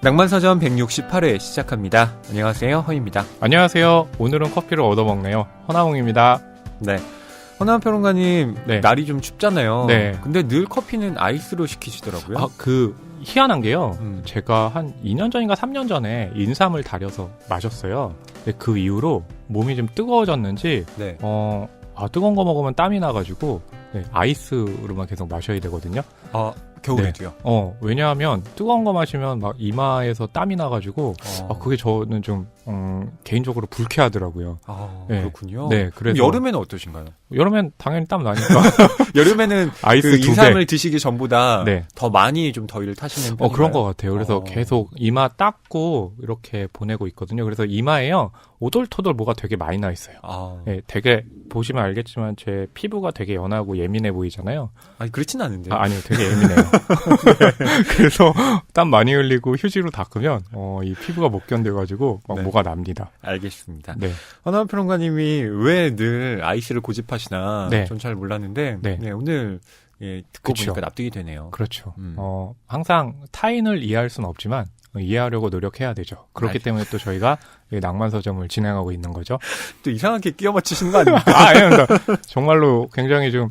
낭만서점 168회 시작합니다. 안녕하세요, 허입니다. 안녕하세요. 오늘은 커피를 얻어먹네요. 허나홍입니다. 네. 허나홍 평론가님, 네. 날이 좀 춥잖아요. 네. 근데 늘 커피는 아이스로 시키시더라고요. 희한한 게요. 제가 한 2년 전인가 3년 전에 인삼을 달여서 마셨어요. 근데 그 이후로 몸이 좀 뜨거워졌는지, 네. 뜨거운 거 먹으면 땀이 나가지고, 네, 아이스로만 계속 마셔야 되거든요. 겨울에도요? 네. 왜냐하면 뜨거운 거 마시면 막 이마에서 땀이 나가지고, 그게 저는 좀, 개인적으로 불쾌하더라고요. 네. 그렇군요. 네, 그래서. 여름에는 어떠신가요? 여름엔 당연히 땀 나니까. 여름에는 아이스 그 2배. 인삼을 드시기 전보다 네. 더 많이 좀 더위를 타시는 편인가요? 그런 것 같아요. 그래서 계속 이마 닦고 이렇게 보내고 있거든요. 그래서 이마에요, 오돌토돌 뭐가 되게 많이 나 있어요. 네, 되게 보시면 알겠지만 제 피부가 되게 연하고 예민해 보이잖아요. 아니, 그렇진 않은데요. 아니요, 되게 예민해요. 네. 그래서 땀 많이 흘리고 휴지로 닦으면 이 피부가 못 견뎌가지고 막 네. 뭐가 납니다. 알겠습니다. 네. 허나홍 평론가님이 왜 늘 아이스를 고집하시나 네. 전 잘 몰랐는데 네. 오늘 듣고 그쵸. 보니까 납득이 되네요. 그렇죠. 음. 항상 타인을 이해할 수는 없지만 이해하려고 노력해야 되죠. 그렇기 때문에 또 저희가 이 낭만서점을 진행하고 있는 거죠. 또 이상하게 끼워 맞추시는 거 아닙니까? 아닙니다. 정말로 굉장히 좀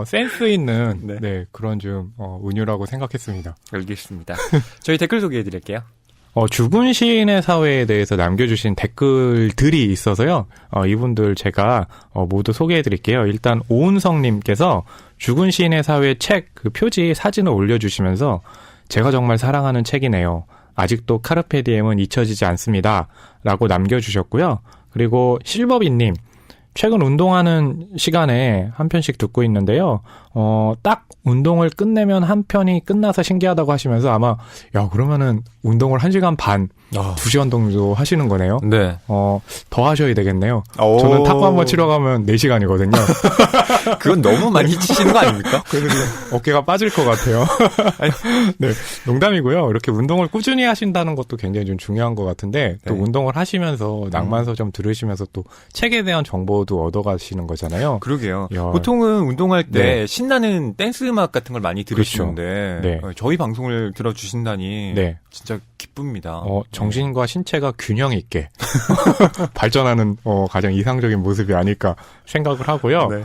센스 있는 네. 그런 좀 은유라고 생각했습니다. 알겠습니다. 저희 댓글 소개해드릴게요. 죽은 시인의 사회에 대해서 남겨주신 댓글들이 있어서요. 이분들 제가 모두 소개해드릴게요. 일단 오은성님께서 죽은 시인의 사회 책 그 표지 사진을 올려주시면서 제가 정말 사랑하는 책이네요. 아직도 카르페디엠은 잊혀지지 않습니다. 라고 남겨주셨고요. 그리고 실버비님, 최근 운동하는 시간에 한 편씩 듣고 있는데요. 딱 운동을 끝내면 한 편이 끝나서 신기하다고 하시면서 아마, 그러면은 운동을 1시간 반, 2시간 정도 하시는 거네요. 네. 더 하셔야 되겠네요. 저는 탁구 한번 치러 가면 4시간이거든요. 그건 너무 많이 치시는 거 아닙니까? 그래서 어깨가 빠질 것 같아요. 네, 농담이고요. 이렇게 운동을 꾸준히 하신다는 것도 굉장히 좀 중요한 것 같은데, 또 운동을 하시면서 낭만서점 들으시면서 또 책에 대한 정보도 얻어가시는 거잖아요. 그러게요. 보통은 운동할 때 신나는 댄스 음악 같은 걸 많이 들으시는데, 저희 방송을 들어주신다니 진짜 기쁩니다. 정신과 신체가 균형 있게 발전하는 가장 이상적인 모습이 아닐까 생각을 하고요. 네.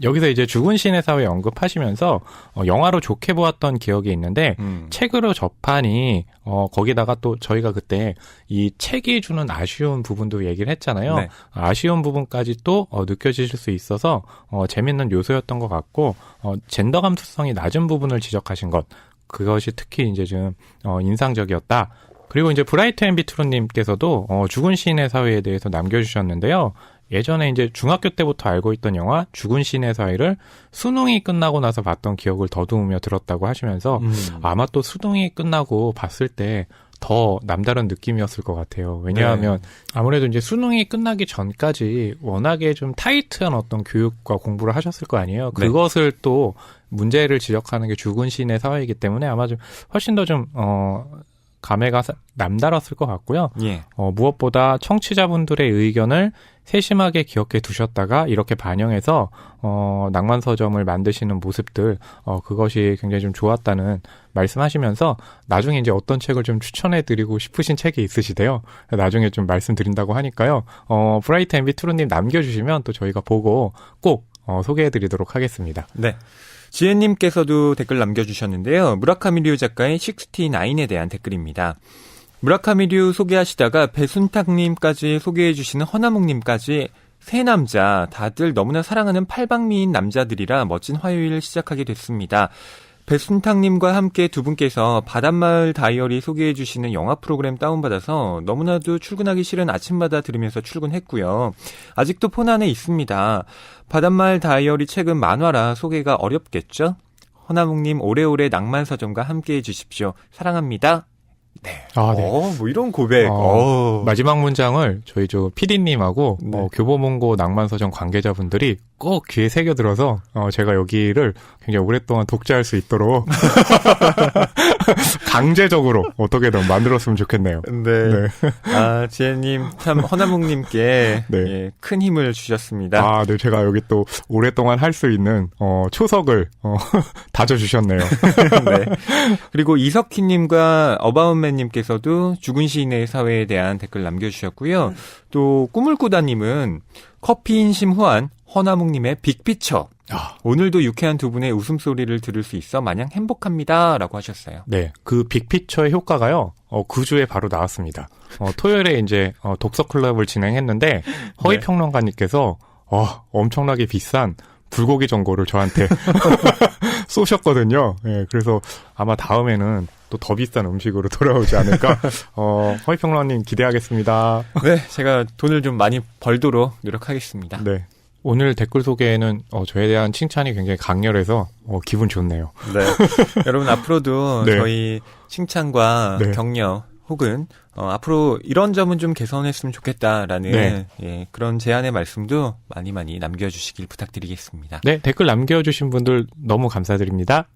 여기서 이제 죽은 시인의 사회 언급하시면서 영화로 좋게 보았던 기억이 있는데 책으로 접하니 거기다가 또 저희가 그때 이 책이 주는 아쉬운 부분도 얘기를 했잖아요. 네. 아쉬운 부분까지 또 느껴지실 수 있어서 재밌는 요소였던 것 같고 젠더 감수성이 낮은 부분을 지적하신 것, 그것이 특히 이제 좀 인상적이었다. 그리고 이제 브라이트 앤 비트로님께서도 죽은 시인의 사회에 대해서 남겨주셨는데요. 예전에 이제 중학교 때부터 알고 있던 영화 죽은 시인의 사회를 수능이 끝나고 나서 봤던 기억을 더듬으며 들었다고 하시면서 아마 또 수능이 끝나고 봤을 때 더 남다른 느낌이었을 것 같아요. 왜냐하면 아무래도 이제 수능이 끝나기 전까지 워낙에 좀 타이트한 어떤 교육과 공부를 하셨을 거 아니에요. 그것을 또 문제를 지적하는 게 죽은 시인의 사회이기 때문에 아마 좀 훨씬 더 좀 감회가 남달랐을 것 같고요. 무엇보다 청취자분들의 의견을 세심하게 기억해 두셨다가 이렇게 반영해서 낭만서점을 만드시는 모습들, 그것이 굉장히 좀 좋았다는 말씀하시면서 나중에 이제 어떤 책을 좀 추천해드리고 싶으신 책이 있으시대요. 나중에 좀 말씀드린다고 하니까요. 브라이트 앤 비트로님 남겨주시면 또 저희가 보고 꼭 소개해드리도록 하겠습니다. 네. 지혜님께서도 댓글 남겨주셨는데요. 무라카미류 작가의 69에 대한 댓글입니다. 무라카미류 소개하시다가 배순탁님까지 소개해주시는 허나몽님까지 세 남자 다들 너무나 사랑하는 팔방미인 남자들이라 멋진 화요일을 시작하게 됐습니다. 배순탁님과 함께 두 분께서 바닷마을 다이어리 소개해주시는 영화 프로그램 다운받아서 너무나도 출근하기 싫은 아침마다 들으면서 출근했고요. 아직도 폰 안에 있습니다. 바닷마을 다이어리 책은 만화라 소개가 어렵겠죠? 허나몽님 오래오래 낭만서점과 함께해 주십시오. 사랑합니다. 네. 뭐 이런 고백. 마지막 문장을 저희 PD님하고 교보문고 낭만서점 관계자분들이 꼭 귀에 새겨들어서 제가 여기를 굉장히 오랫동안 독자할 수 있도록 강제적으로 어떻게든 만들었으면 좋겠네요. 네. 아, 지혜님 참 허나묵님께 네. 예, 큰 힘을 주셨습니다. 아, 네. 제가 여기 또 오랫동안 할 수 있는 초석을 다져주셨네요. 네. 그리고 이석희님과 어바웃맨님께서도 죽은 시인의 사회에 대한 댓글 남겨주셨고요. 또 꾸물꾸다님은 커피 인심 후한 허나묵님의 빅피처. 오늘도 유쾌한 두 분의 웃음소리를 들을 수 있어 마냥 행복합니다. 라고 하셨어요. 네. 그 빅피처의 효과가요, 9주에 바로 나왔습니다. 토요일에 이제 독서클럽을 진행했는데, 허위평론가님께서 엄청나게 비싼 불고기 정보를 저한테 쏘셨거든요. 예, 그래서 아마 다음에는 또 더 비싼 음식으로 돌아오지 않을까. 허위평론가님 기대하겠습니다. 네, 제가 돈을 좀 많이 벌도록 노력하겠습니다. 네. 오늘 댓글 소개에는 저에 대한 칭찬이 굉장히 강렬해서 기분 좋네요. 네. 여러분 앞으로도 네. 저희 칭찬과 네. 격려 혹은 앞으로 이런 점은 좀 개선했으면 좋겠다라는 네. 예, 그런 제안의 말씀도 많이 남겨주시길 부탁드리겠습니다. 네, 댓글 남겨주신 분들 너무 감사드립니다.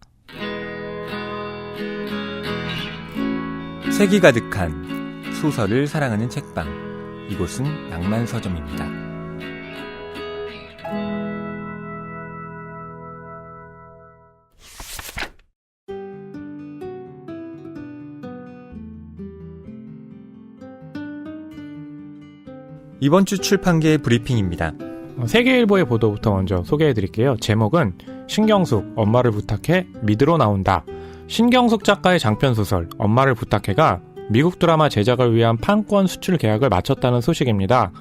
색이 가득한 소설을 사랑하는 책방. 이곳은 낭만서점입니다. 이번 주 출판계 브리핑입니다. 세계일보의 보도부터 먼저 소개해드릴게요. 제목은 신경숙 엄마를 부탁해 미드로 나온다. 신경숙 작가의 장편소설 엄마를 부탁해가 미국 드라마 제작을 위한 판권 수출 계약을 마쳤다는 소식입니다.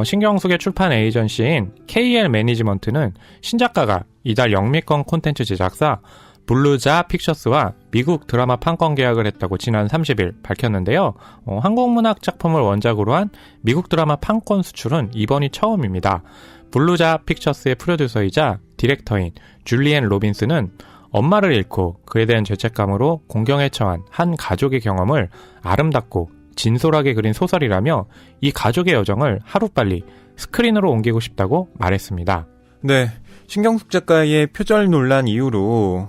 신경숙의 출판 에이전시인 KL 매니지먼트는 신작가가 이달 영미권 콘텐츠 제작사 블루자 픽처스와 미국 드라마 판권 계약을 했다고 지난 30일 밝혔는데요. 한국문학 작품을 원작으로 한 미국 드라마 판권 수출은 이번이 처음입니다. 블루자 픽처스의 프로듀서이자 디렉터인 줄리엔 로빈스는 엄마를 잃고 그에 대한 죄책감으로 공경에 처한 한 가족의 경험을 아름답고 진솔하게 그린 소설이라며 이 가족의 여정을 하루빨리 스크린으로 옮기고 싶다고 말했습니다. 네, 신경숙 작가의 표절 논란 이후로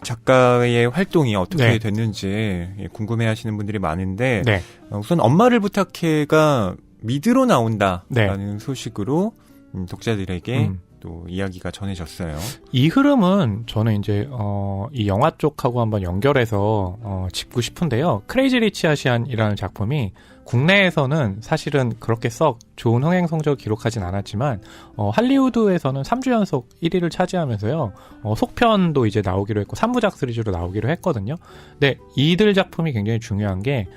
작가의 활동이 어떻게 네. 됐는지 궁금해하시는 분들이 많은데 네. 우선 엄마를 부탁해가 미드로 나온다라는 네. 소식으로 독자들에게 또 이야기가 전해졌어요. 이 흐름은 저는 이제 이 영화 쪽하고 한번 연결해서 짚고 싶은데요. 크레이지 리치 아시안이라는 작품이 국내에서는 사실은 그렇게 썩 좋은 흥행 성적을 기록하진 않았지만 할리우드에서는 3주 연속 1위를 차지하면서요. 속편도 이제 나오기로 했고 3부작 시리즈로 나오기로 했거든요. 근데 이들 작품이 굉장히 중요한 게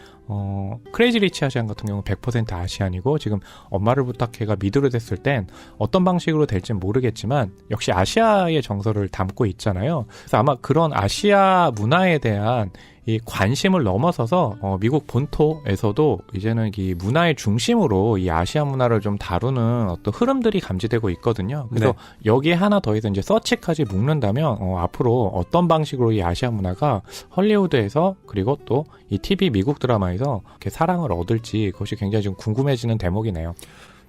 크레이지 리치 아시안 같은 경우는 100% 아시안이고 지금 엄마를 부탁해가 미드로 됐을 땐 어떤 방식으로 될지는 모르겠지만 역시 아시아의 정서를 담고 있잖아요. 그래서 아마 그런 아시아 문화에 대한 이 관심을 넘어서서 미국 본토에서도 이제는 이 문화의 중심으로 이 아시아 문화를 좀 다루는 어떤 흐름들이 감지되고 있거든요. 그래서 네. 여기에 하나 더해서 이제 서치까지 묶는다면 앞으로 어떤 방식으로 이 아시아 문화가 헐리우드에서 그리고 또 이 TV 미국 드라마에서 이렇게 사랑을 얻을지 그것이 굉장히 좀 궁금해지는 대목이네요.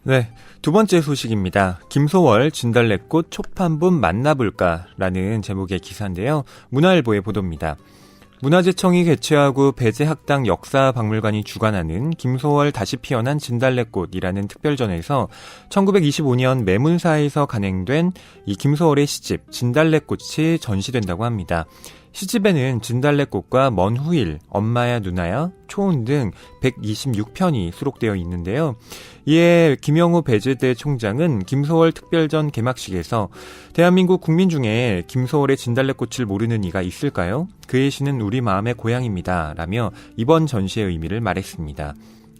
네, 두 번째 소식입니다. 김소월 진달래꽃 초판본 만나볼까라는 제목의 기사인데요. 문화일보의 보도입니다. 문화재청이 개최하고 배재학당 역사박물관이 주관하는 김소월 다시 피어난 진달래꽃이라는 특별전에서 1925년 매문사에서 간행된 이 김소월의 시집 진달래꽃이 전시된다고 합니다. 시집에는 진달래꽃과 먼 후일, 엄마야 누나야, 초혼 등 126편이 수록되어 있는데요. 이에 김영우 배재대 총장은 김소월 특별전 개막식에서 대한민국 국민 중에 김소월의 진달래꽃을 모르는 이가 있을까요? 그의 시는 우리 마음의 고향입니다. 라며 이번 전시의 의미를 말했습니다.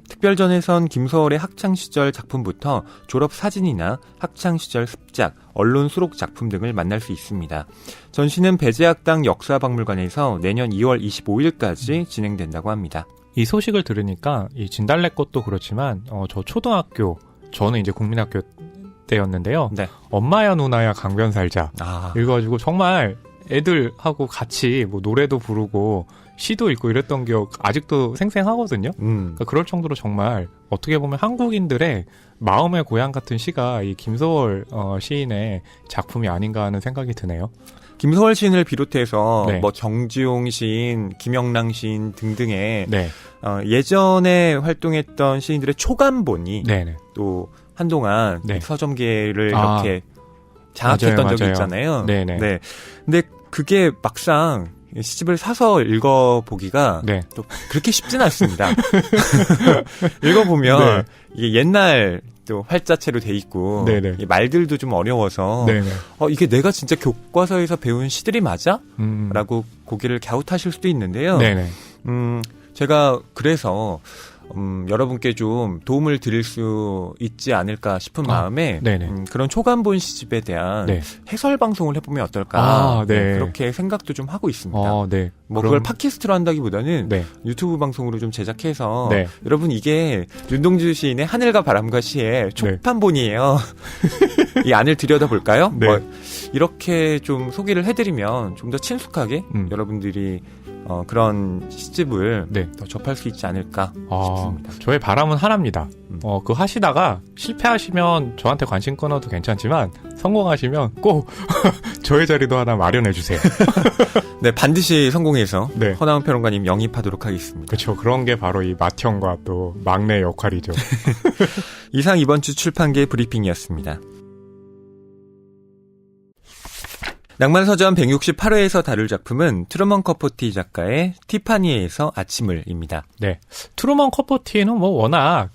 특별전에선 김소월의 학창시절 작품부터 졸업사진이나 학창시절 습작, 언론 수록 작품 등을 만날 수 있습니다. 전시는 배재학당 역사박물관에서 내년 2월 25일까지 진행된다고 합니다. 이 소식을 들으니까 이 진달래꽃도 그렇지만 저 초등학교, 저는 이제 국민학교 때였는데요. 네. 엄마야 누나야 강변 살자. 아, 이래가지고 정말 애들하고 같이 뭐 노래도 부르고 시도 읽고 이랬던 기억 아직도 생생하거든요. 그러니까 그럴 정도로 정말 어떻게 보면 한국인들의 마음의 고향 같은 시가 이 김소월 시인의 작품이 아닌가 하는 생각이 드네요. 김소월 시인을 비롯해서 네. 뭐 정지용 시인, 김영랑 시인 등등의 네. 예전에 활동했던 시인들의 초간본이 네네. 또 한동안 네. 서점계를 이렇게 장악했던 맞아요, 적이 맞아요. 있잖아요. 네네. 네. 근데 그게 막상 시집을 사서 읽어보기가 네. 또 그렇게 쉽진 않습니다. 읽어보면 이게 옛날 또 활자체로 돼 있고 네네. 이 말들도 좀 어려워서 네네. 이게 내가 진짜 교과서에서 배운 시들이 맞아? 음. 라고 고개를 갸웃하실 수도 있는데요. 네네. 제가 그래서 여러분께 좀 도움을 드릴 수 있지 않을까 싶은 마음에 그런 초간본 시집에 대한 네. 해설 방송을 해보면 어떨까 네. 그렇게 생각도 좀 하고 있습니다. 네. 뭐 그걸 팟캐스트로 한다기보다는 네. 유튜브 방송으로 좀 제작해서 네. 여러분 이게 윤동주 시인의 하늘과 바람과 시의 초판본이에요. 이 안을 들여다볼까요? 네. 뭐 이렇게 좀 소개를 해드리면 좀 더 친숙하게 여러분들이 그런 시집을 더 접할 수 있지 않을까 싶습니다. 저의 바람은 하나입니다. 그거 하시다가 실패하시면 저한테 관심 끊어도 괜찮지만 성공하시면 꼭 저의 자리도 하나 마련해 주세요. 네, 반드시 성공해서 네. 허나운 평론가님 영입하도록 하겠습니다. 그렇죠. 그런 게 바로 이 맏형과 또 막내 역할이죠. 이상 이번 주 출판계 브리핑이었습니다. 낭만서점 168회에서 다룰 작품은 트루먼 커포티 작가의 티파니에서 아침을입니다. 네. 트루먼 커포티는 뭐 워낙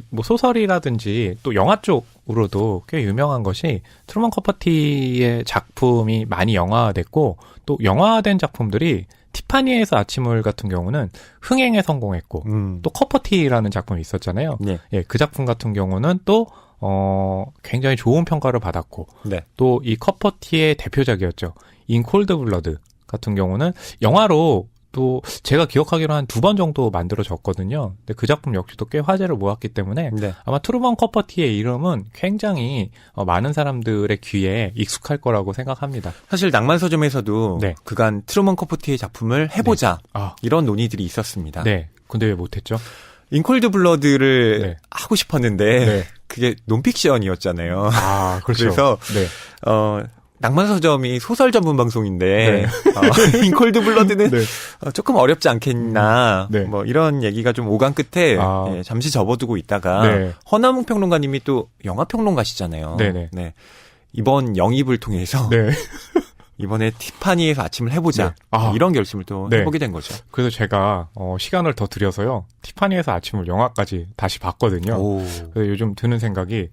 뭐 소설이라든지 또 영화 쪽으로도 꽤 유명한 것이 트루먼 커포티의 작품이 많이 영화화됐고 또 영화화된 작품들이 티파니에서 아침을 같은 경우는 흥행에 성공했고 또 커포티라는 작품이 있었잖아요. 네. 예, 그 작품 같은 경우는 또 굉장히 좋은 평가를 받았고, 네. 또 이 커퍼티의 대표작이었죠. 인 콜드 블러드 같은 경우는 영화로 또 제가 기억하기로 한 2번 정도 만들어졌거든요. 근데 그 작품 역시도 꽤 화제를 모았기 때문에 아마 트루먼 커퍼티의 이름은 굉장히 많은 사람들의 귀에 익숙할 거라고 생각합니다. 사실 낭만서점에서도 그간 트루먼 커포티의 작품을 해보자 이런 논의들이 있었습니다. 네. 근데 왜 못했죠? 인콜드 블러드를 하고 싶었는데 그게 논픽션이었잖아요. 그렇죠. 그래서 낭만서점이 소설 전문 방송인데 인콜드 블러드는 조금 어렵지 않겠나 뭐 이런 얘기가 좀 오간 끝에 잠시 접어두고 있다가 허나문 평론가님이 또 영화 평론가시잖아요. 네. 이번 영입을 통해서 이번에 티파니에서 아침을 해보자. 이런 결심을 또 해보게 된 거죠. 그래서 제가 시간을 더 들여서요. 티파니에서 아침을 영화까지 다시 봤거든요. 그래서 요즘 드는 생각이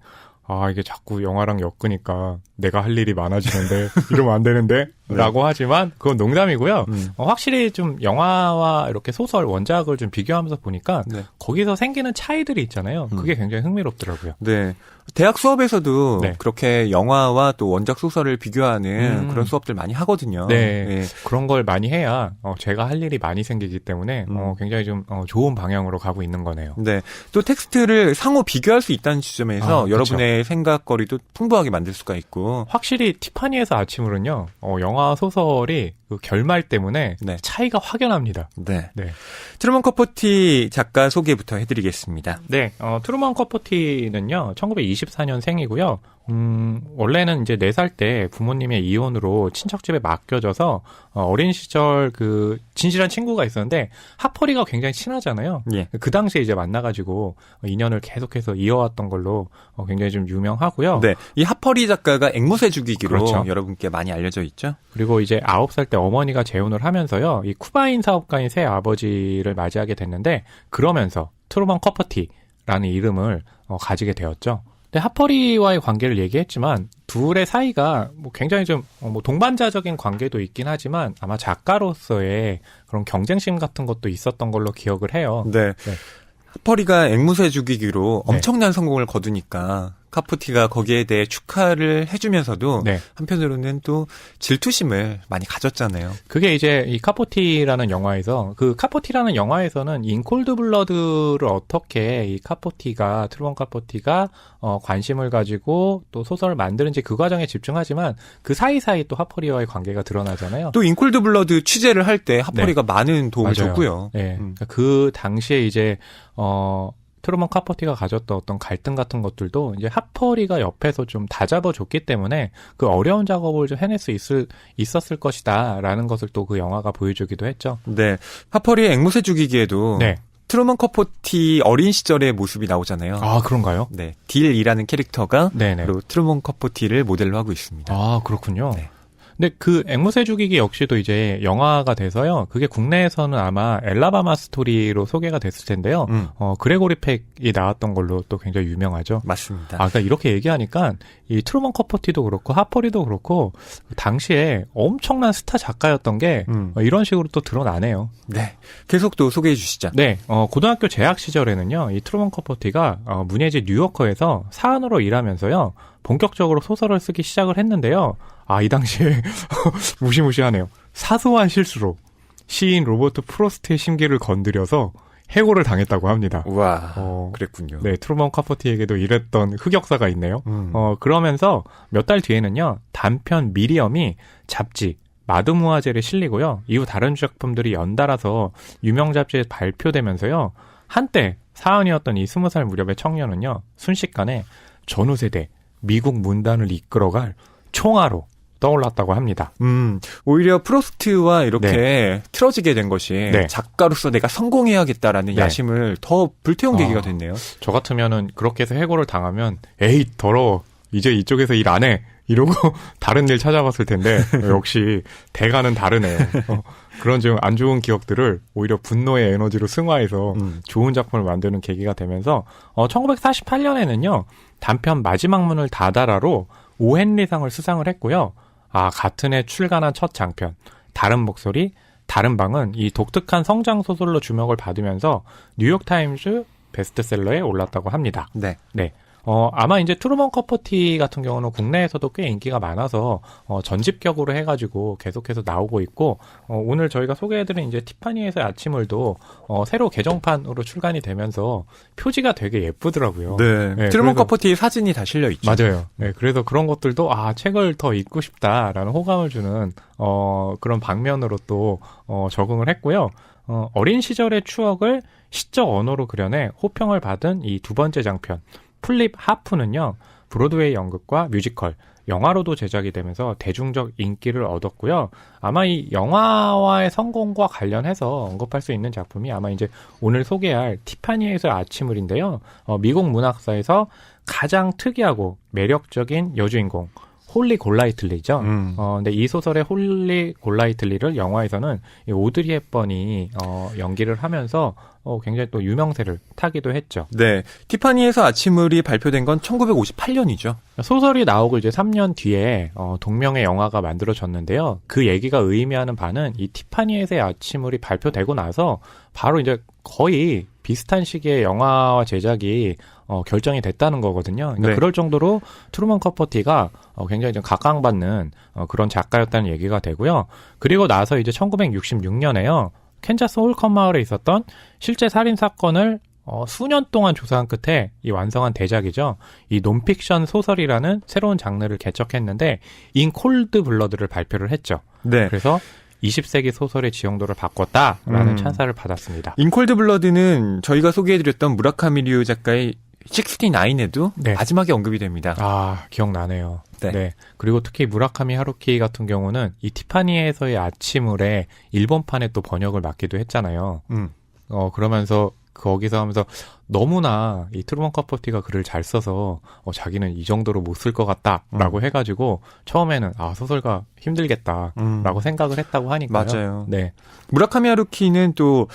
이게 자꾸 영화랑 엮으니까 내가 할 일이 많아지는데 이러면 안 되는데 라고 하지만 그건 농담이고요. 확실히 좀 영화와 이렇게 소설 원작을 좀 비교하면서 보니까 거기서 생기는 차이들이 있잖아요. 그게 굉장히 흥미롭더라고요. 네. 대학 수업에서도 그렇게 영화와 또 원작 소설을 비교하는 그런 수업들 많이 하거든요. 네. 그런 걸 많이 해야 제가 할 일이 많이 생기기 때문에 굉장히 좀 좋은 방향으로 가고 있는 거네요. 네. 또 텍스트를 상호 비교할 수 있다는 지점에서 여러분의 생각거리도 풍부하게 만들 수가 있고 확실히 티파니에서 아침으로는요. 영화 소설이 그 결말 때문에 차이가 확연합니다. 네. 트루먼 커포티 작가 소개부터 해드리겠습니다. 네. 트루먼 커포티는요. 1924년생이고요. 원래는 이제 4살 때 부모님의 이혼으로 친척집에 맡겨져서 어린 시절 그 진실한 친구가 있었는데 하퍼리가 굉장히 친하잖아요. 그 당시에 이제 만나가지고 인연을 계속해서 이어왔던 걸로 굉장히 좀 유명하고요. 네, 이 하퍼리 작가가 앵무새 죽이기로 여러분께 많이 알려져 있죠. 그리고 이제 9살 때 어머니가 재혼을 하면서요, 이 쿠바인 사업가인 새 아버지를 맞이하게 됐는데 그러면서 트루먼 커퍼티라는 이름을 가지게 되었죠. 근데 하퍼리와의 관계를 얘기했지만 둘의 사이가 뭐 굉장히 좀 뭐 동반자적인 관계도 있긴 하지만 아마 작가로서의 그런 경쟁심 같은 것도 있었던 걸로 기억을 해요. 네. 하퍼리가 앵무새 죽이기로 엄청난 성공을 거두니까 카포티가 거기에 대해 축하를 해주면서도 네. 한편으로는 또 질투심을 많이 가졌잖아요. 그게 이제 이 카포티라는 영화에서 그 카포티라는 영화에서는 인콜드 블러드를 어떻게 이 카포티가 트루먼 카포티가 관심을 가지고 또 소설을 만드는지 그 과정에 집중하지만 그 사이사이 또 하퍼리와의 관계가 드러나잖아요. 또 인콜드 블러드 취재를 할 때 하퍼리가 많은 도움을 맞아요. 줬고요. 네. 그 당시에 이제 트루먼 카포티가 가졌던 어떤 갈등 같은 것들도 이제 하퍼리가 옆에서 좀 다잡아줬기 때문에 그 어려운 작업을 좀 해낼 수 있었을 것이다라는 것을 또 그 영화가 보여주기도 했죠. 네, 하퍼리의 앵무새 죽이기에도 네. 트루먼 카포티 어린 시절의 모습이 나오잖아요. 아, 그런가요? 네, 딜이라는 캐릭터가 네네. 바로 트루먼 카포티를 모델로 하고 있습니다. 아, 그렇군요. 네. 근데 그 앵무새 죽이기 역시도 이제 영화가 돼서요. 그게 국내에서는 아마 엘라바마 스토리로 소개가 됐을 텐데요. 그레고리 팩이 나왔던 걸로 또 굉장히 유명하죠. 맞습니다. 그러니까 이렇게 얘기하니까 이 트루먼 카포티도 그렇고 하퍼리도 그렇고 당시에 엄청난 스타 작가였던 게 이런 식으로 또 드러나네요. 네, 계속 또 소개해 주시죠. 네, 고등학교 재학 시절에는요, 이 트루먼 카포티가 문예지 뉴요커에서 사원으로 일하면서요, 본격적으로 소설을 쓰기 시작을 했는데요. 아, 이 당시에 무시무시하네요. 사소한 실수로 시인 로버트 프로스트의 심기를 건드려서 해고를 당했다고 합니다. 우와, 그랬군요. 네, 트루먼 카포티에게도 이랬던 흑역사가 있네요. 그러면서 몇 달 뒤에는요, 단편 미리엄이 잡지 마드무아젤에 실리고요. 이후 다른 작품들이 연달아서 유명 잡지에 발표되면서요. 한때 사원이었던 이 20살 무렵의 청년은요. 순식간에 전후 세대 미국 문단을 이끌어갈 총아로 떠올랐다고 합니다. 오히려 프로스트와 이렇게 틀어지게 된 것이 작가로서 내가 성공해야겠다라는 야심을 더 불태운 계기가 됐네요. 저 같으면은 그렇게 해서 해고를 당하면 에이 더러워 이제 이쪽에서 일 안 해 이러고 다른 일 찾아봤을 텐데 역시 대가는 다르네요. 그런 좀 안 좋은 기억들을 오히려 분노의 에너지로 승화해서 좋은 작품을 만드는 계기가 되면서 1948년에는요. 단편 마지막 문을 닫아라로 오헨리상을 수상을 했고요. 같은 해 출간한 첫 장편 다른 목소리, 다른 방은 이 독특한 성장 소설로 주목을 받으면서 뉴욕타임즈 베스트셀러에 올랐다고 합니다. 네. 네. 아마 이제 트루먼 카포티 같은 경우는 국내에서도 꽤 인기가 많아서 전집격으로 해가지고 계속해서 나오고 있고 오늘 저희가 소개해드린 이제 티파니에서의 아침을도 새로 개정판으로 출간이 되면서 표지가 되게 예쁘더라고요. 네. 트루먼 카포티의 사진이 다 실려 있죠. 맞아요. 네, 그래서 그런 것들도 책을 더 읽고 싶다라는 호감을 주는 그런 방면으로 또 적응을 했고요. 어린 시절의 추억을 시적 언어로 그려내 호평을 받은 이 두 번째 장편. 플립 하프는요, 브로드웨이 연극과 뮤지컬, 영화로도 제작이 되면서 대중적 인기를 얻었고요. 아마 이 영화와의 성공과 관련해서 언급할 수 있는 작품이 아마 이제 오늘 소개할 티파니에서의 아침을인데요. 미국 문학사에서 가장 특이하고 매력적인 여주인공, 홀리 골라이틀리죠. 근데 이 소설의 홀리 골라이틀리를 영화에서는 이 오드리 헵번이 연기를 하면서 굉장히 또 유명세를 타기도 했죠. 네. 티파니에서 아침을이 발표된 건 1958년이죠. 소설이 나오고 이제 3년 뒤에 동명의 영화가 만들어졌는데요. 그 얘기가 의미하는 바는 이 티파니에서의 아침을이 발표되고 나서 바로 이제 거의 비슷한 시기에 영화와 제작이 결정이 됐다는 거거든요. 그러니까 그럴 정도로 트루먼 카포티가 굉장히 좀 각광받는 그런 작가였다는 얘기가 되고요. 그리고 나서 이제 1966년에요. 캔자스 홀컨 마을에 있었던 실제 살인 사건을 수년 동안 조사한 끝에 이 완성한 대작이죠. 이 논픽션 소설이라는 새로운 장르를 개척했는데 인 콜드 블러드를 발표를 했죠. 네. 그래서 20세기 소설의 지형도를 바꿨다라는 찬사를 받았습니다. 인콜드 블러드는 저희가 소개해드렸던 무라카미 류 작가의 69에도 마지막에 언급이 됩니다. 기억나네요. 네. 그리고 특히 무라카미 하루키 같은 경우는 이 티파니에서의 아침을에 일본판에 또 번역을 맡기도 했잖아요. 그러면서 거기서 하면서 너무나 이 트루먼 카포티가 글을 잘 써서 자기는 이 정도로 못 쓸 것 같다라고 해가지고 처음에는 소설가 힘들겠다라고 생각을 했다고 하니까요. 맞아요. 네. 무라카미 하루키는 또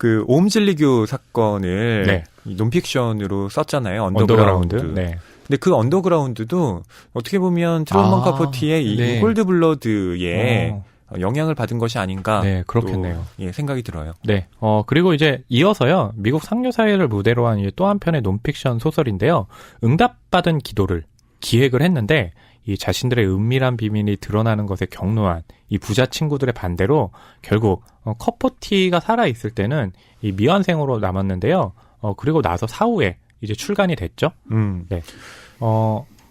그 오음진리교 사건을 논픽션으로 썼잖아요. 언더그라운드. 네. 근데 그 언더그라운드도 어떻게 보면 트루먼 카포티의 이 인콜드 블러드의 영향을 받은 것이 아닌가. 네, 그렇겠네요. 또, 예, 생각이 들어요. 네. 그리고 이제 이어서요. 미국 상류사회를 무대로 한 또 한편의 논픽션 소설인데요. 응답받은 기도를 기획을 했는데 이 자신들의 은밀한 비밀이 드러나는 것에 경노한 이 부자 친구들의 반대로 결국 커포티가 살아있을 때는 이 미완생으로 남았는데요. 그리고 나서 사후에 이제 출간이 됐죠. 네.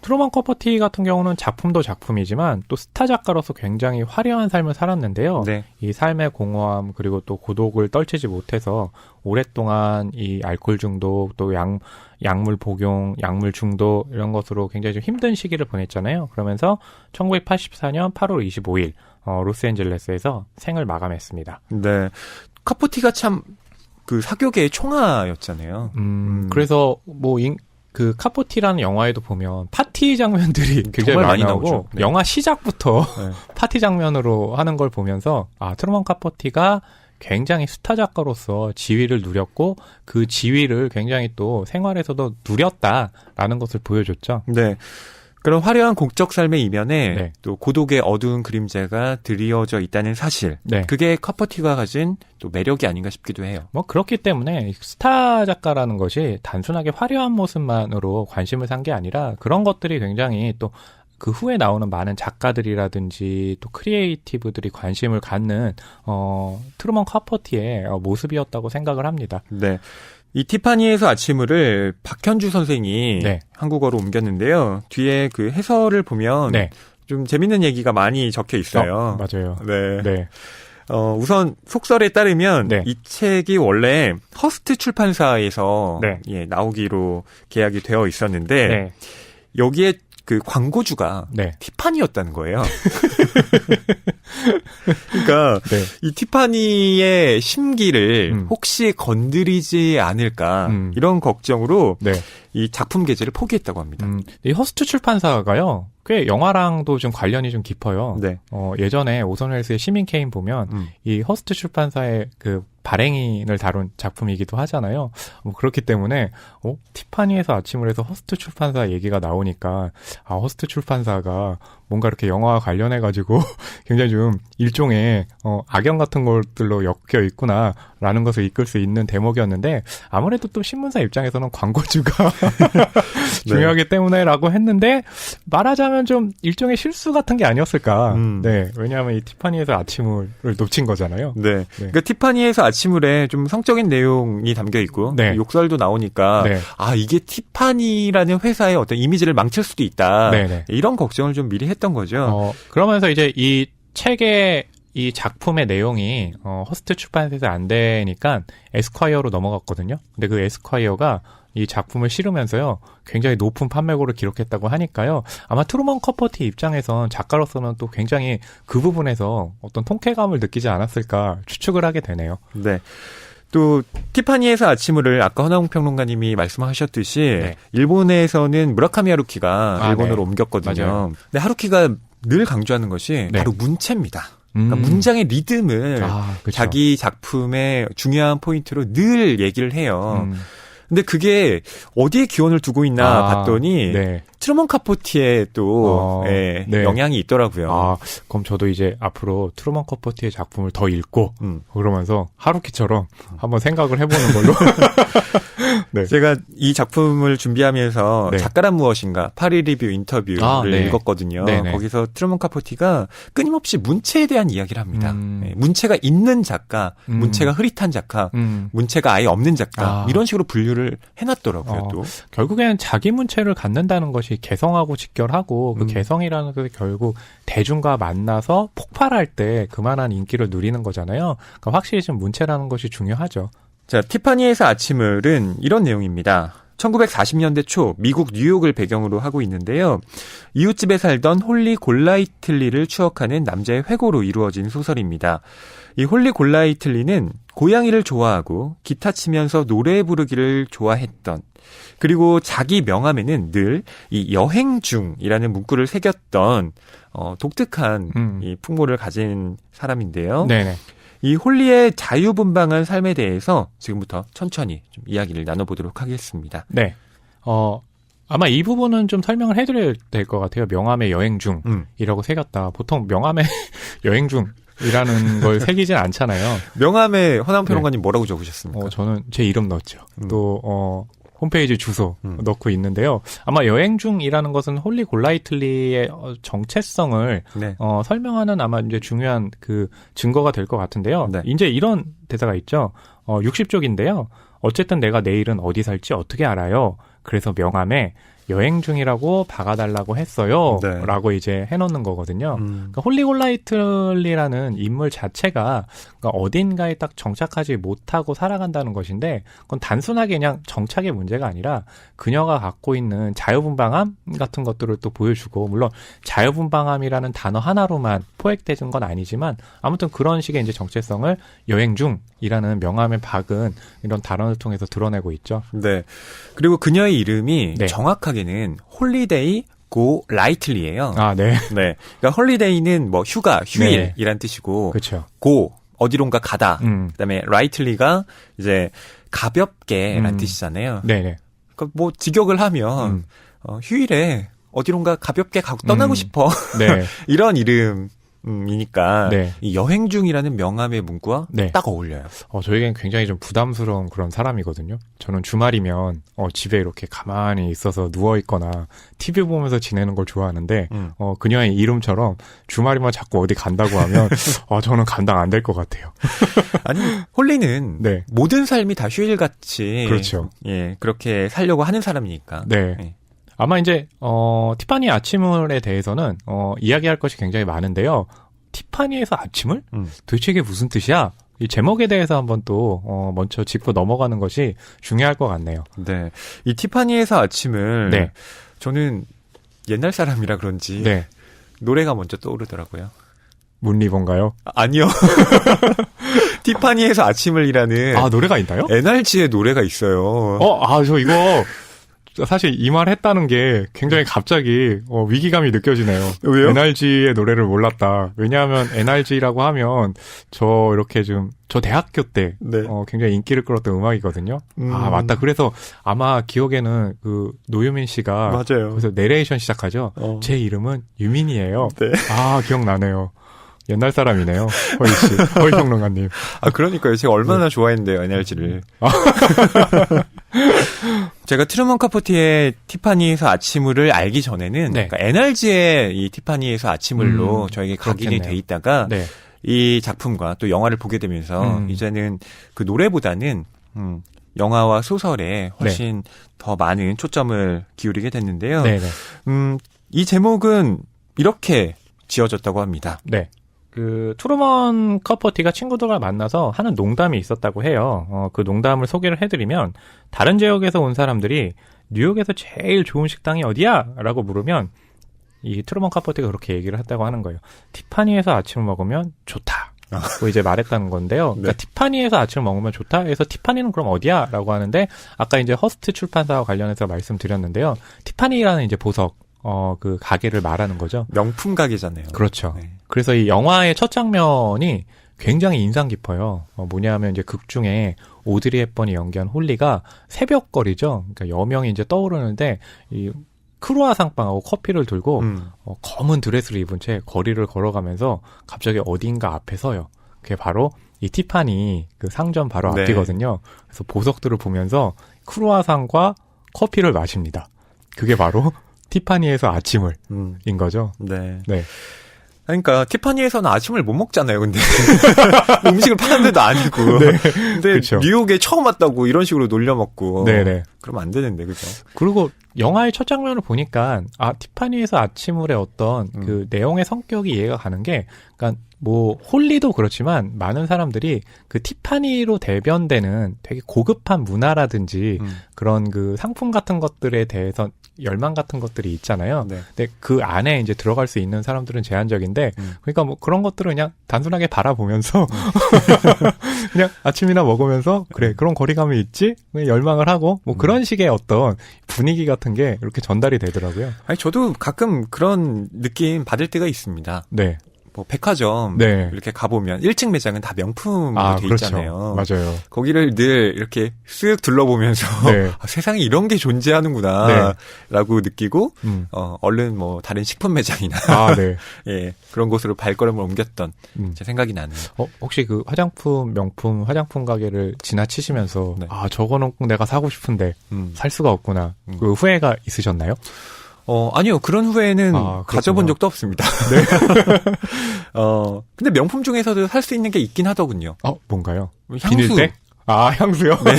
트루먼 커포티 같은 경우는 작품도 작품이지만 또 스타 작가로서 굉장히 화려한 삶을 살았는데요. 네. 이 삶의 공허함 그리고 또 고독을 떨치지 못해서 오랫동안 이 알코올 중독 또 약물 복용, 약물 중독 이런 것으로 굉장히 좀 힘든 시기를 보냈잖아요. 그러면서 1984년 8월 25일 로스앤젤레스에서 생을 마감했습니다. 네. 카포티가 참 그 사교계의 총아였잖아요. 그래서 그 카포티라는 영화에도 보면 파티 장면들이 굉장히 많이 나오고 네. 영화 시작부터 네. 파티 장면으로 하는 걸 보면서 트루먼 카포티가 굉장히 스타 작가로서 지위를 누렸고 그 지위를 굉장히 또 생활에서도 누렸다라는 것을 보여줬죠. 네. 그런 화려한 공적 삶의 이면에 네. 또 고독의 어두운 그림자가 드리워져 있다는 사실. 네. 그게 카포티가 가진 또 매력이 아닌가 싶기도 해요. 그렇기 때문에 스타 작가라는 것이 단순하게 화려한 모습만으로 관심을 산 게 아니라 그런 것들이 굉장히 또 그 후에 나오는 많은 작가들이라든지 또 크리에이티브들이 관심을 갖는 트루먼 카포티의 모습이었다고 생각을 합니다. 네. 이 티파니에서 아침을 박현주 선생이 네. 한국어로 옮겼는데요. 뒤에 그 해설을 보면 네. 좀 재밌는 얘기가 많이 적혀 있어요. 맞아요. 네. 네. 우선 속설에 따르면 네. 이 책이 원래 허스트 출판사에서 네. 예, 나오기로 계약이 되어 있었는데 네. 여기에 그 광고주가 네. 티파니였다는 거예요. 그러니까 네. 이 티파니의 심기를 혹시 건드리지 않을까 이런 걱정으로 네. 이 작품 게재를 포기했다고 합니다. 이 허스트 출판사가요. 꽤 영화랑도 좀 관련이 좀 깊어요. 네. 예전에 오선 웰스의 시민 케인 보면 이 허스트 출판사의 그 발행인을 다룬 작품이기도 하잖아요. 그렇기 때문에 티파니에서 아침을 해서 허스트 출판사 얘기가 나오니까 허스트 출판사가 뭔가 이렇게 영화와 관련해가지고 굉장히 좀 일종의 악영 같은 것들로 엮여 있구나라는 것을 이끌 수 있는 대목이었는데 아무래도 또 신문사 입장에서는 광고주가 중요하기 때문에라고 했는데 말하자면 좀 일종의 실수 같은 게 아니었을까. 네, 왜냐하면 이 티파니에서 아침을 놓친 거잖아요. 네. 그러니까 티파니에서 아침을에 좀 성적인 내용이 담겨 있고 네. 욕설도 나오니까 네. 이게 티파니라는 회사의 어떤 이미지를 망칠 수도 있다. 네네. 이런 걱정을 좀 미리 했던 거죠. 그러면서 이제 이 책의 이 작품의 내용이 허스트 출판사에서 안 되니까 에스콰이어로 넘어갔거든요. 근데 그 에스콰이어가 이 작품을 실으면서요 굉장히 높은 판매고를 기록했다고 하니까요 아마 트루먼 커포티 입장에선 작가로서는 또 굉장히 그 부분에서 어떤 통쾌감을 느끼지 않았을까 추측을 하게 되네요. 네. 또 티파니에서 아침을 아까 허나웅 평론가님이 말씀하셨듯이 네. 일본에서는 무라카미 하루키가 일본어로 네. 옮겼거든요. 맞아요. 근데 하루키가 늘 강조하는 것이 네. 바로 문체입니다. 그러니까 문장의 리듬을 그쵸. 자기 작품의 중요한 포인트로 늘 얘기를 해요. 근데 그게 어디에 기원을 두고 있나 봤더니 네. 트루먼 카포티에 또 네. 영향이 있더라고요. 그럼 저도 이제 앞으로 트루먼 커포티의 작품을 더 읽고 그러면서 하루키처럼 한번 생각을 해보는 걸로. 네. 제가 이 작품을 준비하면서 네. 작가란 무엇인가 파리 리뷰 인터뷰를 네. 읽었거든요. 네네. 거기서 트루먼 카포티가 끊임없이 문체에 대한 이야기를 합니다. 네. 문체가 있는 작가, 문체가 흐릿한 작가, 문체가 아예 없는 작가 이런 식으로 분류를 해놨더라고요. 또 결국에는 자기 문체를 갖는다는 것이 개성하고 직결하고 그 개성이라는 것이 결국 대중과 만나서 폭발할 때 그만한 인기를 누리는 거잖아요. 그러니까 확실히 좀 문체라는 것이 중요하죠. 자, 티파니에서 아침을은 이런 내용입니다. 1940년대 초 미국 뉴욕을 배경으로 하고 있는데요. 이웃집에 살던 홀리 골라이틀리를 추억하는 남자의 회고로 이루어진 소설입니다. 이 홀리 골라이틀리는 고양이를 좋아하고 기타 치면서 노래 부르기를 좋아했던 그리고 자기 명함에는 늘 이 여행 중이라는 문구를 새겼던 독특한 이 풍모를 가진 사람인데요. 네네. 이 홀리의 자유분방한 삶에 대해서 지금부터 천천히 좀 이야기를 나눠보도록 하겠습니다. 네. 아마 이 부분은 좀 설명을 해드려야 될 것 같아요. 명함의 여행 중이라고 새겼다. 보통 명함의 여행 중 이라는 걸 새기진 않잖아요. 명함에 허남 평론가님 뭐라고 적으셨습니까? 저는 제 이름 넣었죠. 또 홈페이지 주소 넣고 있는데요. 아마 여행 중이라는 것은 홀리 골라이틀리의 정체성을 네. 설명하는 아마 이제 중요한 그 증거가 될 것 같은데요. 네. 이제 이런 대사가 있죠. 60쪽인데요. 어쨌든 내가 내일은 어디 살지 어떻게 알아요? 그래서 명함에 여행 중이라고 박아달라고 했어요. 네. 라고 이제 해놓는 거거든요. 그러니까 홀리 골라이틀리라는 인물 자체가 그러니까 어딘가에 딱 정착하지 못하고 살아간다는 것인데 그건 단순하게 그냥 정착의 문제가 아니라 그녀가 갖고 있는 자유분방함 같은 것들을 또 보여주고 물론 자유분방함이라는 단어 하나로만 포획되는 건 아니지만 아무튼 그런 식의 이제 정체성을 여행 중이라는 명함에 박은 이런 단어를 통해서 드러내고 있죠. 네. 그리고 그녀의 이름이 네. 정확하게는 홀리데이 고 라이틀리예요. 아, 네. 네. 그러니까 홀리데이는 뭐 휴가, 휴일이란 네. 뜻이고 그렇죠. 고 어디론가 가다. 그다음에 라이틀리가 이제 가볍게란 뜻이잖아요. 네네. 그러니까 뭐 직역을 하면 휴일에 어디론가 가볍게 가고 떠나고 싶어. 네. 이런 이름이니까 네. 이 여행 중이라는 명함의 문구와 네. 딱 어울려요. 저에겐 굉장히 좀 부담스러운 그런 사람이거든요. 저는 주말이면 집에 이렇게 가만히 있어서 누워있거나 TV 보면서 지내는 걸 좋아하는데 그녀의 이름처럼 주말이면 자꾸 어디 간다고 하면 저는 감당 안 될 것 같아요. 아니 홀리는 네. 모든 삶이 다 휴일같이 그렇죠. 예, 그렇게 살려고 하는 사람이니까. 네. 예. 아마 이제 티파니 아침을에 대해서는 이야기할 것이 굉장히 많은데요. 티파니에서 아침을? 도대체 이게 무슨 뜻이야? 이 제목에 대해서 한번 또 먼저 짚고 넘어가는 것이 중요할 것 같네요. 네. 이 티파니에서 아침을 네. 저는 옛날 사람이라 그런지 네. 노래가 먼저 떠오르더라고요. 문리본가요? 아니요. 티파니에서 아침을이라는 노래가 있나요? NRG의 노래가 있어요. 저 이거 사실 이 말 했다는 게 굉장히 갑자기 위기감이 느껴지네요. 왜요? NRG의 노래를 몰랐다. 왜냐하면 NRG라고 하면 저 대학교 때 네. 굉장히 인기를 끌었던 음악이거든요. 맞다. 그래서 아마 기억에는 그 노유민 씨가 맞아요. 그래서 내레이션 시작하죠. 제 이름은 유민이에요. 네. 기억나네요. 옛날 사람이네요. 허이 씨, 허이 평론가님. 그러니까요. 제가 얼마나 좋아했는데요, NRG를. 제가 트루먼 카포티의 티파니에서 아침을을 알기 전에는 네. 그러니까 NRG의 이 티파니에서 아침을로 저에게 각인이 그렇겠네요. 돼 있다가 네. 이 작품과 또 영화를 보게 되면서 이제는 그 노래보다는 영화와 소설에 훨씬 더 많은 초점을 기울이게 됐는데요. 네네. 이 제목은 이렇게 지어졌다고 합니다. 네. 그 트루먼 커포티가 친구들과 만나서 하는 농담이 있었다고 해요. 그 농담을 소개를 해드리면 다른 지역에서 온 사람들이 뉴욕에서 제일 좋은 식당이 어디야? 라고 물으면 이 트루먼 커포티가 그렇게 얘기를 했다고 하는 거예요. 티파니에서 아침을 먹으면 좋다. 고 이제 말했다는 건데요. 그러니까 네. 티파니에서 아침을 먹으면 좋다. 그래서 티파니는 그럼 어디야? 라고 하는데 아까 이제 허스트 출판사와 관련해서 말씀드렸는데요. 티파니라는 이제 보석 그 가게를 말하는 거죠. 명품 가게잖아요. 그렇죠. 네. 그래서 이 영화의 첫 장면이 굉장히 인상 깊어요. 뭐냐면 이제 극 중에 오드리 헵번이 연기한 홀리가 새벽거리죠. 그러니까 여명이 이제 떠오르는데 이 크루아상빵하고 커피를 들고 검은 드레스를 입은 채 거리를 걸어가면서 갑자기 어딘가 앞에 서요. 그게 바로 이 티파니 그 상점 바로 네. 앞이거든요. 그래서 보석들을 보면서 크루아상과 커피를 마십니다. 그게 바로 티파니에서 아침을 인 거죠. 네. 네. 그러니까 티파니에서는 아침을 못 먹잖아요. 근데 음식을 파는 데도 아니고. 네. 근데 그쵸. 뉴욕에 처음 왔다고 이런 식으로 놀려 먹고. 네네. 그러면 안 되는데, 그죠? 그리고 영화의 첫 장면을 보니까 티파니에서 아침을의 어떤 그 내용의 성격이 이해가 가는 게, 그러니까 뭐 홀리도 그렇지만 많은 사람들이 그 티파니로 대변되는 되게 고급한 문화라든지 그런 그 상품 같은 것들에 대해서 열망 같은 것들이 있잖아요. 네. 근데 그 안에 이제 들어갈 수 있는 사람들은 제한적인데, 그러니까 뭐 그런 것들을 그냥 단순하게 바라보면서 그냥 아침이나 먹으면서 그래 그런 거리감이 있지, 그냥 열망을 하고 뭐 그런 식의 어떤 분위기 같은 게 이렇게 전달이 되더라고요. 아니 저도 가끔 그런 느낌 받을 때가 있습니다. 네. 뭐 백화점 네. 이렇게 가보면 1층 매장은 다 명품으로 돼 그렇죠. 있잖아요. 맞아요. 거기를 늘 이렇게 쓱 둘러보면서 네. 아, 세상에 이런 게 존재하는구나 라고 느끼고 얼른 뭐 다른 식품 매장이나 네. 예, 그런 곳으로 발걸음을 옮겼던 제 생각이 나네요. 혹시 그 명품 화장품 가게를 지나치시면서 네. 저거는 꼭 내가 사고 싶은데 살 수가 없구나. 그 후회가 있으셨나요? 아니요. 그런 후회는 가져본 적도 없습니다. 네. 근데 명품 중에서도 살 수 있는 게 있긴 하더군요. 뭔가요? 향수. 비닐백? 향수요? 네.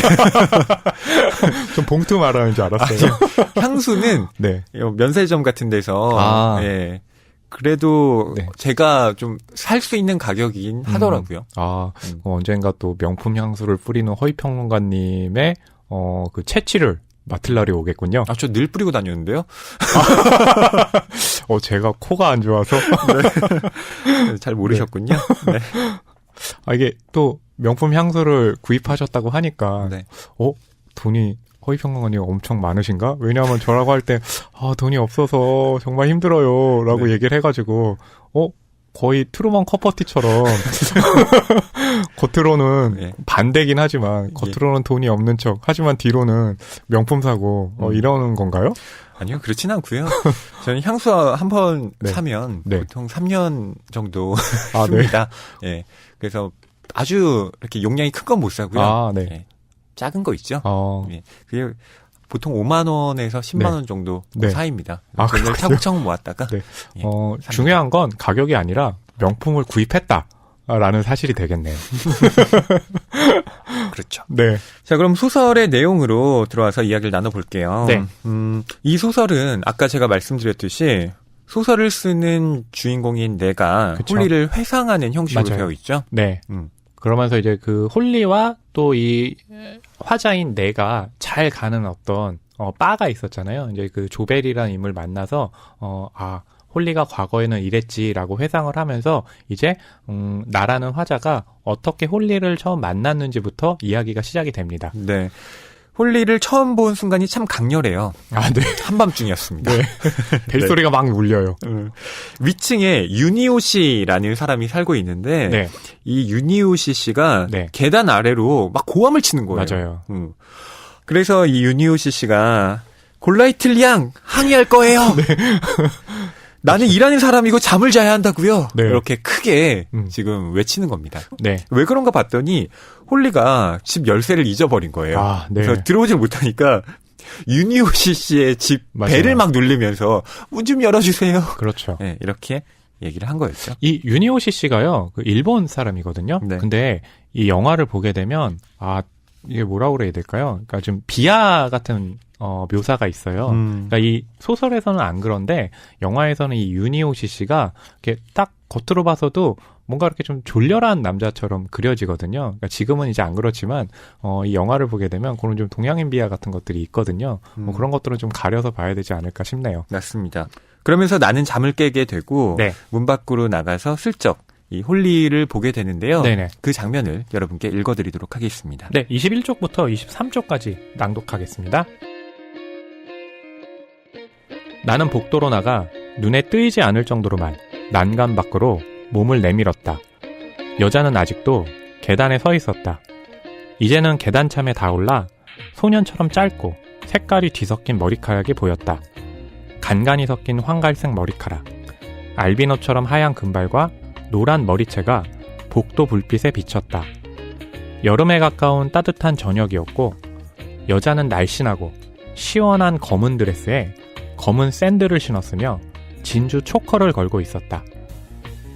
좀 봉투 말하는 줄 알았어요. 향수는 네. 면세점 같은 데서 예. 그래도 네. 제가 좀 살 수 있는 가격이긴 하더라고요. 언젠가 또 명품 향수를 뿌리는 허위평론가님의 그 채취를 맡을 날이 오겠군요. 저 늘 뿌리고 다녔는데요. 제가 코가 안 좋아서. 네. 잘 모르셨군요. 네. 이게 또 명품 향수를 구입하셨다고 하니까, 네. 돈이 허위평론가님 엄청 많으신가? 왜냐하면 저라고 할 때, 돈이 없어서 정말 힘들어요. 라고 네. 얘기를 해가지고, 거의 트루먼 커퍼티처럼 겉으로는 네. 반대긴 하지만 겉으로는 돈이 없는 척 하지만 뒤로는 명품 사고 이러는 건가요? 아니요, 그렇진 않고요. 저는 향수 한 번 네. 사면 네. 보통 3년 정도 씁니다. 예. 그래서 아주 이렇게 용량이 큰 건 못 사고요. 네. 예. 작은 거 있죠. 예. 그게 보통 5만 원에서 10만 원 정도 사입니다. 돈을 차곡차곡 모았다가 네. 중요한 건 가격이 아니라 명품을 구입했다라는 사실이 되겠네요. 그렇죠. 네. 자, 그럼 소설의 내용으로 들어와서 이야기를 나눠볼게요. 네. 이 소설은 아까 제가 말씀드렸듯이 소설을 쓰는 주인공인 내가 그쵸. 홀리를 회상하는 형식으로 맞아요. 되어 있죠. 네. 그러면서 이제 그 홀리와 또 이 화자인 내가 잘 가는 어떤 바가 있었잖아요. 이제 그 조벨이라는 인물 만나서 홀리가 과거에는 이랬지라고 회상을 하면서 이제 나라는 화자가 어떻게 홀리를 처음 만났는지부터 이야기가 시작이 됩니다. 네. 홀리를 처음 본 순간이 참 강렬해요. 네. 한밤중이었습니다. 네. 벨소리가 막 울려요. 위층에 유니오시 씨라는 사람이 살고 있는데 네. 이 유니오시 씨가 계단 아래로 막 고함을 치는 거예요. 맞아요. 그래서 이 유니오시 씨가 골라이틀 양 항의할 거예요. 네. 나는 일하는 사람이고 잠을 자야 한다고요. 네. 이렇게 크게 지금 외치는 겁니다. 네. 왜 그런가 봤더니 홀리가 집 열쇠를 잊어버린 거예요. 네. 그래서 들어오질 못하니까 유니오시 씨의 집 맞아요. 배를 막 누르면서 문 좀 열어주세요. 그렇죠. 네, 이렇게 얘기를 한 거였죠. 이 유니오시 씨가요, 그 일본 사람이거든요. 네. 근데 이 영화를 보게 되면 이게 뭐라고 그래야 될까요? 그러니까 좀 비하 같은 묘사가 있어요. 그러니까 이 소설에서는 안 그런데 영화에서는 이 유니오시 씨가 이렇게 딱 겉으로 봐서도 뭔가 이렇게 좀 졸렬한 남자처럼 그려지거든요. 그러니까 지금은 이제 안 그렇지만 이 영화를 보게 되면 그런 좀 동양인 비하 같은 것들이 있거든요. 뭐 그런 것들은 좀 가려서 봐야 되지 않을까 싶네요. 맞습니다. 그러면서 나는 잠을 깨게 되고 문 밖으로 나가서 슬쩍 이 홀리를 보게 되는데요. 네네. 그 장면을 여러분께 읽어드리도록 하겠습니다. 네, 21쪽부터 23쪽까지 낭독하겠습니다. 나는 복도로 나가 눈에 뜨이지 않을 정도로만 난간 밖으로 몸을 내밀었다. 여자는 아직도 계단에 서 있었다. 이제는 계단참에 다 올라 소년처럼 짧고 색깔이 뒤섞인 머리카락이 보였다. 간간이 섞인 황갈색 머리카락, 알비노처럼 하얀 금발과 노란 머리채가 복도 불빛에 비쳤다. 여름에 가까운 따뜻한 저녁이었고 여자는 날씬하고 시원한 검은 드레스에 검은 샌들을 신었으며 진주 초커를 걸고 있었다.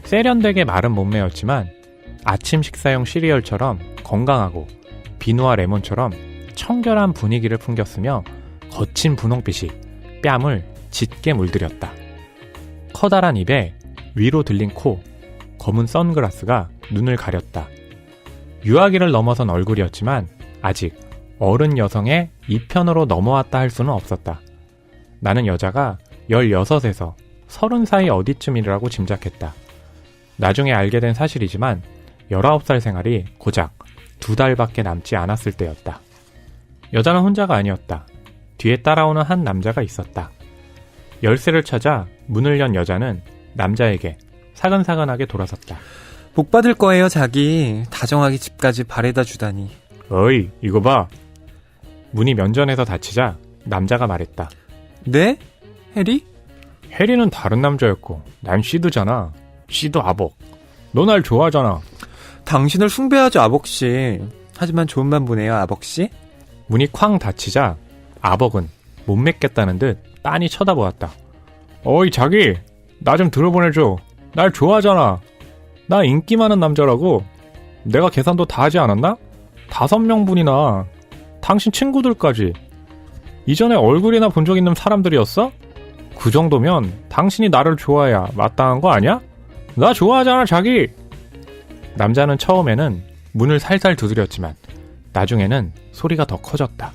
세련되게 마른 몸매였지만 아침 식사용 시리얼처럼 건강하고 비누와 레몬처럼 청결한 분위기를 풍겼으며 거친 분홍빛이 뺨을 짙게 물들였다. 커다란 입에 위로 들린 코, 검은 선글라스가 눈을 가렸다. 유아기를 넘어선 얼굴이었지만 아직 어른 여성의 이편으로 넘어왔다 할 수는 없었다. 나는 여자가 16에서 30 사이 어디쯤이라고 짐작했다. 나중에 알게 된 사실이지만 19살 생활이 고작 2달밖에 남지 않았을 때였다. 여자는 혼자가 아니었다. 뒤에 따라오는 한 남자가 있었다. 열쇠를 찾아 문을 연 여자는 남자에게 사근사근하게 돌아섰다. 복 받을 거예요, 자기. 다정하게 집까지 바래다 주다니. 어이, 이거 봐. 문이 면전에서 닫히자 남자가 말했다. 네? 해리? 해리는 다른 남자였고 난 시드잖아. 시드 아벅. 너 날 좋아하잖아. 당신을 숭배하죠, 아벅씨. 하지만 좋은만 보네요, 아벅씨. 문이 쾅 닫히자 아벅은 못 맺겠다는 듯 빤히 쳐다보았다. 어이 자기, 나 좀 들어보내줘. 날 좋아하잖아. 나 인기 많은 남자라고. 내가 계산도 다 하지 않았나? 5명분이나. 당신 친구들까지. 이전에 얼굴이나 본 적 있는 사람들이었어? 그 정도면 당신이 나를 좋아해야 마땅한 거 아니야? 나 좋아하잖아, 자기. 남자는 처음에는 문을 살살 두드렸지만 나중에는 소리가 더 커졌다.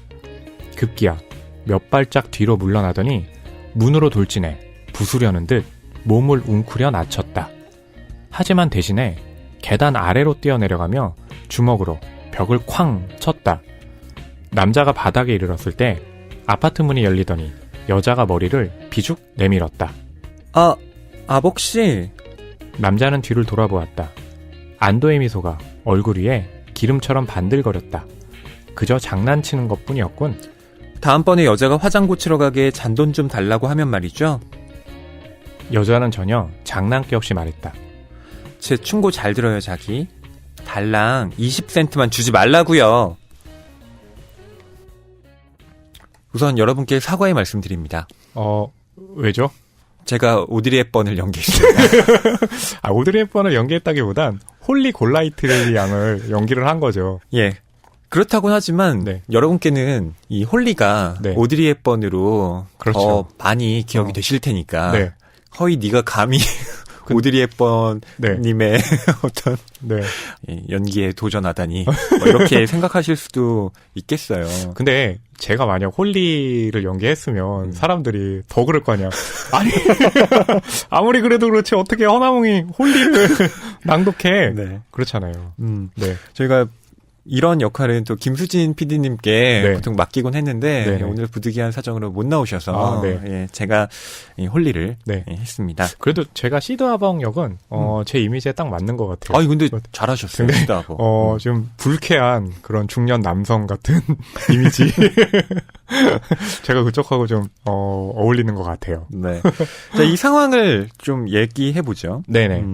급기야 몇 발짝 뒤로 물러나더니 문으로 돌진해 부수려는 듯 몸을 웅크려 낮췄다. 하지만 대신에 계단 아래로 뛰어내려가며 주먹으로 벽을 쾅 쳤다. 남자가 바닥에 이르렀을 때 아파트 문이 열리더니 여자가 머리를 비죽 내밀었다. 아벅씨. 남자는 뒤를 돌아보았다. 안도의 미소가 얼굴 위에 기름처럼 반들거렸다. 그저 장난치는 것뿐이었군. 다음번에 여자가 화장 고치러 가게 잔돈 좀 달라고 하면 말이죠. 여자는 전혀 장난기 없이 말했다. 제 충고 잘 들어요, 자기. 달랑 20센트만 주지 말라고요. 우선 여러분께 사과의 말씀드립니다. 왜죠? 제가 오드리 헵번을 연기했습니다. 오드리 헵번을 연기했다기보단 홀리 골라이트 양을 연기를 한 거죠. 예. 그렇다고는 하지만 네. 여러분께는 이 홀리가 네. 오드리 헵번으로 그렇죠. 더 많이 기억이 되실 테니까 네. 허이 네가 감히 오드리 헵번님의 어떤 네. 연기에 도전하다니 뭐 이렇게 생각하실 수도 있겠어요. 근데 제가 만약 홀리를 연기했으면 사람들이 더 그럴 거 아니야. 아니 아무리 그래도 그렇지 어떻게 허나몽이 홀리를 낭독해. 네. 그렇잖아요. 네. 저희가 이런 역할은 또 김수진 PD님께 네. 보통 맡기곤 했는데 네네. 오늘 부득이한 사정으로 못 나오셔서 네. 예, 제가 이 홀리를 네. 했습니다. 그래도 제가 시드 아벅 역은 제 이미지에 딱 맞는 것 같아요. 아니 근데 잘하셨어요. 근데, 시다하고. 좀 불쾌한 그런 중년 남성 같은 이미지. 제가 그쪽하고 좀 어울리는 것 같아요. 네. 자, 이 상황을 좀 얘기해 보죠. 네네.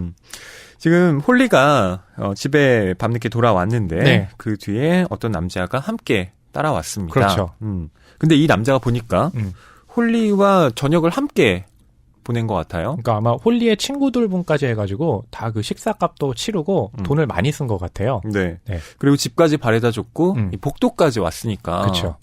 지금 홀리가 집에 밤늦게 돌아왔는데 네. 그 뒤에 어떤 남자가 함께 따라왔습니다. 그렇죠. 근데 이 남자가 보니까 홀리와 저녁을 함께 보낸 것 같아요. 그러니까 아마 홀리의 친구들 분까지 해가지고 다 그 식사값도 치르고 돈을 많이 쓴 것 같아요. 네. 네. 그리고 집까지 바래다 줬고 이 복도까지 왔으니까 그렇죠.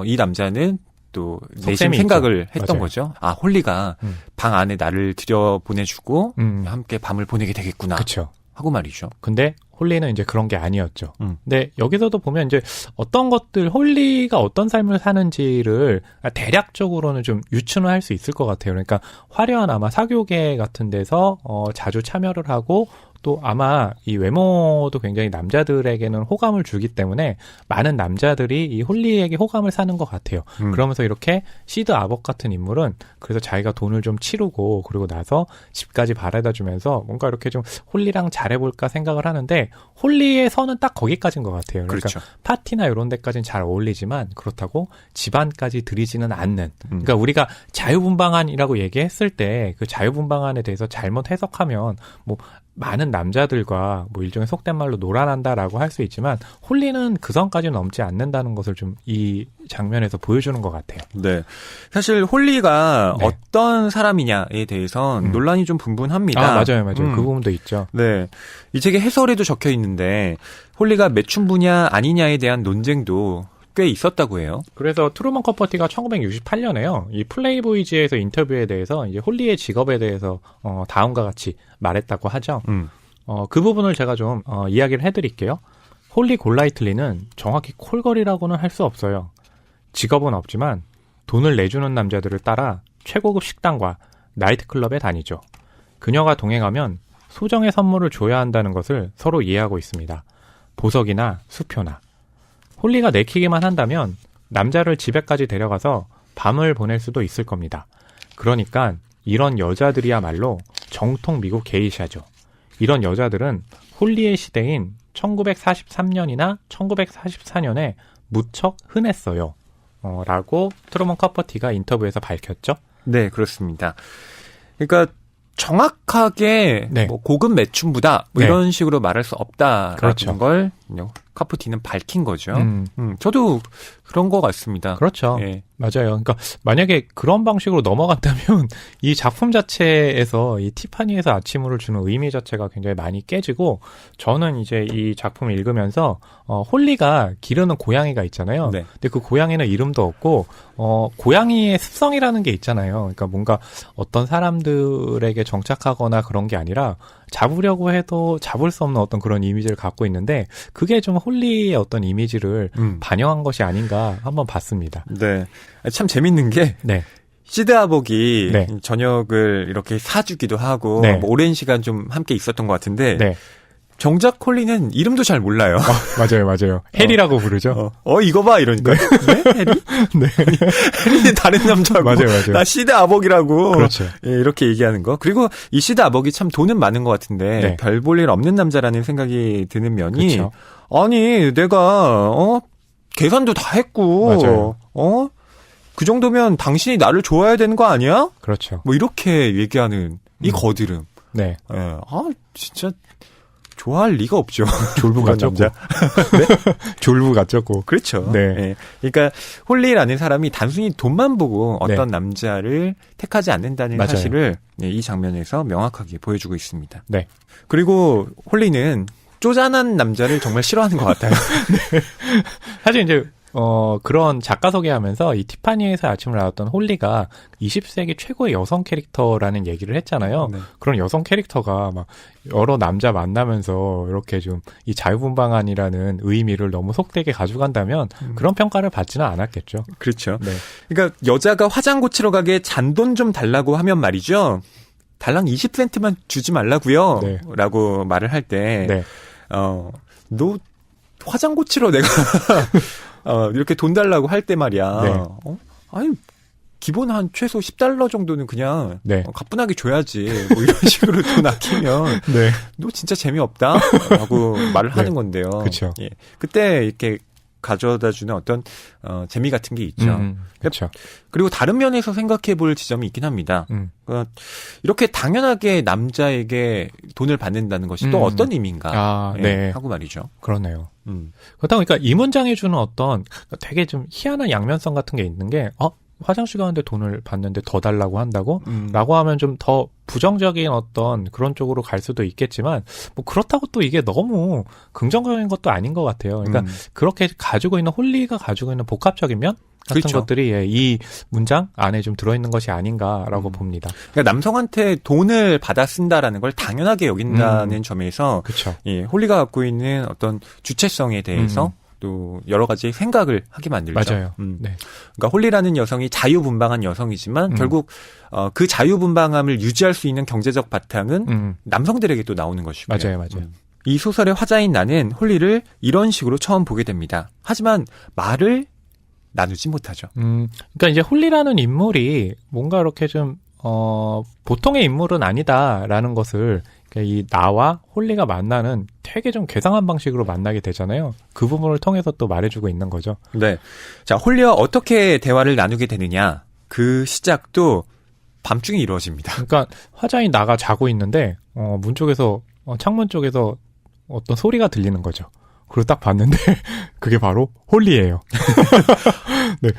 이 남자는 또 내심 속셈이 생각을 있죠. 했던 맞아요. 거죠. 아, 홀리가 방 안에 나를 들여 보내주고 함께 밤을 보내게 되겠구나. 그렇죠. 하고 말이죠. 근데 홀리는 이제 그런 게 아니었죠. 근데 여기서도 보면 이제 어떤 것들, 홀리가 어떤 삶을 사는지를 대략적으로는 좀 유추는 할 수 있을 것 같아요. 그러니까 화려한 아마 사교계 같은 데서 자주 참여를 하고 또 아마 이 외모도 굉장히 남자들에게는 호감을 주기 때문에 많은 남자들이 이 홀리에게 호감을 사는 것 같아요. 그러면서 이렇게 시드 아벅 같은 인물은 그래서 자기가 돈을 좀 치르고 그리고 나서 집까지 바래다 주면서 뭔가 이렇게 좀 홀리랑 잘해볼까 생각을 하는데 홀리의 선은 딱 거기까지인 것 같아요. 그러니까 그렇죠. 파티나 이런 데까지는 잘 어울리지만 그렇다고 집안까지 들이지는 않는. 그러니까 우리가 자유분방한이라고 얘기했을 때 그 자유분방한에 대해서 잘못 해석하면 뭐 많은 남자들과 뭐 일종의 속된 말로 놀아난다라고 할 수 있지만 홀리는 그 선까지 넘지 않는다는 것을 좀 이 장면에서 보여주는 것 같아요. 네. 사실 홀리가 네. 어떤 사람이냐에 대해선 논란이 좀 분분합니다. 맞아요. 그 부분도 있죠. 네. 이 책에 해설에도 적혀 있는데 홀리가 매춘부냐 아니냐에 대한 논쟁도 꽤 있었다고 해요. 그래서 트루먼 커퍼티가 1968년에요. 이 플레이보이즈에서 인터뷰에 대해서 이제 홀리의 직업에 대해서 다음과 같이 말했다고 하죠. 그 부분을 제가 좀 이야기를 해드릴게요. 홀리 골라이틀리는 정확히 콜걸이라고는 할 수 없어요. 직업은 없지만 돈을 내주는 남자들을 따라 최고급 식당과 나이트클럽에 다니죠. 그녀가 동행하면 소정의 선물을 줘야 한다는 것을 서로 이해하고 있습니다. 보석이나 수표나. 홀리가 내키기만 한다면 남자를 집에까지 데려가서 밤을 보낼 수도 있을 겁니다. 그러니까 이런 여자들이야말로 정통 미국 게이샤죠. 이런 여자들은 홀리의 시대인 1943년이나 1944년에 무척 흔했어요. 라고 트루먼 커퍼티가 인터뷰에서 밝혔죠. 네, 그렇습니다. 그러니까 정확하게 네. 뭐 고급 매춘부다 뭐 네. 이런 식으로 말할 수 없다라는 그렇죠. 걸 카프티는 밝힌 거죠. 저도 그런 것 같습니다. 그렇죠. 예. 맞아요. 그러니까 만약에 그런 방식으로 넘어간다면 이 작품 자체에서 이 티파니에서 아침을 주는 의미 자체가 굉장히 많이 깨지고 저는 이제 이 작품을 읽으면서 홀리가 기르는 고양이가 있잖아요. 네. 근데 그 고양이는 이름도 없고 고양이의 습성이라는 게 있잖아요. 그러니까 뭔가 어떤 사람들에게 정착하거나 그런 게 아니라 잡으려고 해도 잡을 수 없는 어떤 그런 이미지를 갖고 있는데 그게 좀 홀리의 어떤 이미지를 반영한 것이 아닌가 한번 봤습니다. 네. 참 재밌는 게 네. 시드 아복이 네. 저녁을 이렇게 사주기도 하고 네. 뭐 오랜 시간 좀 함께 있었던 것 같은데 네. 정작 홀리는 이름도 잘 몰라요. 맞아요. 해리라고 부르죠. 이거 봐 이러니까. 네? 해리? 네. 해리는 다른 남자고. 맞아요. 나 시드 아복이라고. 그렇죠. 예, 이렇게 얘기하는 거. 그리고 이 시드 아복이 참 돈은 많은 것 같은데 네. 별 볼 일 없는 남자라는 생각이 드는 면이 그렇죠. 아니 내가 계산도 다 했고 맞아요. 그 정도면 당신이 나를 좋아해야 되는 거 아니야? 그렇죠. 뭐 이렇게 얘기하는 이 거드름. 네. 예. 진짜 좋아할 리가 없죠. 졸부 그런 같죠. 남자. 네? 졸부 같죠. 그렇죠. 네. 예. 그러니까 홀리라는 사람이 단순히 돈만 보고 어떤 남자를 택하지 않는다는 맞아요. 사실을 이 장면에서 명확하게 보여주고 있습니다. 네. 그리고 홀리는 쪼잔한 남자를 정말 싫어하는 것 같아요. 사실 이제 그런 작가 소개하면서 이 티파니에서 아침을 나왔던 홀리가 20세기 최고의 여성 캐릭터라는 얘기를 했잖아요. 네. 그런 여성 캐릭터가 막 여러 남자 만나면서 이렇게 좀 이 자유분방한이라는 의미를 너무 속되게 가져간다면 그런 평가를 받지는 않았겠죠. 그렇죠. 네. 그러니까 여자가 화장 고치러 가게 잔돈 좀 달라고 하면 말이죠. 달랑 20센트만 주지 말라고요. 네. 라고 말을 할 때 네. 너 화장 고치러 내가 이렇게 돈 달라고 할 때 말이야. 네. 아니 기본 한 최소 $10 정도는 그냥 네. 가뿐하게 줘야지. 뭐 이런 식으로 돈 아끼면 네. 너 진짜 재미없다. 라고 말을 네. 하는 건데요. 그렇죠. 예. 그때 이렇게 가져다 주는 어떤 재미 같은 게 있죠. 그렇죠. 그리고 다른 면에서 생각해 볼 지점이 있긴 합니다. 그러니까 이렇게 당연하게 남자에게 돈을 받는다는 것이 또 어떤 의미인가 네. 하고 말이죠. 그러네요. 그렇다 보니까 이 문장에 주는 어떤 되게 좀 희한한 양면성 같은 게 있는 게 화장실 가는데 돈을 받는데 더 달라고 한다고? 라고 하면 좀 더 부정적인 어떤 그런 쪽으로 갈 수도 있겠지만 뭐 그렇다고 또 이게 너무 긍정적인 것도 아닌 것 같아요. 그러니까 그렇게 가지고 있는 홀리가 가지고 있는 복합적인 면 같은 그렇죠. 것들이 이 문장 안에 좀 들어있는 것이 아닌가라고 봅니다. 그러니까 남성한테 돈을 받아 쓴다라는 걸 당연하게 여긴다는 점에서 그렇죠. 예, 홀리가 갖고 있는 어떤 주체성에 대해서 또 여러 가지 생각을 하게 만들죠. 맞아요. 네. 그러니까 홀리라는 여성이 자유분방한 여성이지만 결국 그 자유분방함을 유지할 수 있는 경제적 바탕은 남성들에게 또 나오는 것이고요. 맞아요. 이 소설의 화자인 나는 홀리를 이런 식으로 처음 보게 됩니다. 하지만 말을 나누지 못하죠. 그러니까 이제 홀리라는 인물이 뭔가 이렇게 좀 보통의 인물은 아니다라는 것을 이 나와 홀리가 만나는 되게 좀 괴상한 방식으로 만나게 되잖아요. 그 부분을 통해서 또 말해주고 있는 거죠. 네. 자, 홀리와 어떻게 대화를 나누게 되느냐. 그 시작도 밤중에 이루어집니다. 그러니까 화자인 나가 자고 있는데 문 쪽에서 창문 쪽에서 어떤 소리가 들리는 거죠. 그리고 딱 봤는데 그게 바로 홀리예요. 네.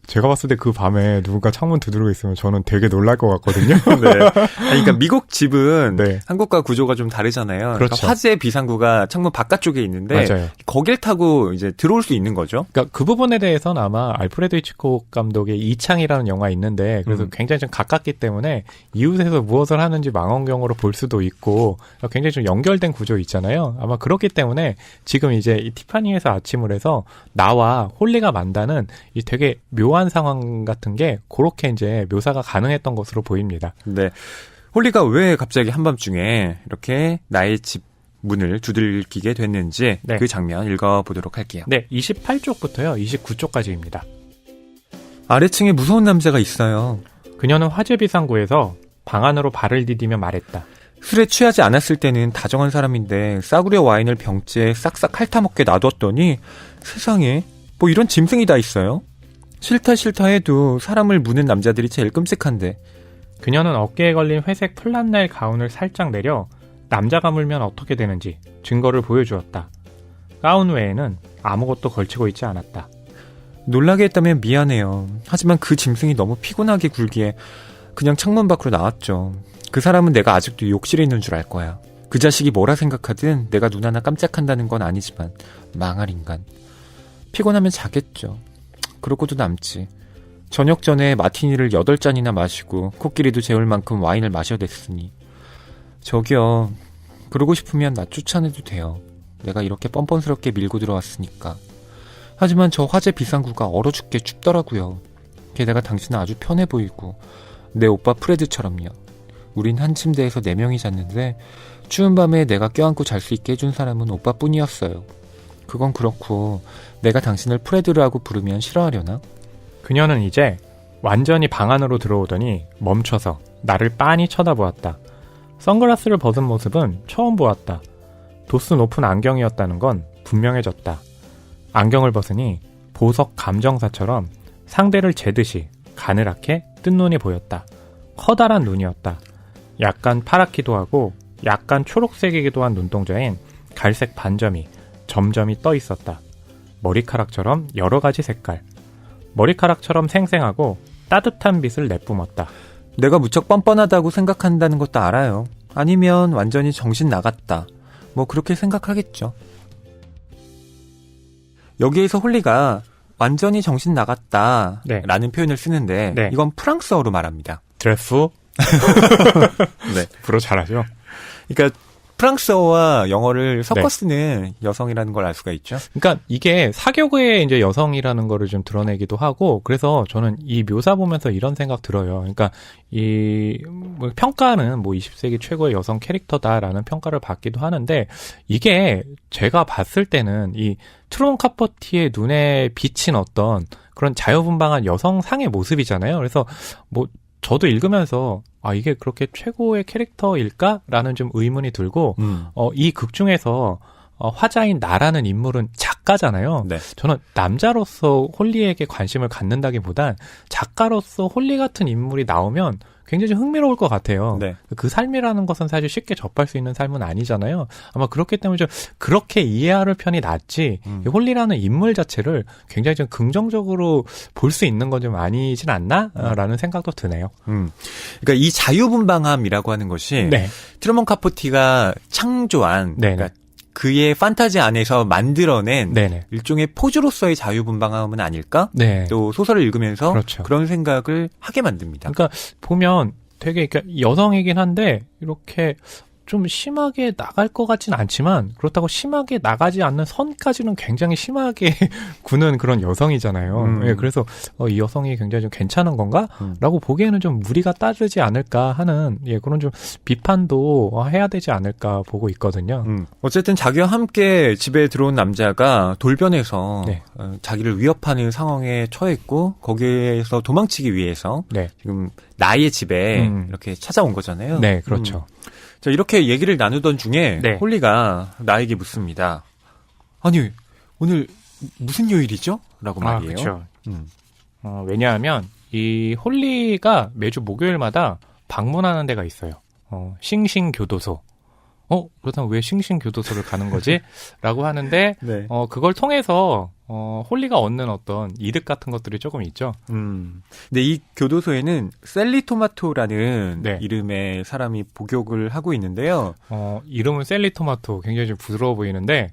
제가 봤을 때 그 밤에 누군가 창문 두드리고 있으면 저는 되게 놀랄 것 같거든요. 네. 그러니까 미국 집은 네. 한국과 구조가 좀 다르잖아요. 그렇죠. 그러니까 화재 비상구가 창문 바깥쪽에 있는데 맞아요. 거길 타고 이제 들어올 수 있는 거죠. 그러니까 그 부분에 대해서는 아마 알프레드 히치콕 감독의 이창이라는 영화 있는데 그래서 굉장히 좀 가깝기 때문에 이웃에서 무엇을 하는지 망원경으로 볼 수도 있고 굉장히 좀 연결된 구조 있잖아요. 아마 그렇기 때문에 지금 이제 이 티파니에서 아침을 해서 나와 홀리가 만나는 이 되게 묘한 상황 같은 게 그렇게 이제 묘사가 가능했던 것으로 보입니다. 네. 홀리가 왜 갑자기 한밤중에 이렇게 나의 집 문을 두들기게 됐는지 네. 그 장면 읽어보도록 할게요. 네, 28쪽부터요. 29쪽까지입니다. 아래층에 무서운 남자가 있어요. 그녀는 화재 비상구에서 방 안으로 발을 디디며 말했다. 술에 취하지 않았을 때는 다정한 사람인데 싸구려 와인을 병째에 싹싹 핥아먹게 놔뒀더니 세상에 뭐 이런 짐승이 다 있어요. 싫다 해도 사람을 무는 남자들이 제일 끔찍한데. 그녀는 어깨에 걸린 회색 플란넬 가운을 살짝 내려 남자가 물면 어떻게 되는지 증거를 보여주었다. 가운 외에는 아무것도 걸치고 있지 않았다. 놀라게 했다면 미안해요. 하지만 그 짐승이 너무 피곤하게 굴기에 그냥 창문 밖으로 나왔죠. 그 사람은 내가 아직도 욕실에 있는 줄 알 거야. 그 자식이 뭐라 생각하든 내가 눈 하나 깜짝한다는 건 아니지만 망할 인간. 피곤하면 자겠죠. 그러고도 남지. 저녁 전에 마티니를 8잔이나 마시고 코끼리도 재울 만큼 와인을 마셔댔으니. 저기요. 그러고 싶으면 나 쫓아내도 돼요. 내가 이렇게 뻔뻔스럽게 밀고 들어왔으니까. 하지만 저 화재 비상구가 얼어 죽게 춥더라고요. 게다가 당신은 아주 편해 보이고 내 오빠 프레드처럼요. 우린 한 침대에서 4명이 잤는데 추운 밤에 내가 껴안고 잘 수 있게 해준 사람은 오빠뿐이었어요. 그건 그렇고 내가 당신을 프레드라고 부르면 싫어하려나? 그녀는 이제 완전히 방 안으로 들어오더니 멈춰서 나를 빤히 쳐다보았다. 선글라스를 벗은 모습은 처음 보았다. 도수 높은 안경이었다는 건 분명해졌다. 안경을 벗으니 보석 감정사처럼 상대를 재듯이 가늘하게 뜬 눈이 보였다. 커다란 눈이었다. 약간 파랗기도 하고 약간 초록색이기도 한 눈동자엔 갈색 반점이 점점이 떠 있었다. 머리카락처럼 여러 가지 색깔. 머리카락처럼 생생하고 따뜻한 빛을 내뿜었다. 내가 무척 뻔뻔하다고 생각한다는 것도 알아요. 아니면 완전히 정신 나갔다. 뭐 그렇게 생각하겠죠. 여기에서 홀리가 완전히 정신 나갔다 라는 표현을 쓰는데 이건 프랑스어로 말합니다. 드레프? 네. 불어 잘하죠. 그러니까 프랑스어와 영어를 섞어 쓰는 여성이라는 걸 알 수가 있죠. 그러니까 이게 사교계의 이제 여성이라는 거를 좀 드러내기도 하고, 그래서 저는 이 묘사 보면서 이런 생각 들어요. 그러니까 이 뭐 평가는 뭐 20세기 최고의 여성 캐릭터다라는 평가를 받기도 하는데, 이게 제가 봤을 때는 이 트루먼 카포티의 눈에 비친 어떤 그런 자유분방한 여성상의 모습이잖아요. 그래서 뭐 저도 읽으면서 이게 그렇게 최고의 캐릭터일까라는 좀 의문이 들고 이 극 중에서 화자인 나라는 인물은 작가잖아요. 네. 저는 남자로서 홀리에게 관심을 갖는다기보단 작가로서 홀리 같은 인물이 나오면 굉장히 좀 흥미로울 것 같아요. 네. 그 삶이라는 것은 사실 쉽게 접할 수 있는 삶은 아니잖아요. 아마 그렇기 때문에 좀 그렇게 이해할 편이 낫지 이 홀리라는 인물 자체를 굉장히 좀 긍정적으로 볼 수 있는 건 좀 아니진 않나? 라는 생각도 드네요. 그러니까 이 자유분방함이라고 하는 것이 트루먼 카포티가 창조한 그러니까 그의 판타지 안에서 만들어낸 일종의 포즈로서의 자유분방함은 아닐까? 또 소설을 읽으면서 그런 생각을 하게 만듭니다. 그러니까 보면 되게 그러니까 여성이긴 한데 이렇게 좀 심하게 나갈 것 같진 않지만 그렇다고 심하게 나가지 않는 선까지는 굉장히 심하게 구는 그런 여성이잖아요. 예, 그래서 이 여성이 굉장히 좀 괜찮은 건가? 라고 보기에는 좀 무리가 따르지 않을까 하는 그런 좀 비판도 해야 되지 않을까 보고 있거든요. 어쨌든 자기와 함께 집에 들어온 남자가 돌변해서 자기를 위협하는 상황에 처했고 거기에서 도망치기 위해서 지금 나의 집에 이렇게 찾아온 거잖아요. 네, 그렇죠. 자, 이렇게 얘기를 나누던 중에 홀리가 나에게 묻습니다. 아니, 오늘 무슨 요일이죠? 라고 말이에요. 그렇죠. 왜냐하면 이 홀리가 매주 목요일마다 방문하는 데가 있어요. 싱싱교도소. 그렇다면 왜 싱싱교도소를 가는 거지? 라고 하는데 그걸 통해서 홀리가 얻는 어떤 이득 같은 것들이 조금 있죠. 근데 이 교도소에는 셀리 토마토라는 이름의 사람이 복역을 하고 있는데요. 이름은 셀리 토마토 굉장히 좀 부드러워 보이는데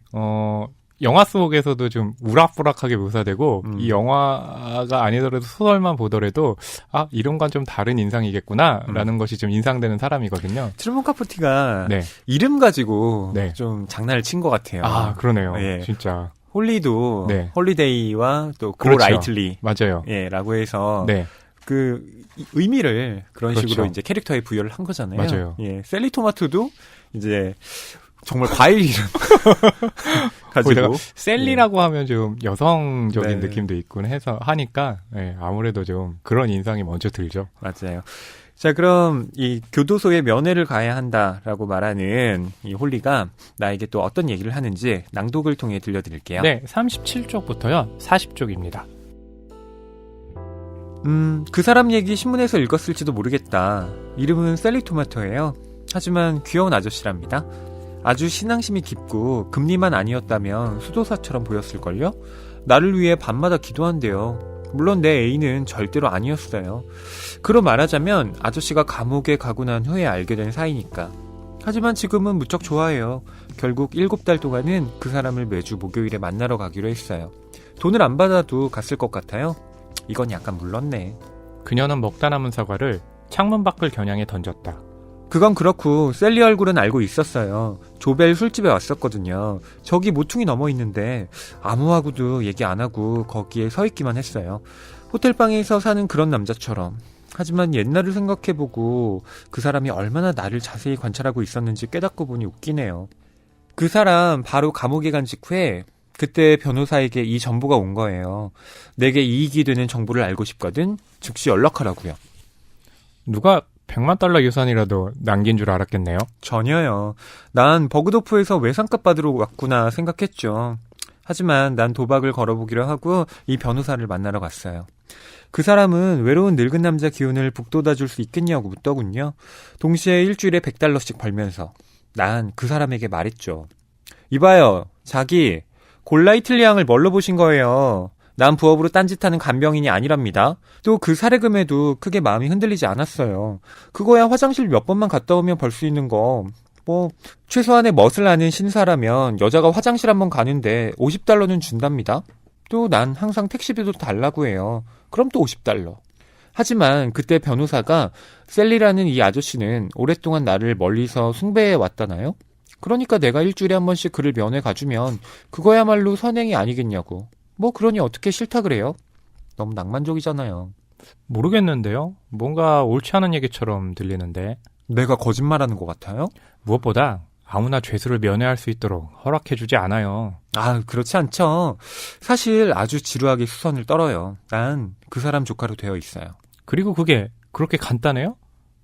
영화 속에서도 좀 우락부락하게 묘사되고 이 영화가 아니더라도 소설만 보더라도 이름과 좀 다른 인상이겠구나라는 것이 좀 인상되는 사람이거든요. 트루먼 카포티가 이름 가지고 좀 장난을 친 것 같아요. 그러네요. 진짜. 홀리도 홀리데이와 또 고 라이틀리 맞아요. 라고 해서 그 의미를 그런 식으로 이제 캐릭터에 부여를 한 거잖아요. 맞아요. 셀리 토마토도 이제 정말 과일 이름 가지고 셀리라고 하면 좀 여성적인 느낌도 있곤 해서 하니까 아무래도 좀 그런 인상이 먼저 들죠. 맞아요. 자, 그럼 이 교도소에 면회를 가야 한다라고 말하는 이 홀리가 나에게 또 어떤 얘기를 하는지 낭독을 통해 들려드릴게요. 네, 37쪽부터요. 40쪽입니다. 그 사람 얘기 신문에서 읽었을지도 모르겠다. 이름은 셀리토마토예요. 하지만 귀여운 아저씨랍니다. 아주 신앙심이 깊고 금리만 아니었다면 수도사처럼 보였을걸요? 나를 위해 밤마다 기도한대요. 물론 내 애인은 절대로 아니었어요. 그로 말하자면 아저씨가 감옥에 가고 난 후에 알게 된 사이니까. 하지만 지금은 무척 좋아해요. 결국 7달 동안은 그 사람을 매주 목요일에 만나러 가기로 했어요. 돈을 안 받아도 갔을 것 같아요. 이건 약간 물렀네. 그녀는 먹다 남은 사과를 창문 밖을 겨냥해 던졌다. 그건 그렇고 셀리 얼굴은 알고 있었어요. 조벨 술집에 왔었거든요. 저기 모퉁이 넘어 있는데 아무하고도 얘기 안 하고 거기에 서 있기만 했어요. 호텔방에서 사는 그런 남자처럼. 하지만 옛날을 생각해보고 그 사람이 얼마나 나를 자세히 관찰하고 있었는지 깨닫고 보니 웃기네요. 그 사람 바로 감옥에 간 직후에 그때 변호사에게 이 정보가 온 거예요. 내게 이익이 되는 정보를 알고 싶거든. 즉시 연락하라고요. 누가 100만 달러 유산이라도 남긴 줄 알았겠네요. 전혀요. 난 버그도프에서 외상값 받으러 왔구나 생각했죠. 하지만 난 도박을 걸어보기로 하고 이 변호사를 만나러 갔어요. 그 사람은 외로운 늙은 남자 기운을 북돋아줄 수 있겠냐고 묻더군요. 동시에 일주일에 100달러씩 벌면서 난 그 사람에게 말했죠. 이봐요, 자기 골라이틀리 양을 뭘로 보신 거예요? 난 부업으로 딴짓하는 간병인이 아니랍니다. 또 그 사례금에도 크게 마음이 흔들리지 않았어요. 그거야 화장실 몇 번만 갔다 오면 벌 수 있는 거. 최소한의 멋을 아는 신사라면 여자가 화장실 한번 가는데 50달러는 준답니다. 또 난 항상 택시비도 달라고 해요. 그럼 또 50달러. 하지만 그때 변호사가 셀리라는 이 아저씨는 오랫동안 나를 멀리서 숭배해 왔다나요? 그러니까 내가 일주일에 한 번씩 그를 면회 가주면 그거야말로 선행이 아니겠냐고. 그러니 어떻게 싫다 그래요? 너무 낭만적이잖아요. 모르겠는데요. 뭔가 옳지 않은 얘기처럼 들리는데. 내가 거짓말하는 것 같아요? 무엇보다 아무나 죄수를 면회할 수 있도록 허락해주지 않아요. 그렇지 않죠. 사실 아주 지루하게 수선을 떨어요. 난 그 사람 조카로 되어 있어요. 그리고 그게 그렇게 간단해요?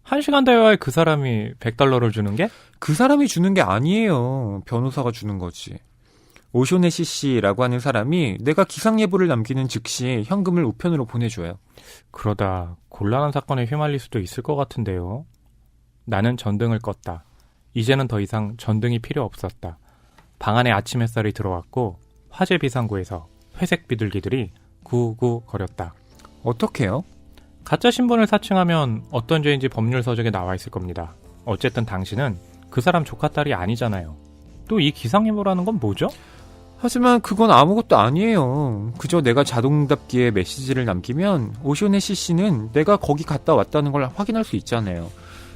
1시간 대화에 그 사람이 100달러를 주는 게? 그 사람이 주는 게 아니에요. 변호사가 주는 거지. 오쇼네시 씨라고 하는 사람이 내가 기상예보를 남기는 즉시 현금을 우편으로 보내줘요. 그러다 곤란한 사건에 휘말릴 수도 있을 것 같은데요. 나는 전등을 껐다. 이제는 더 이상 전등이 필요 없었다. 방 안에 아침 햇살이 들어왔고 화재 비상구에서 회색 비둘기들이 구구 거렸다. 어떻게요? 가짜 신분을 사칭하면 어떤 죄인지 법률 서적에 나와 있을 겁니다. 어쨌든 당신은 그 사람 조카 딸이 아니잖아요. 또 이 기상예보라는 건 뭐죠? 하지만 그건 아무것도 아니에요. 그저 내가 자동답기에 메시지를 남기면 오쇼네시 씨는 내가 거기 갔다 왔다는 걸 확인할 수 있잖아요.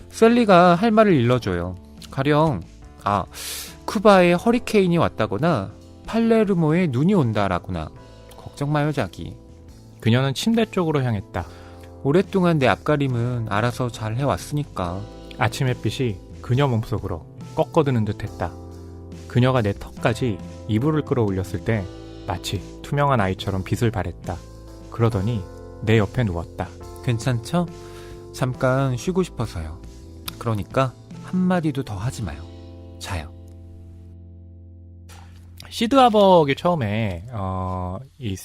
셀리가 할 말을 일러줘요. 가령 쿠바에 허리케인이 왔다거나 팔레르모에 눈이 온다라거나. 걱정 마요, 자기. 그녀는 침대 쪽으로 향했다. 오랫동안 내 앞가림은 알아서 잘 해왔으니까. 아침 햇빛이 그녀 몸속으로 꺾어드는 듯했다. 그녀가 내 턱까지 이불을 끌어올렸을 때 마치 투명한 아이처럼 빛을 발했다. 그러더니 내 옆에 누웠다. 괜찮죠? 잠깐 쉬고 싶어서요. 그러니까 한마디도 더 하지 마요. 자요. 시드 하벅이 처음에 이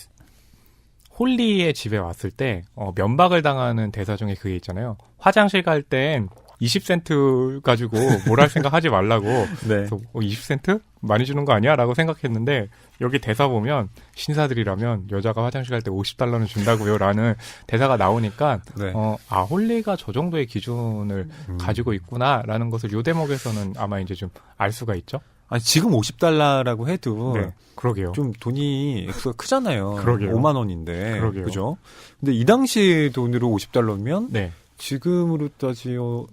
홀리의 집에 왔을 때 면박을 당하는 대사 중에 그게 있잖아요. 화장실 갈 땐 20센트 가지고 뭘 할 생각 하지 말라고. 네. 그래서 20센트? 많이 주는 거 아니야? 라고 생각했는데 여기 대사 보면 신사들이라면 여자가 화장실 갈 때 50달러는 준다고요 라는 대사가 나오니까 네. 홀리가 저 정도의 기준을 가지고 있구나 라는 것을 요 대목에서는 아마 이제 좀 알 수가 있죠. 지금 50달러라고 해도 네, 그러게요. 좀 돈이 액수가 크잖아요. 그러게요. 5만 원인데. 그러게요. 그죠? 근데 이 당시 돈으로 50달러면 네. 지금으로 따지요.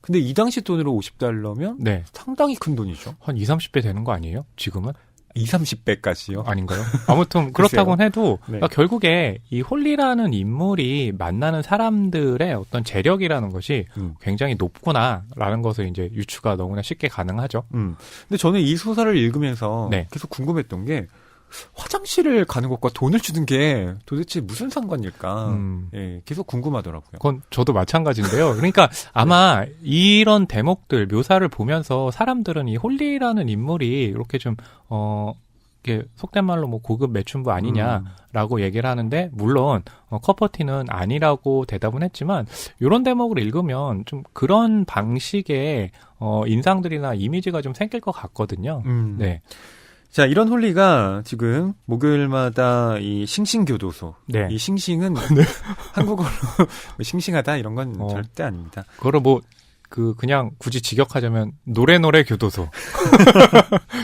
근데 이 당시 돈으로 50달러면 네. 상당히 큰 돈이죠. 한 20, 30배 되는 거 아니에요? 지금은? 20, 30배까지요? 아닌가요? 아무튼 그렇다고는 해도 네. 그러니까 결국에 이 홀리라는 인물이 만나는 사람들의 어떤 재력이라는 것이 굉장히 높구나라는 것을 이제 유추가 너무나 쉽게 가능하죠. 근데 저는 이 소설을 읽으면서 네. 계속 궁금했던 게 화장실을 가는 것과 돈을 주는 게 도대체 무슨 상관일까? 예, 계속 궁금하더라고요. 그건 저도 마찬가지인데요. 그러니까 아마 이런 대목들 묘사를 보면서 사람들은 이 홀리라는 인물이 이렇게 좀 이게 속된 말로 뭐 고급 매춘부 아니냐라고 얘기를 하는데, 물론 커퍼티는 아니라고 대답은 했지만 이런 대목을 읽으면 좀 그런 방식의 인상들이나 이미지가 좀 생길 것 같거든요. 네. 자, 이런 홀리가 지금 목요일마다 이 싱싱교도소. 네. 이 싱싱은 한국어로 싱싱하다 이런 건 절대 아닙니다. 그거를 그냥 굳이 직역하자면 노래 교도소.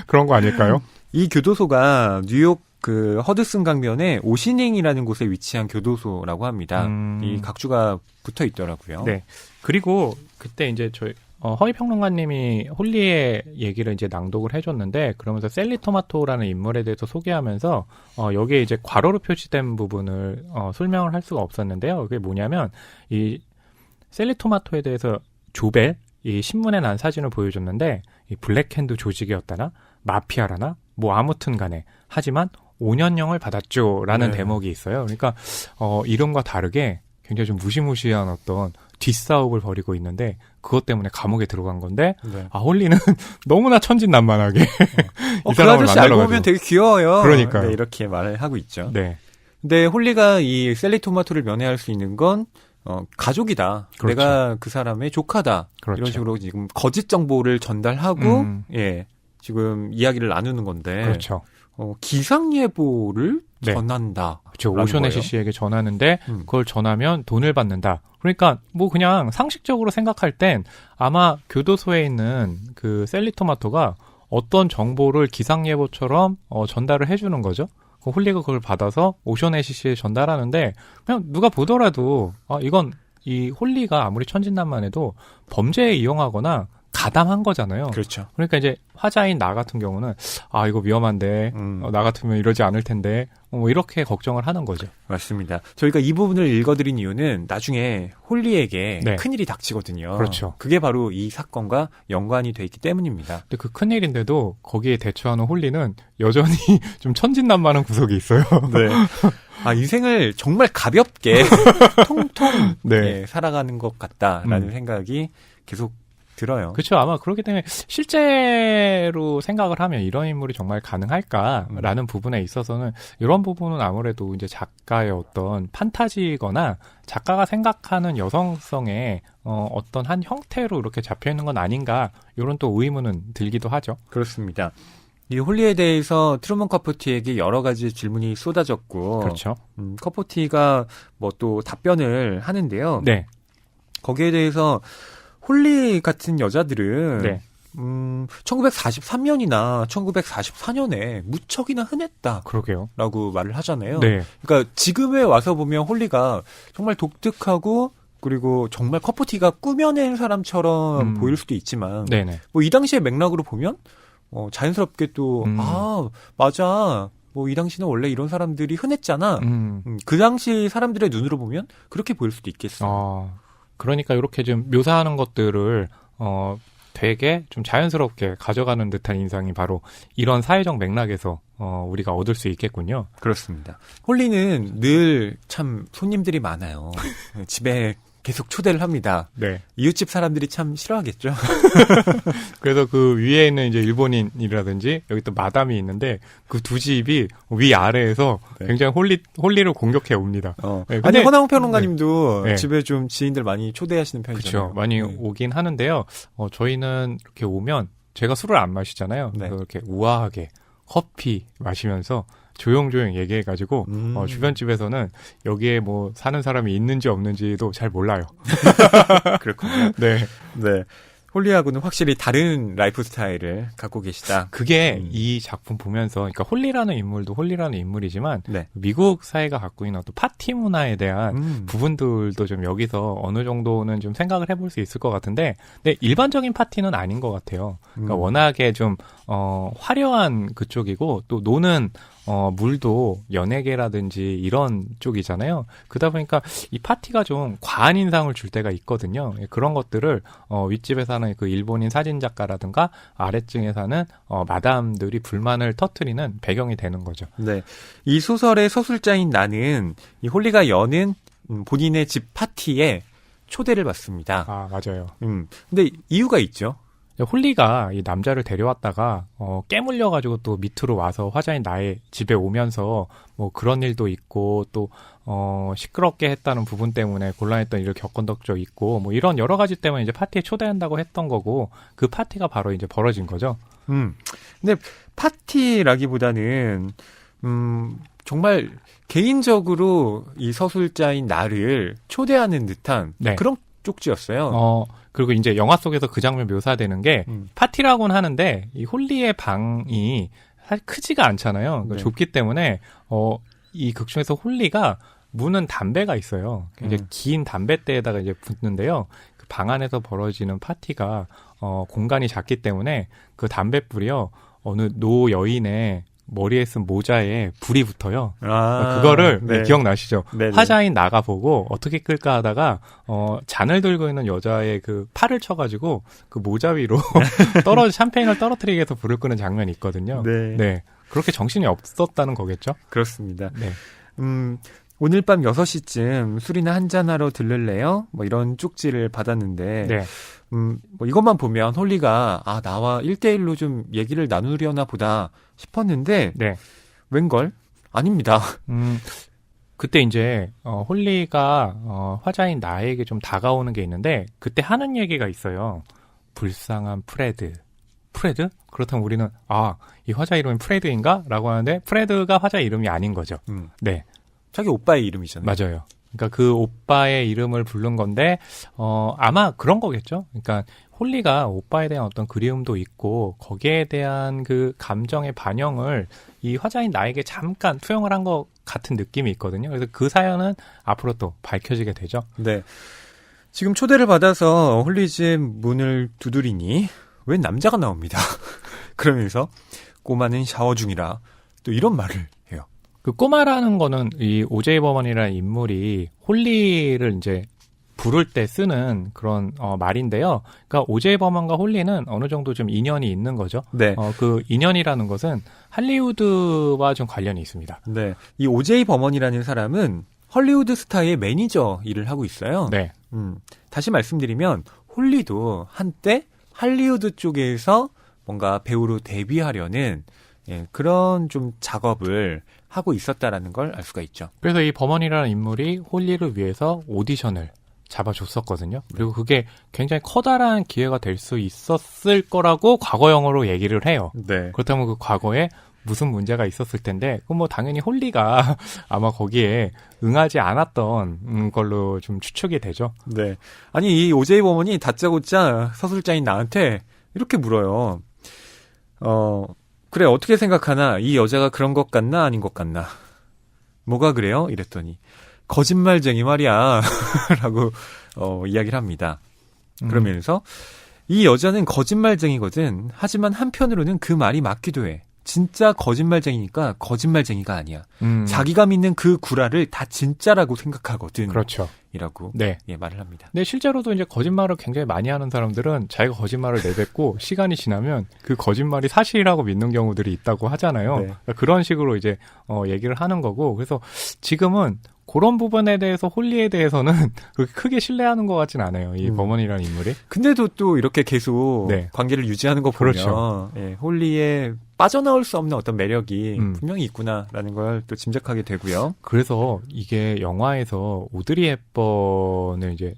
그런 거 아닐까요? 이 교도소가 뉴욕 그 허드슨 강변의 오시닝이라는 곳에 위치한 교도소라고 합니다. 이 각주가 붙어 있더라고요. 네. 그리고 그때 이제 저희 허위평론가님이 홀리의 얘기를 이제 낭독을 해줬는데, 그러면서 셀리 토마토라는 인물에 대해서 소개하면서 여기에 이제 괄호로 표시된 부분을 설명을 할 수가 없었는데요. 그게 뭐냐면 이 셀리 토마토에 대해서 조벨 이 신문에 난 사진을 보여줬는데, 이 블랙핸드 조직이었다나 마피아라나 뭐 아무튼 간에 하지만 5년형을 받았죠라는 네. 대목이 있어요. 그러니까 이름과 다르게 굉장히 좀 무시무시한 어떤 뒷싸움을 벌이고 있는데, 그것 때문에 감옥에 들어간 건데, 네. 홀리는 너무나 천진난만하게 이 그 사람을 아저씨 알고 만나러가지고. 보면 되게 귀여워요. 그러니까요. 네, 이렇게 말을 하고 있죠. 네. 근데 홀리가 이 셀리 토마토를 면회할 수 있는 건 가족이다. 그렇죠. 내가 그 사람의 조카다. 그렇죠. 이런 식으로 지금 거짓 정보를 전달하고 예, 지금 이야기를 나누는 건데. 그렇죠. 기상 예보를 네. 전한다. 그렇죠. 오쇼네시 씨에게 전하는데 그걸 전하면 돈을 받는다. 그러니까 뭐 그냥 상식적으로 생각할 땐 아마 교도소에 있는 그 셀리 토마토가 어떤 정보를 기상 예보처럼 전달을 해주는 거죠. 홀리가 그걸 받아서 오쇼네시 씨에 전달하는데, 그냥 누가 보더라도 이건 이 홀리가 아무리 천진난만해도 범죄에 이용하거나 가담한 거잖아요. 그렇죠. 그러니까 이제 화자인 나 같은 경우는 이거 위험한데 나 같으면 이러지 않을 텐데 뭐 이렇게 걱정을 하는 거죠. 맞습니다. 저희가 이 부분을 읽어드린 이유는 나중에 홀리에게 네. 큰일이 닥치거든요. 그렇죠. 그게 바로 이 사건과 연관이 돼 있기 때문입니다. 근데 그 큰일인데도 거기에 대처하는 홀리는 여전히 좀 천진난만한 구석이 있어요. 네. 인생을 정말 가볍게 통통 네. 예, 살아가는 것 같다라는 생각이 계속 들어요. 그렇죠. 아마 그렇기 때문에 실제로 생각을 하면 이런 인물이 정말 가능할까라는 부분에 있어서는 이런 부분은 아무래도 이제 작가의 어떤 판타지거나 작가가 생각하는 여성성의 어떤 한 형태로 이렇게 잡혀 있는 건 아닌가, 이런 또 의문은 들기도 하죠. 그렇습니다. 이 홀리에 대해서 트루먼 커포티에게 여러 가지 질문이 쏟아졌고, 그렇죠. 커포티가 뭐 또 답변을 하는데요. 네. 거기에 대해서 홀리 같은 여자들은 네. 1943년이나 1944년에 무척이나 흔했다. 그러게요. 라고 말을 하잖아요. 네. 그러니까 지금에 와서 보면 홀리가 정말 독특하고, 그리고 정말 커포티가 꾸며낸 사람처럼 보일 수도 있지만, 네네. 뭐 이 당시의 맥락으로 보면 자연스럽게 또 맞아. 뭐 이 당시는 원래 이런 사람들이 흔했잖아. 그 당시 사람들의 눈으로 보면 그렇게 보일 수도 있겠어. 그러니까 이렇게 좀 묘사하는 것들을 되게 좀 자연스럽게 가져가는 듯한 인상이 바로 이런 사회적 맥락에서 우리가 얻을 수 있겠군요. 그렇습니다. 홀리는 늘 참 손님들이 많아요. 집에 계속 초대를 합니다. 네. 이웃집 사람들이 참 싫어하겠죠. 그래서 그 위에 있는 이제 일본인이라든지 여기 또 마담이 있는데 그 두 집이 위아래에서 네. 굉장히 홀리를 공격해 옵니다. 네, 근데- 아니 허나웅 평론가님도 네. 집에 좀 지인들 많이 초대하시는 편이잖아요. 그렇죠. 많이 네. 오긴 하는데요. 저희는 이렇게 오면 제가 술을 안 마시잖아요. 네. 그래서 이렇게 우아하게 커피 마시면서 조용조용 얘기해가지고 주변 집에서는 여기에 뭐 사는 사람이 있는지 없는지도 잘 몰라요. 그렇군요. 네. 네. 홀리하고는 확실히 다른 라이프 스타일을 갖고 계시다. 그게 이 작품 보면서, 그러니까 홀리라는 인물도 홀리라는 인물이지만 네. 미국 사회가 갖고 있는 어떤 파티 문화에 대한 부분들도 좀 여기서 어느 정도는 좀 생각을 해볼 수 있을 것 같은데, 근데 일반적인 파티는 아닌 것 같아요. 그러니까 워낙에 좀 화려한 그쪽이고 또 노는 물도 연예계라든지 이런 쪽이잖아요. 그러다 보니까 이 파티가 좀 과한 인상을 줄 때가 있거든요. 그런 것들을 윗집에 사는 그 일본인 사진 작가라든가 아래층에 사는 마담들이 불만을 터뜨리는 배경이 되는 거죠. 네. 이 소설의 서술자인 나는 이 홀리가 여는 본인의 집 파티에 초대를 받습니다. 아, 맞아요. 근데 이유가 있죠. 홀리가 이 남자를 데려왔다가 깨물려가지고 또 밑으로 와서 화자인 나의 집에 오면서 뭐 그런 일도 있고 또 시끄럽게 했다는 부분 때문에 곤란했던 일을 겪은 적도 있고 뭐 이런 여러 가지 때문에 이제 파티에 초대한다고 했던 거고 그 파티가 바로 이제 벌어진 거죠. 근데 파티라기보다는 정말 개인적으로 이 서술자인 나를 초대하는 듯한 네. 그런 쪽지였어요. 그리고 이제 영화 속에서 그 장면 묘사되는 게 파티라고는 하는데 이 홀리의 방이 사실 크지가 않잖아요. 그러니까 네. 좁기 때문에 이 극 중에서 홀리가 무는 담배가 있어요. 이제 긴 담뱃대에다가 이제 붙는데요. 그 방 안에서 벌어지는 파티가 공간이 작기 때문에 그 담뱃불이요 어느 노 여인의 머리에 쓴 모자에 불이 붙어요. 그거를 네. 기억나시죠? 네네. 화자인 나가 보고 어떻게 끌까 하다가 잔을 들고 있는 여자의 그 팔을 쳐가지고 그 모자 위로 샴페인을 떨어뜨리기 위해서 불을 끄는 장면이 있거든요. 네. 그렇게 정신이 없었다는 거겠죠? 그렇습니다. 네. 오늘 밤 6시쯤 술이나 한잔하러 들를래요? 뭐 이런 쪽지를 받았는데 네. 뭐 이것만 보면 홀리가 나와 1대1로 좀 얘기를 나누려나 보다 싶었는데 네. 웬걸? 아닙니다. 그때 이제 홀리가 화자인 나에게 좀 다가오는 게 있는데 그때 하는 얘기가 있어요. 불쌍한 프레드. 프레드? 그렇다면 우리는 이 화자 이름이 프레드인가? 라고 하는데 프레드가 화자 이름이 아닌 거죠. 네. 자기 오빠의 이름이잖아요. 맞아요. 그러니까 그 오빠의 이름을 부른 건데 아마 그런 거겠죠. 그러니까 홀리가 오빠에 대한 어떤 그리움도 있고 거기에 대한 그 감정의 반영을 이 화자인 나에게 잠깐 투영을 한 것 같은 느낌이 있거든요. 그래서 그 사연은 앞으로 또 밝혀지게 되죠. 네. 지금 초대를 받아서 홀리 집 문을 두드리니 웬 남자가 나옵니다. 그러면서 꼬마는 샤워 중이라 또 이런 말을 해요. 그 꼬마라는 거는 이 오제이 버먼이라는 인물이 홀리를 이제 부를 때 쓰는 그런 말인데요. 그러니까 오제이 버먼과 홀리는 어느 정도 좀 인연이 있는 거죠. 네. 그 인연이라는 것은 할리우드와 좀 관련이 있습니다. 네. 이 오제이 버먼이라는 사람은 헐리우드 스타의 매니저 일을 하고 있어요. 네. 다시 말씀드리면 홀리도 한때 할리우드 쪽에서 뭔가 배우로 데뷔하려는 그런 좀 작업을 하고 있었다라는 걸 알 수가 있죠. 그래서 이 버먼이라는 인물이 홀리를 위해서 오디션을 잡아줬었거든요. 그리고 그게 굉장히 커다란 기회가 될 수 있었을 거라고 과거형으로 얘기를 해요. 네. 그렇다면 그 과거에 무슨 문제가 있었을 텐데, 그럼 뭐 당연히 홀리가 아마 거기에 응하지 않았던 걸로 좀 추측이 되죠. 네. 아니, 이 오제이 버먼이 다짜고짜 서술자인 나한테 이렇게 물어요. 그래, 어떻게 생각하나? 이 여자가 그런 것 같나? 아닌 것 같나? 뭐가 그래요? 이랬더니, 거짓말쟁이 말이야. 라고, 이야기를 합니다. 그러면서, 이 여자는 거짓말쟁이거든. 하지만 한편으로는 그 말이 맞기도 해. 진짜 거짓말쟁이니까 거짓말쟁이가 아니야. 자기가 믿는 그 구라를 다 진짜라고 생각하거든. 그렇죠. 이라고 네. 말을 합니다. 네, 실제로도 이제 거짓말을 굉장히 많이 하는 사람들은 자기가 거짓말을 내뱉고 시간이 지나면 그 거짓말이 사실이라고 믿는 경우들이 있다고 하잖아요. 네. 그러니까 그런 식으로 이제 얘기를 하는 거고, 그래서 지금은 그런 부분에 대해서 홀리에 대해서는 그렇게 크게 신뢰하는 것 같진 않아요. 이 버먼이라는 인물이. 근데도 또 이렇게 계속 네. 관계를 유지하는 거 보면 그렇죠. 홀리에 빠져나올 수 없는 어떤 매력이 분명히 있구나라는 걸 또 짐작하게 되고요. 그래서 이게 영화에서 오드리 헵번을 이제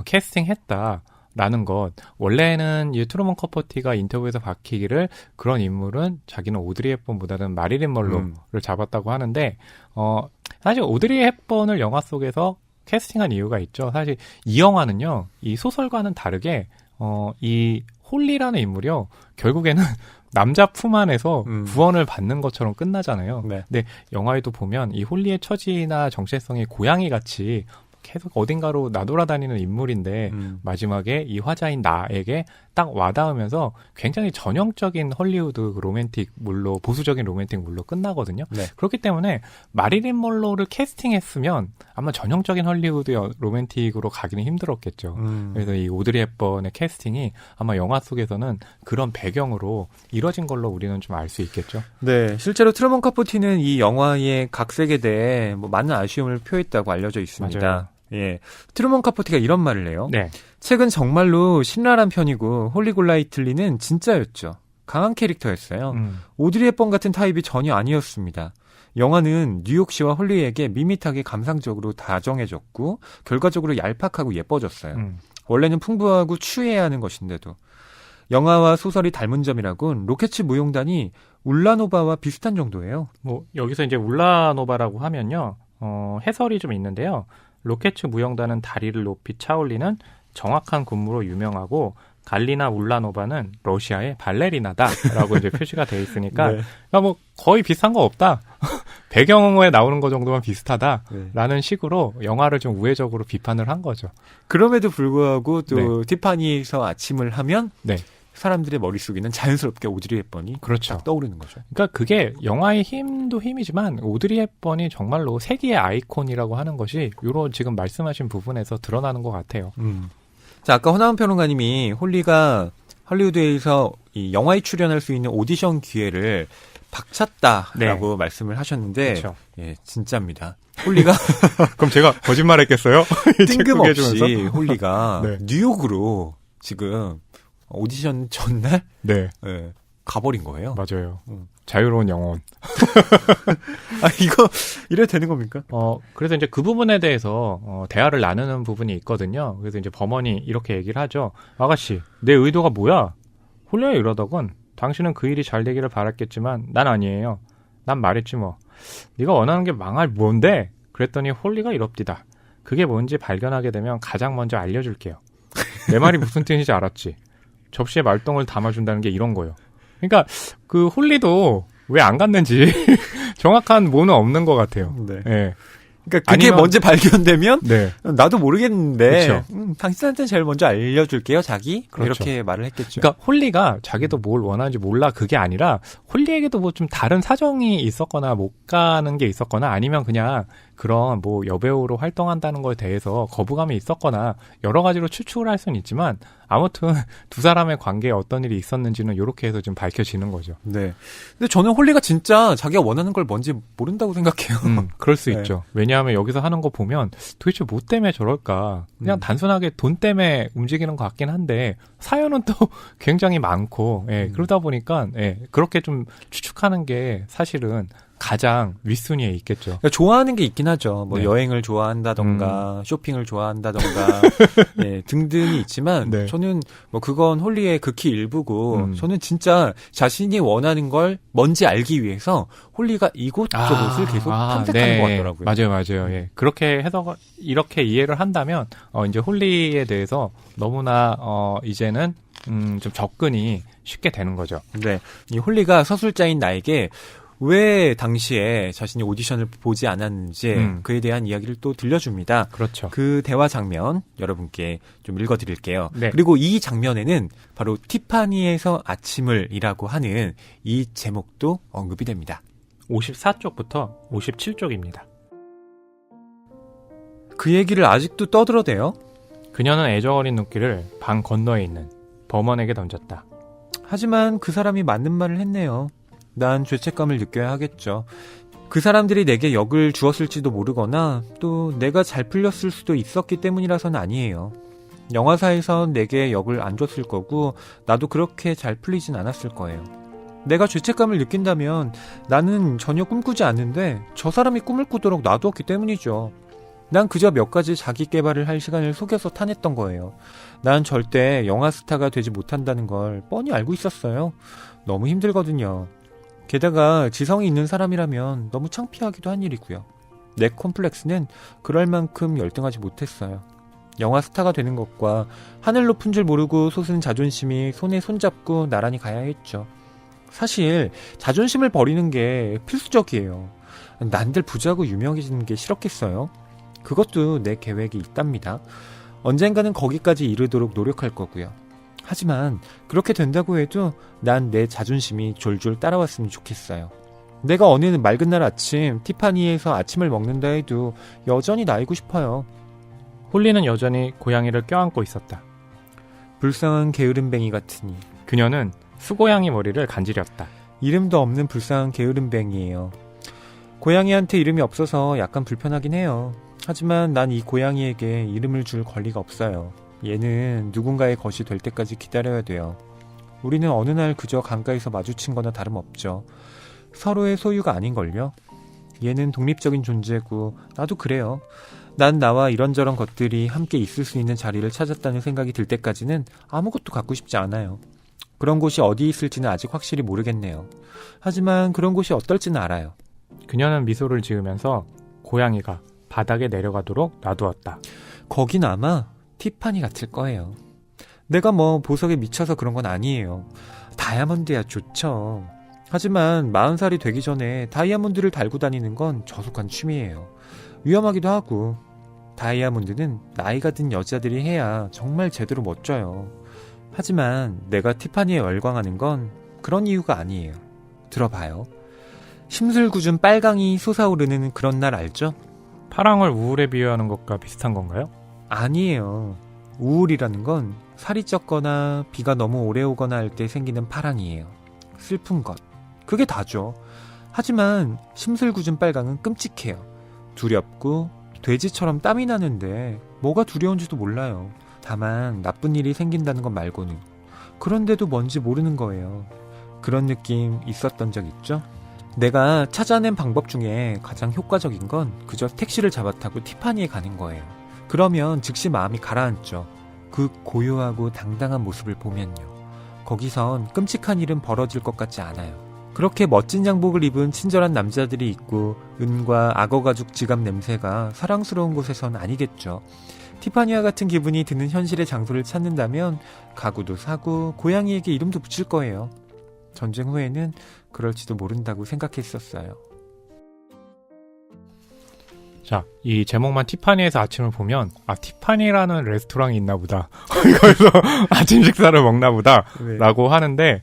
캐스팅했다라는 것, 원래는 이 트루먼 커포티가 인터뷰에서 밝히기를 그런 인물은 자기는 오드리 헵번보다는 마릴린 먼로를 잡았다고 하는데, 사실 오드리 헵번을 영화 속에서 캐스팅한 이유가 있죠. 사실 이 영화는요, 이 소설과는 다르게 이 홀리라는 인물이요, 결국에는 남자 품 안에서 구원을 받는 것처럼 끝나잖아요. 네. 근데 영화에도 보면 이 홀리의 처지나 정체성이 고양이 같이 계속 어딘가로 나돌아다니는 인물인데 마지막에 이 화자인 나에게 딱 와닿으면서 굉장히 전형적인 헐리우드 로맨틱물로 보수적인 로맨틱물로 끝나거든요. 네. 그렇기 때문에 마릴린 먼로를 캐스팅했으면 아마 전형적인 헐리우드 로맨틱으로 가기는 힘들었겠죠. 그래서 이 오드리 헵번의 캐스팅이 아마 영화 속에서는 그런 배경으로 이뤄진 걸로 우리는 좀 알 수 있겠죠. 네, 실제로 트루먼 카포티는 이 영화의 각색에 대해 뭐 많은 아쉬움을 표했다고 알려져 있습니다. 맞아요. 예, 트루먼 카포티가 이런 말을 해요. 네. 책은 정말로 신랄한 편이고 홀리 골라이틀리는 진짜였죠. 강한 캐릭터였어요. 오드리 헵번 같은 타입이 전혀 아니었습니다. 영화는 뉴욕시와 홀리에게 밋밋하게 감상적으로 다정해졌고 결과적으로 얄팍하고 예뻐졌어요. 원래는 풍부하고 추해야 하는 것인데도. 영화와 소설이 닮은 점이라곤 로켓츠 무용단이 울라노바와 비슷한 정도예요. 뭐 여기서 이제 울라노바라고 하면요. 해설이 좀 있는데요. 로켓츠 무용단은 다리를 높이 차올리는 정확한 군무로 유명하고 갈리나 울라노바는 러시아의 발레리나다라고 이제 표시가 돼 있으니까 네. 그러니까 뭐 거의 비슷한 거 없다. 배경에 나오는 거 정도만 비슷하다라는 식으로 영화를 좀 우회적으로 비판을 한 거죠. 그럼에도 불구하고 또 네. 티파니에서 아침을 하면 네. 사람들의 머릿속에는 자연스럽게 오드리 헵번이 그렇죠. 딱 떠오르는 거죠. 그러니까 그게 영화의 힘도 힘이지만 오드리 헵번이 정말로 세기의 아이콘이라고 하는 것이 요런 지금 말씀하신 부분에서 드러나는 것 같아요. 자, 아까 허나은 평론가님이 홀리가 할리우드에서 이 영화에 출연할 수 있는 오디션 기회를 박찼다라고 말씀을 하셨는데 그렇죠. 예, 진짜입니다. 홀리가 그럼 제가 거짓말했겠어요? 뜬금없이 홀리가 네. 뉴욕으로 지금 오디션 전날 네, 예, 가버린 거예요. 맞아요. 자유로운 영혼. 아, 이거 이래도 되는 겁니까? 그래서 이제 그 부분에 대해서 대화를 나누는 부분이 있거든요. 그래서 이제 범원이 이렇게 얘기를 하죠. 아가씨, 내 의도가 뭐야? 홀리가 이러더군. 당신은 그 일이 잘 되기를 바랐겠지만 난 아니에요. 난 말했지 뭐. 네가 원하는 게 망할 뭔데? 그랬더니 홀리가 이럽디다. 그게 뭔지 발견하게 되면 가장 먼저 알려줄게요. 내 말이 무슨 뜻인지 알았지? 접시에 말똥을 담아준다는 게 이런 거예요. 그러니까 그 홀리도 왜 안 갔는지 정확한 뭐는 없는 것 같아요. 네. 네. 그러니까 그게 먼저 발견되면 네. 나도 모르겠는데 그렇죠. 당신한테 제일 먼저 알려줄게요, 자기. 그렇죠. 이렇게 말을 했겠죠. 그러니까 홀리가 자기도 뭘 원하는지 몰라 그게 아니라 홀리에게도 뭐 좀 다른 사정이 있었거나 못 가는 게 있었거나 아니면 그냥 그런 뭐 여배우로 활동한다는 거에 대해서 거부감이 있었거나 여러 가지로 추측을 할 수는 있지만 아무튼 두 사람의 관계에 어떤 일이 있었는지는 이렇게 해서 좀 밝혀지는 거죠. 네. 근데 저는 홀리가 진짜 자기가 원하는 걸 뭔지 모른다고 생각해요. 그럴 수 네. 있죠. 왜냐하면 여기서 하는 거 보면 도대체 뭐 때문에 저럴까? 그냥 단순하게 돈 때문에 움직이는 것 같긴 한데 사연은 또 굉장히 많고 그러다 보니까 그렇게 좀 추측하는 게 사실은 가장 윗순위에 있겠죠. 그러니까 좋아하는 게 있긴 하죠. 뭐 네. 여행을 좋아한다던가 쇼핑을 좋아한다던가 네, 등등이 있지만 네. 저는 뭐 그건 홀리의 극히 일부고 저는 진짜 자신이 원하는 걸 뭔지 알기 위해서 홀리가 이곳저곳을 계속 탐색하는 것 같더라고요. 맞아요. 예. 그렇게 해서 이렇게 이해를 한다면 이제 홀리에 대해서 너무나 이제는 좀 접근이 쉽게 되는 거죠. 네, 이 홀리가 서술자인 나에게 왜 당시에 자신이 오디션을 보지 않았는지 그에 대한 이야기를 또 들려줍니다. 그렇죠. 그 대화 장면 여러분께 좀 읽어드릴게요. 네. 그리고 이 장면에는 바로 티파니에서 아침을이라고 하는 이 제목도 언급이 됩니다. 54쪽부터 57쪽입니다. 그 얘기를 아직도 떠들어대요. 그녀는 애정어린 눈길을 방 건너에 있는 범원에게 던졌다. 하지만 그 사람이 맞는 말을 했네요. 난 죄책감을 느껴야 하겠죠. 그 사람들이 내게 역을 주었을지도 모르거나 또 내가 잘 풀렸을 수도 있었기 때문이라서는 아니에요. 영화사에선 내게 역을 안 줬을 거고 나도 그렇게 잘 풀리진 않았을 거예요. 내가 죄책감을 느낀다면 나는 전혀 꿈꾸지 않는데 저 사람이 꿈을 꾸도록 놔두었기 때문이죠. 난 그저 몇 가지 자기 개발을 할 시간을 속여서 타냈던 거예요. 난 절대 영화 스타가 되지 못한다는 걸 뻔히 알고 있었어요. 너무 힘들거든요. 게다가 지성이 있는 사람이라면 너무 창피하기도 한 일이고요. 내 콤플렉스는 그럴 만큼 열등하지 못했어요. 영화 스타가 되는 것과 하늘 높은 줄 모르고 솟은 자존심이 손에 손잡고 나란히 가야 했죠. 사실 자존심을 버리는 게 필수적이에요. 난들 부자고 유명해지는 게 싫었겠어요? 그것도 내 계획이 있답니다. 언젠가는 거기까지 이르도록 노력할 거고요. 하지만 그렇게 된다고 해도 난 내 자존심이 졸졸 따라왔으면 좋겠어요. 내가 어느 맑은 날 아침 티파니에서 아침을 먹는다 해도 여전히 나이고 싶어요. 홀리는 여전히 고양이를 껴안고 있었다. 불쌍한 게으름뱅이 같으니. 그녀는 수고양이 머리를 간지렸다. 이름도 없는 불쌍한 게으름뱅이에요. 고양이한테 이름이 없어서 약간 불편하긴 해요. 하지만 난 이 고양이에게 이름을 줄 권리가 없어요. 얘는 누군가의 것이 될 때까지 기다려야 돼요. 우리는 어느 날 그저 강가에서 마주친 거나 다름없죠. 서로의 소유가 아닌걸요? 얘는 독립적인 존재고 나도 그래요. 난 나와 이런저런 것들이 함께 있을 수 있는 자리를 찾았다는 생각이 들 때까지는 아무것도 갖고 싶지 않아요. 그런 곳이 어디 있을지는 아직 확실히 모르겠네요. 하지만 그런 곳이 어떨지는 알아요. 그녀는 미소를 지으면서 고양이가 바닥에 내려가도록 놔두었다. 거긴 아마 티파니 같을 거예요. 내가 뭐 보석에 미쳐서 그런 건 아니에요. 다이아몬드야 좋죠. 하지만 40살이 되기 전에 다이아몬드를 달고 다니는 건 저속한 취미예요. 위험하기도 하고. 다이아몬드는 나이가 든 여자들이 해야 정말 제대로 멋져요. 하지만 내가 티파니에 열광하는 건 그런 이유가 아니에요. 들어봐요. 심술궂은 빨강이 솟아오르는 그런 날 알죠? 파랑을 우울에 비유하는 것과 비슷한 건가요? 아니에요. 우울이라는 건 살이 쪘거나 비가 너무 오래 오거나 할 때 생기는 파랑이에요. 슬픈 것. 그게 다죠. 하지만 심술궂은 빨강은 끔찍해요. 두렵고 돼지처럼 땀이 나는데 뭐가 두려운지도 몰라요. 다만 나쁜 일이 생긴다는 것 말고는. 그런데도 뭔지 모르는 거예요. 그런 느낌 있었던 적 있죠? 내가 찾아낸 방법 중에 가장 효과적인 건 그저 택시를 잡아 타고 티파니에 가는 거예요. 그러면 즉시 마음이 가라앉죠. 그 고요하고 당당한 모습을 보면요. 거기선 끔찍한 일은 벌어질 것 같지 않아요. 그렇게 멋진 양복을 입은 친절한 남자들이 있고 은과 악어 가죽 지갑 냄새가 사랑스러운 곳에선 아니겠죠. 티파니와 같은 기분이 드는 현실의 장소를 찾는다면 가구도 사고 고양이에게 이름도 붙일 거예요. 전쟁 후에는 그럴지도 모른다고 생각했었어요. 자, 이 제목만 티파니에서 아침을 보면 티파니라는 레스토랑이 있나 보다. 이거에서 아침 식사를 먹나 보다. 네. 라고 하는데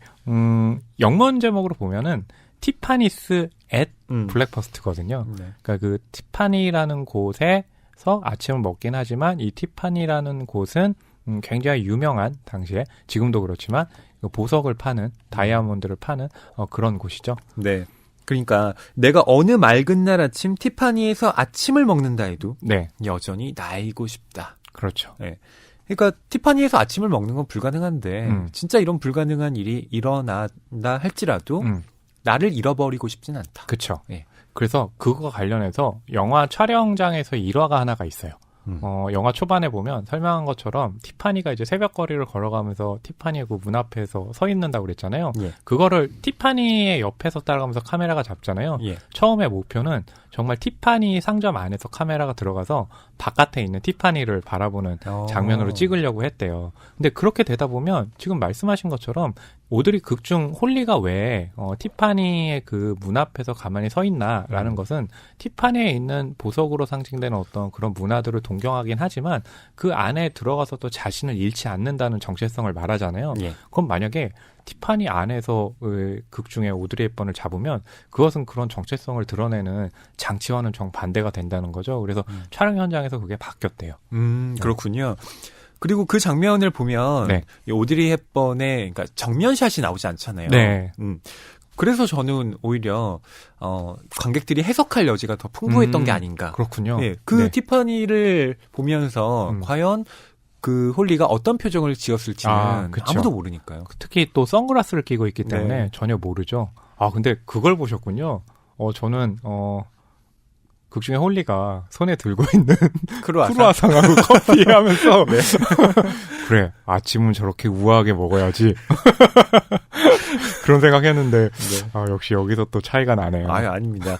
영문 제목으로 보면은 티파니스 앳 블랙퍼스트거든요. 네. 그러니까 그 티파니라는 곳에서 아침을 먹긴 하지만 이 티파니라는 곳은 굉장히 유명한 당시에 지금도 그렇지만 보석을 파는 다이아몬드를 파는 그런 곳이죠. 네. 그러니까 내가 어느 맑은 날 아침 티파니에서 아침을 먹는다 해도 네. 여전히 나이고 싶다. 그렇죠. 네. 그러니까 티파니에서 아침을 먹는 건 불가능한데 진짜 이런 불가능한 일이 일어난다 할지라도 나를 잃어버리고 싶진 않다. 그렇죠. 네. 그래서 그거와 관련해서 영화 촬영장에서 일화가 하나가 있어요. 영화 초반에 보면 설명한 것처럼 티파니가 이제 새벽거리를 걸어가면서 티파니의 그 문 앞에서 서 있는다고 그랬잖아요. 예. 그거를 티파니의 옆에서 따라가면서 카메라가 잡잖아요. 예. 처음에 목표는 정말 티파니 상점 안에서 카메라가 들어가서 바깥에 있는 티파니를 바라보는 장면으로 찍으려고 했대요. 근데 그렇게 되다 보면 지금 말씀하신 것처럼 오드리 극중 홀리가 왜 티파니의 그 문 앞에서 가만히 서 있나라는 것은 티파니에 있는 보석으로 상징되는 어떤 그런 문화들을 동경하긴 하지만 그 안에 들어가서 또 자신을 잃지 않는다는 정체성을 말하잖아요. 예. 그럼 만약에 티파니 안에서 극중에 오드리 헵번을 잡으면 그것은 그런 정체성을 드러내는 장치와는 정반대가 된다는 거죠. 그래서 촬영 현장에서 그게 바뀌었대요. 그렇군요. 그리고 그 장면을 보면 네. 이 오드리 헵번의 그러니까 정면샷이 나오지 않잖아요. 네. 그래서 저는 오히려 관객들이 해석할 여지가 더 풍부했던 게 아닌가. 그렇군요. 네, 그 네. 티파니를 보면서 과연 그 홀리가 어떤 표정을 지었을지는 그쵸. 아무도 모르니까요. 특히 또 선글라스를 끼고 있기 때문에 네. 전혀 모르죠. 근데 그걸 보셨군요. 저는 극중에 홀리가 손에 들고 있는 크루아상하고 커피 하면서 네. 그래 아침은 저렇게 우아하게 먹어야지 그런 생각했는데 역시 여기서 또 차이가 나네요. 아닙니다.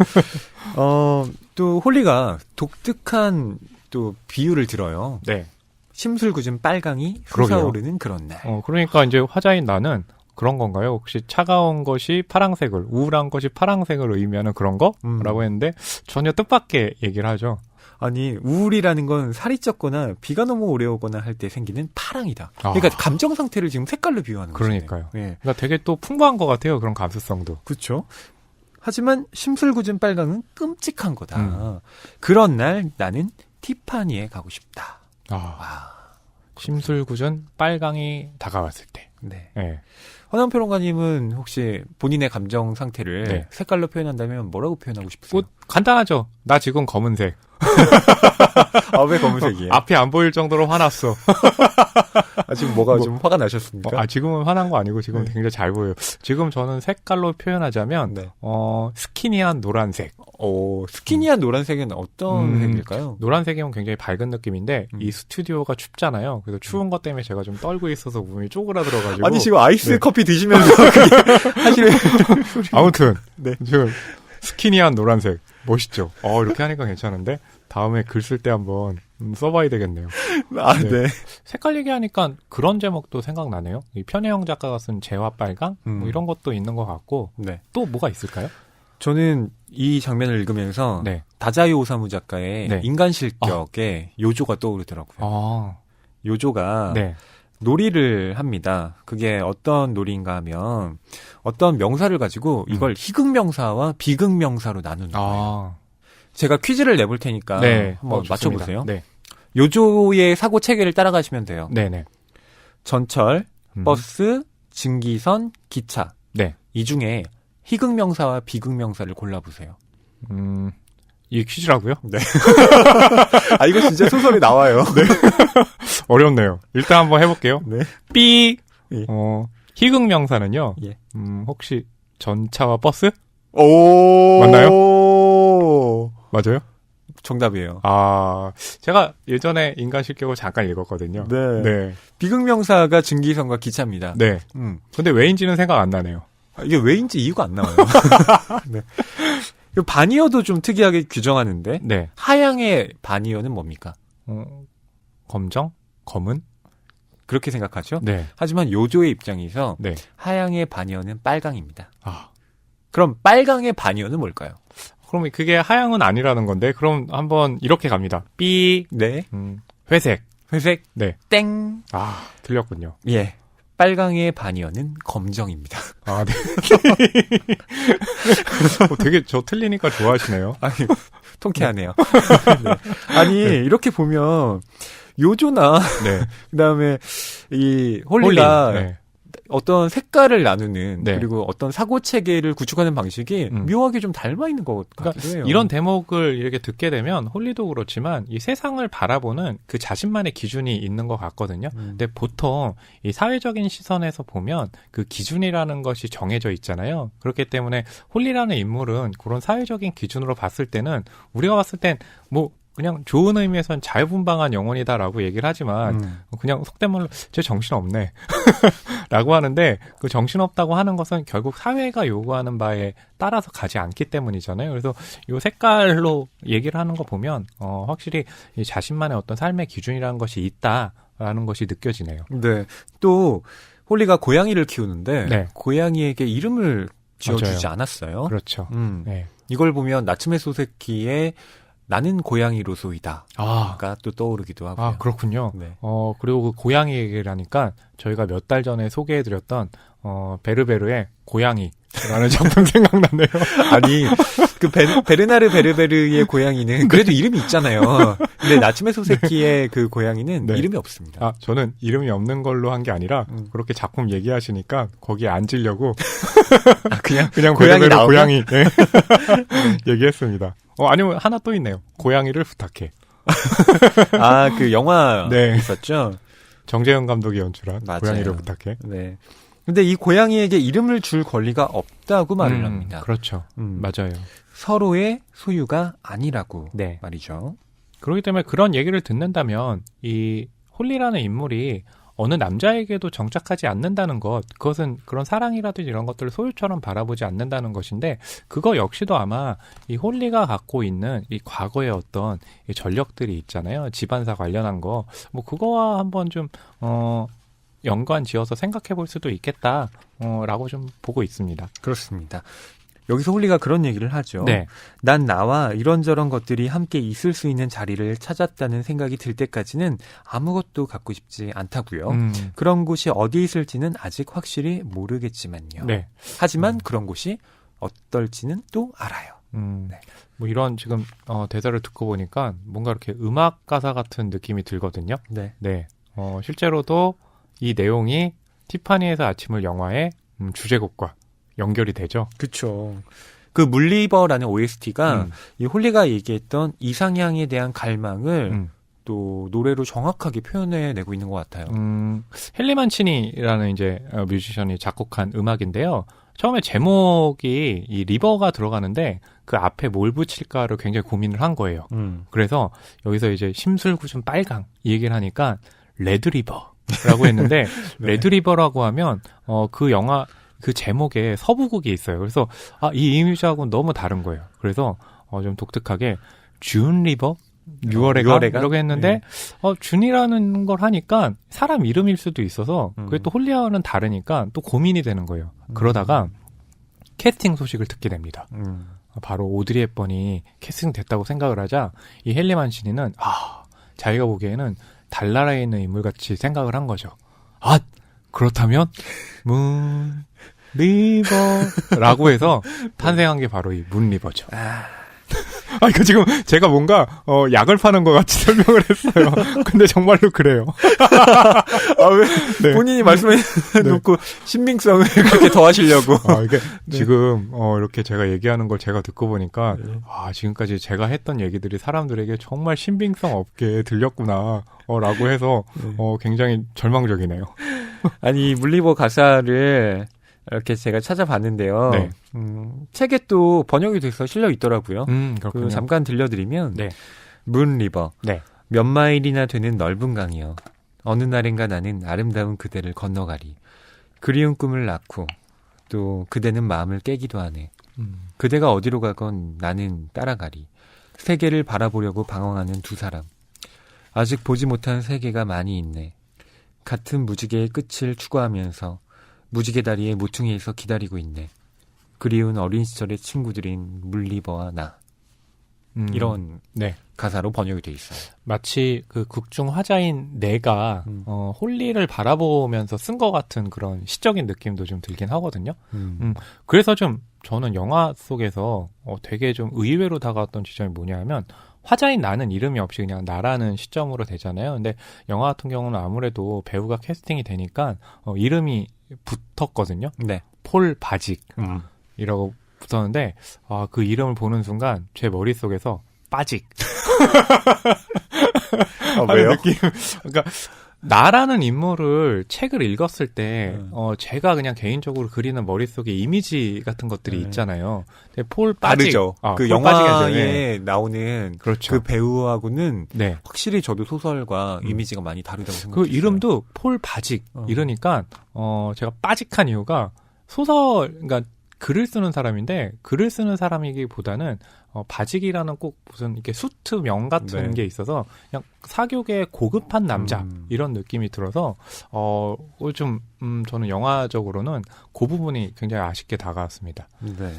또 홀리가 독특한 또 비유를 들어요. 네. 심술궂은 빨강이 솟아오르는 그런 날. 그러니까 이제 화자인 나는 그런 건가요? 혹시 차가운 것이 파랑색을, 우울한 것이 파랑색을 의미하는 그런 거? 라고 했는데 전혀 뜻밖의 얘기를 하죠. 아니 우울이라는 건 살이 쪘거나 비가 너무 오래 오거나 할 때 생기는 파랑이다. 그러니까 감정 상태를 지금 색깔로 비유하는 거죠. 그러니까요. 예. 그러니까 되게 또 풍부한 것 같아요. 그런 감수성도. 그렇죠. 하지만 심술궂은 빨강은 끔찍한 거다. 그런 날 나는 티파니에 가고 싶다. 와. 심술궂은 빨강이 다가왔을 때. 네. 네. 허남 평론가님은 혹시 본인의 감정 상태를 네. 색깔로 표현한다면 뭐라고 표현하고 싶으세요? 뭐 간단하죠. 나 지금 검은색. 아, 왜 검은색이에요? 앞이 안 보일 정도로 화났어. 지금 뭐가 좀 화가 나셨습니까? 지금은 화난 거 아니고 지금 네. 굉장히 잘 보여요. 지금 저는 색깔로 표현하자면 네. 스키니한 노란색. 스키니한 노란색은 어떤 색일까요? 노란색이면 굉장히 밝은 느낌인데 이 스튜디오가 춥잖아요. 그래서 추운 것 때문에 제가 좀 떨고 있어서 몸이 쪼그라들어가지고. 아니 지금 아이스 네. 커피 드시면서 그게 하시는 아무튼 네. 지금 스키니한 노란색 멋있죠. 이렇게 하니까 괜찮은데 다음에 글 쓸 때 한번 써봐야 되겠네요. 네. 색깔 얘기하니까 그런 제목도 생각나네요. 이 편혜영 작가가 쓴 재화 빨강 뭐 이런 것도 있는 것 같고 네. 또 뭐가 있을까요? 저는 이 장면을 읽으면서 네. 다자이 오사무 작가의 네. 인간 실격의 요조가 떠오르더라고요. 요조가 네. 놀이를 합니다. 그게 어떤 놀이인가 하면 어떤 명사를 가지고 이걸 희극명사와 비극명사로 나누는 거예요. 제가 퀴즈를 내볼 테니까 네. 한번 맞춰보세요. 네. 요조의 사고 체계를 따라가시면 돼요. 네네. 전철, 버스, 증기선, 기차. 네. 이 중에 희극명사와 비극명사를 골라보세요. 이게 퀴즈라고요? 네. 이거 진짜 소설에 나와요. 네. 어렵네요. 일단 한번 해볼게요. 네. 삐. 예. 희극명사는요. 예. 혹시 전차와 버스? 오. 맞나요? 맞아요? 정답이에요. 제가 예전에 인간 실격을 잠깐 읽었거든요. 네. 네. 비극명사가 증기선과 기차입니다. 네. 근데 왜인지는 생각 안 나네요. 이게 왜인지 이유가 안 나와요. 네. 반이어도 좀 특이하게 규정하는데 네. 하양의 반이어는 뭡니까? 검정? 검은? 그렇게 생각하죠? 네. 하지만 요조의 입장에서 네. 하양의 반이어는 빨강입니다. 그럼 빨강의 반이어는 뭘까요? 그럼 그게 하양은 아니라는 건데 그럼 한번 이렇게 갑니다. 삐. 네. 회색. 회색. 네. 땡. 틀렸군요. 예. 빨강의 반이어는 검정입니다. 네. 되게 저 틀리니까 좋아하시네요. 통쾌하네요. 네. 아니, 이렇게 보면 요조나 네. 그다음에 이 홀리가 네. 어떤 색깔을 나누는 네. 그리고 어떤 사고 체계를 구축하는 방식이 묘하게 좀 닮아 있는 것 같기도 해요. 이런 대목을 이렇게 듣게 되면 홀리도 그렇지만 이 세상을 바라보는 그 자신만의 기준이 있는 것 같거든요. 근데 보통 이 사회적인 시선에서 보면 그 기준이라는 것이 정해져 있잖아요. 그렇기 때문에 홀리라는 인물은 그런 사회적인 기준으로 봤을 때는 우리가 봤을 땐 뭐 그냥 좋은 의미에선 자유분방한 영혼이다라고 얘기를 하지만 그냥 속된 말로 쟤 정신없네 라고 하는데 그 정신없다고 하는 것은 결국 사회가 요구하는 바에 따라서 가지 않기 때문이잖아요. 그래서 이 색깔로 얘기를 하는 거 보면 확실히 이 자신만의 어떤 삶의 기준이라는 것이 있다라는 것이 느껴지네요. 네. 또 홀리가 고양이를 키우는데 네. 고양이에게 이름을 지어주지 맞아요. 않았어요. 그렇죠. 네. 이걸 보면 나츠메 소세키의 나는 고양이로소이다. 가 또 떠오르기도 하고요. 그렇군요. 네. 그리고 그 고양이 얘기를 하니까 저희가 몇 달 전에 소개해드렸던 베르베르의 고양이라는 작품 생각나네요. 아니 그 베르나르 베르베르의 고양이는 그래도 이름이 있잖아요. 근데 나츠메 소세키의 그 고양이는 네. 이름이 없습니다. 저는 이름이 없는 걸로 한 게 아니라 그렇게 작품 얘기하시니까 거기에 앉으려고 그냥 고양이 베르베르 나오면? 고양이 네. 얘기했습니다. 아니면 하나 또 있네요. 고양이를 부탁해. 그 영화 네. 있었죠. 정재영 감독이 연출한 맞아요. 고양이를 부탁해. 네. 근데 이 고양이에게 이름을 줄 권리가 없다고 말을 합니다. 그렇죠. 맞아요. 서로의 소유가 아니라고 네. 말이죠. 그렇기 때문에 그런 얘기를 듣는다면 이 홀리라는 인물이 어느 남자에게도 정착하지 않는다는 것, 그것은 그런 사랑이라든지 이런 것들을 소유처럼 바라보지 않는다는 것인데 그거 역시도 아마 이 홀리가 갖고 있는 이 과거의 어떤 이 전력들이 있잖아요. 집안사 관련한 거. 뭐 그거와 한번 좀 연관 지어서 생각해 볼 수도 있겠다라고 좀 보고 있습니다. 그렇습니다. 여기서 홀리가 그런 얘기를 하죠. 네. 난 나와 이런저런 것들이 함께 있을 수 있는 자리를 찾았다는 생각이 들 때까지는 아무것도 갖고 싶지 않다고요. 그런 곳이 어디 있을지는 아직 확실히 모르겠지만요. 네. 하지만 그런 곳이 어떨지는 또 알아요. 네. 뭐 이런 지금 대사를 듣고 보니까 뭔가 이렇게 음악 가사 같은 느낌이 들거든요. 네. 네. 실제로도 이 내용이 티파니에서 아침을 영화의 주제곡과 연결이 되죠. 그렇죠. 그 물리버라는 OST가 이 홀리가 얘기했던 이상향에 대한 갈망을 또 노래로 정확하게 표현해내고 있는 것 같아요. 헨리 만치니라는 이제 뮤지션이 작곡한 음악인데요. 처음에 제목이 이 리버가 들어가는데 그 앞에 뭘 붙일까를 굉장히 고민을 한 거예요. 그래서 여기서 이제 심술궂은 빨강 이 얘기를 하니까 레드리버라고 했는데 네. 레드리버라고 하면 그 영화 그 제목에 서부국이 있어요. 그래서 이 이미지하고는 너무 다른 거예요. 그래서 좀 독특하게 준 리버 6월에가 이렇게 했는데 준이라는 걸 하니까 사람 이름일 수도 있어서 그게 또 홀리와는 다르니까 또 고민이 되는 거예요. 그러다가 캐스팅 소식을 듣게 됩니다. 바로 오드리 헵번이 캐스팅 됐다고 생각을 하자 이 헨리 만치니는 자기가 보기에는 달나라에 있는 인물같이 생각을 한 거죠. 그렇다면 문 리버라고 해서 탄생한 게 바로 이 문 리버죠. 이거 지금 제가 뭔가 약을 파는 것 같이 설명을 했어요. 근데 정말로 그래요. 왜 네. 본인이 말씀해 놓고 신빙성을 그렇게 더하시려고. 이게 지금 이렇게 제가 얘기하는 걸 제가 듣고 보니까 지금까지 제가 했던 얘기들이 사람들에게 정말 신빙성 없게 들렸구나 라고 해서 굉장히 절망적이네요. 아니 물리버 가사를 이렇게 제가 찾아봤는데요. 네. 책에 또 번역이 돼서 실려 있더라고요. 그렇군요. 잠깐 들려드리면 네. 문 리버 네. 몇 마일이나 되는 넓은 강이여 어느 날인가 나는 아름다운 그대를 건너가리 그리운 꿈을 낳고 또 그대는 마음을 깨기도 하네. 그대가 어디로 가건 나는 따라가리 세계를 바라보려고 방황하는 두 사람 아직 보지 못한 세계가 많이 있네. 같은 무지개의 끝을 추구하면서 무지개 다리의 모퉁이에서 기다리고 있네. 그리운 어린 시절의 친구들인 물리버와 나. 이런 네. 가사로 번역이 돼 있어요. 마치 그 극중 화자인 내가 홀리를 바라보면서 쓴 것 같은 그런 시적인 느낌도 좀 들긴 하거든요. 그래서 좀 저는 영화 속에서 되게 좀 의외로 다가왔던 지점이 뭐냐 하면 화자인 나는 이름이 없이 그냥 나라는 시점으로 되잖아요. 근데 영화 같은 경우는 아무래도 배우가 캐스팅이 되니까 이름이 붙었거든요. 네. 폴 바직이라고 붙었는데 그 이름을 보는 순간 제 머릿속에서 빠직. 왜요? 느낌. 그러니까 나라는 인물을 책을 읽었을 때 제가 그냥 개인적으로 그리는 머릿속에 이미지 같은 것들이 있잖아요. 근데 폴 바직. 다르죠. 그 폴 영화에 나오는 그렇죠. 그 배우하고는 네. 확실히 저도 소설과 이미지가 많이 다르다고 그 생각해요. 이름도 폴 바직 이러니까 제가 빠직한 이유가 그러니까 글을 쓰는 사람인데 글을 쓰는 사람이기보다는 바직이라는 꼭 무슨 이렇게 수트명 같은 네. 게 있어서 그냥 사교계 고급한 남자 이런 느낌이 들어서 좀 저는 영화적으로는 그 부분이 굉장히 아쉽게 다가왔습니다. 네.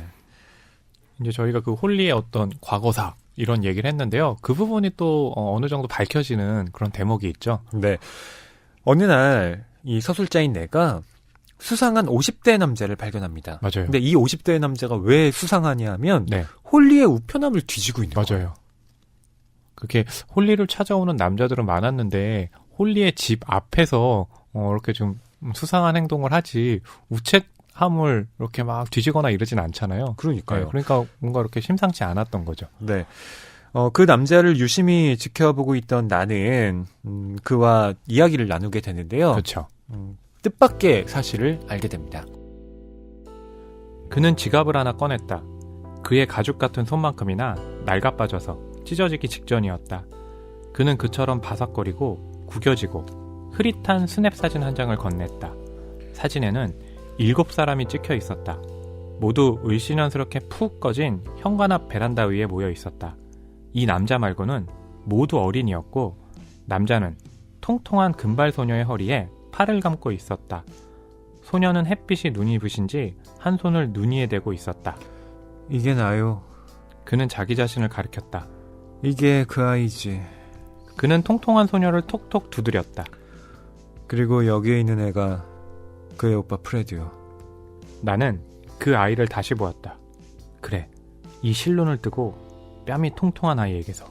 이제 저희가 그 홀리의 어떤 과거사 이런 얘기를 했는데요. 그 부분이 또 어느 정도 밝혀지는 그런 대목이 있죠. 네. 어느 날 이 서술자인 내가 수상한 50대 남자를 발견합니다. 맞아요. 근데 이 50대 남자가 왜 수상하냐 하면 네. 홀리의 우편함을 뒤지고 있는 거예요. 맞아요. 그렇게 홀리를 찾아오는 남자들은 많았는데 홀리의 집 앞에서 이렇게 좀 수상한 행동을 하지 우체함을 이렇게 막 뒤지거나 이러진 않잖아요. 그러니까요. 네, 그러니까 뭔가 이렇게 심상치 않았던 거죠. 네. 그 남자를 유심히 지켜보고 있던 나는 그와 이야기를 나누게 되는데요. 그렇죠. 뜻밖의 사실을 알게 됩니다. 그는 지갑을 하나 꺼냈다. 그의 가죽 같은 손만큼이나 낡아빠져서 찢어지기 직전이었다. 그는 그처럼 바삭거리고 구겨지고 흐릿한 스냅 사진 한 장을 건넸다. 사진에는 7사람이 찍혀 있었다. 모두 을씨년스럽게 푹 꺼진 현관 앞 베란다 위에 모여 있었다. 이 남자 말고는 모두 어린이였고 남자는 통통한 금발 소녀의 허리에 팔을 감고 있었다. 소녀는 햇빛이 눈이 부신지 한 손을 눈 위에 대고 있었다. 이게 나요. 그는 자기 자신을 가리켰다. 이게 그 아이지. 그는 통통한 소녀를 톡톡 두드렸다. 그리고 여기에 있는 애가 그의 오빠 프레드요. 나는 그 아이를 다시 보았다. 그래, 이 실눈을 뜨고 뺨이 통통한 아이에게서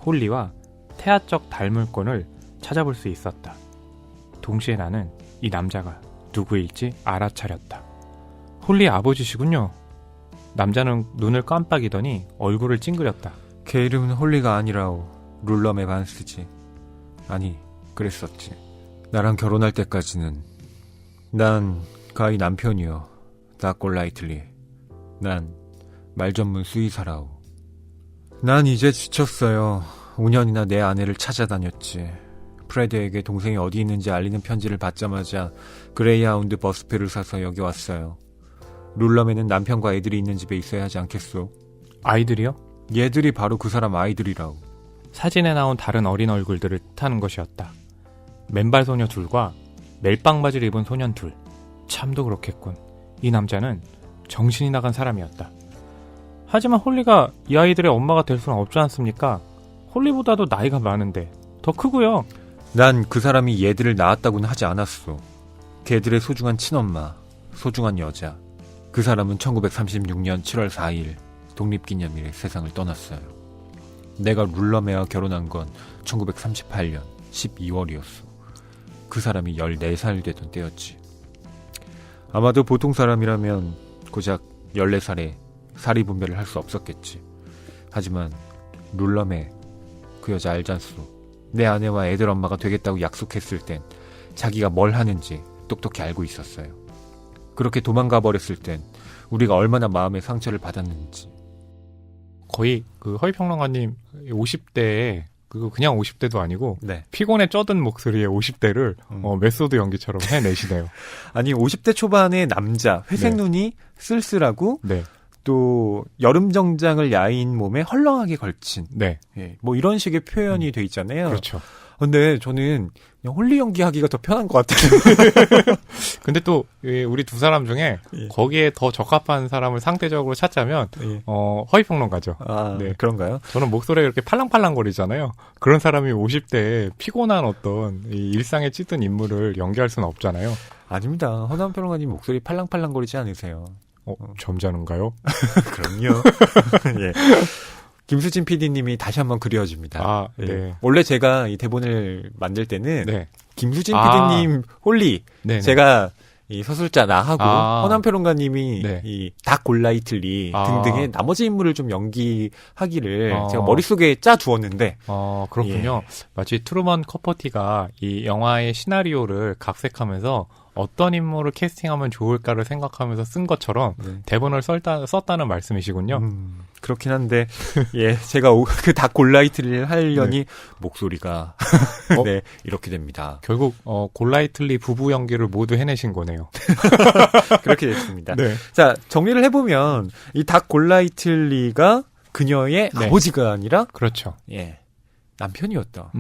홀리와 태아적 닮을권을 찾아볼 수 있었다. 동시에 나는 이 남자가 누구일지 알아차렸다. 홀리의 아버지시군요. 남자는 눈을 깜빡이더니 얼굴을 찡그렸다. 걔 이름은 홀리가 아니라오. 룰럼 에반스지. 아니, 그랬었지. 나랑 결혼할 때까지는 난 그 아이 남편이요. 다골라이틀리. 난 말 전문 수의사라오. 난 이제 지쳤어요. 5년이나 내 아내를 찾아다녔지. 프레드에게 동생이 어디 있는지 알리는 편지를 받자마자 그레이하운드 버스표를 사서 여기 왔어요. 룰럼에는 남편과 애들이 있는 집에 있어야 하지 않겠소? 아이들이요? 얘들이 바로 그 사람 아이들이라고. 사진에 나온 다른 어린 얼굴들을 뜻하는 것이었다. 맨발 소녀 둘과 멜빵 바지를 입은 소년 둘. 참도 그렇겠군. 이 남자는 정신이 나간 사람이었다. 하지만 홀리가 이 아이들의 엄마가 될 수는 없지 않습니까? 홀리보다도 나이가 많은데 더 크고요. 난 그 사람이 얘들을 낳았다고는 하지 않았어. 걔들의 소중한 친엄마, 소중한 여자. 그 사람은 1936년 7월 4일 독립기념일에 세상을 떠났어요. 내가 룰러메와 결혼한 건 1938년 12월이었어. 그 사람이 14살 되던 때였지. 아마도 보통 사람이라면 고작 14살에 사리분별을 할 수 없었겠지. 하지만 룰러메, 그 여자 알잖소. 내 아내와 애들 엄마가 되겠다고 약속했을 땐 자기가 뭘 하는지 똑똑히 알고 있었어요. 그렇게 도망가 버렸을 땐 우리가 얼마나 마음의 상처를 받았는지. 거의 그 허위평론가님 50대에 그냥 50대도 아니고 네. 피곤에 쩌든 목소리의 50대를 메소드 연기처럼 해내시네요. 아니 50대 초반의 남자, 회색 네. 눈이 쓸쓸하고 네, 또 여름 정장을 야인 몸에 헐렁하게 걸친 네, 예, 뭐 이런 식의 표현이 돼 있잖아요. 그렇죠. 근데 저는 그냥 홀리 연기하기가 더 편한 것 같아요. 근데 또 우리 두 사람 중에 예. 거기에 더 적합한 사람을 상대적으로 찾자면 예. 허위평론가죠. 아, 네. 그런가요? 저는 목소리가 이렇게 팔랑팔랑거리잖아요. 그런 사람이 50대에 피곤한 어떤 이 일상에 찌든 인물을 연기할 수는 없잖아요. 아닙니다. 허남 평론가님 목소리 팔랑팔랑거리지 않으세요? 점잖은가요? 그럼요. 예. 김수진 PD님이 다시 한번 그려줍니다. 아, 예. 네. 원래 제가 이 대본을 만들 때는 네. 김수진 PD님 홀리, 네네. 제가 이 서술자 나하고 아. 허남 평론가님이 네. 이 닥 골라이틀리 아. 등등의 나머지 인물을 좀 연기하기를 아. 제가 머릿속에 짜 두었는데 그렇군요. 마치 트루먼 커퍼티가 이 영화의 시나리오를 각색하면서 어떤 인물을 캐스팅하면 좋을까를 생각하면서 쓴 것처럼 네. 대본을 썼다는 말씀이시군요. 그렇긴 한데 예 제가 그 닥 골라이틀리를 하려니 목소리가 네 이렇게 됩니다. 결국 골라이틀리 부부 연기를 모두 해내신 거네요. 그렇게 됐습니다. 네. 자 정리를 해보면 이 닥 골라이틀리가 그녀의 네. 아버지가 아니라 그렇죠. 예 남편이었다.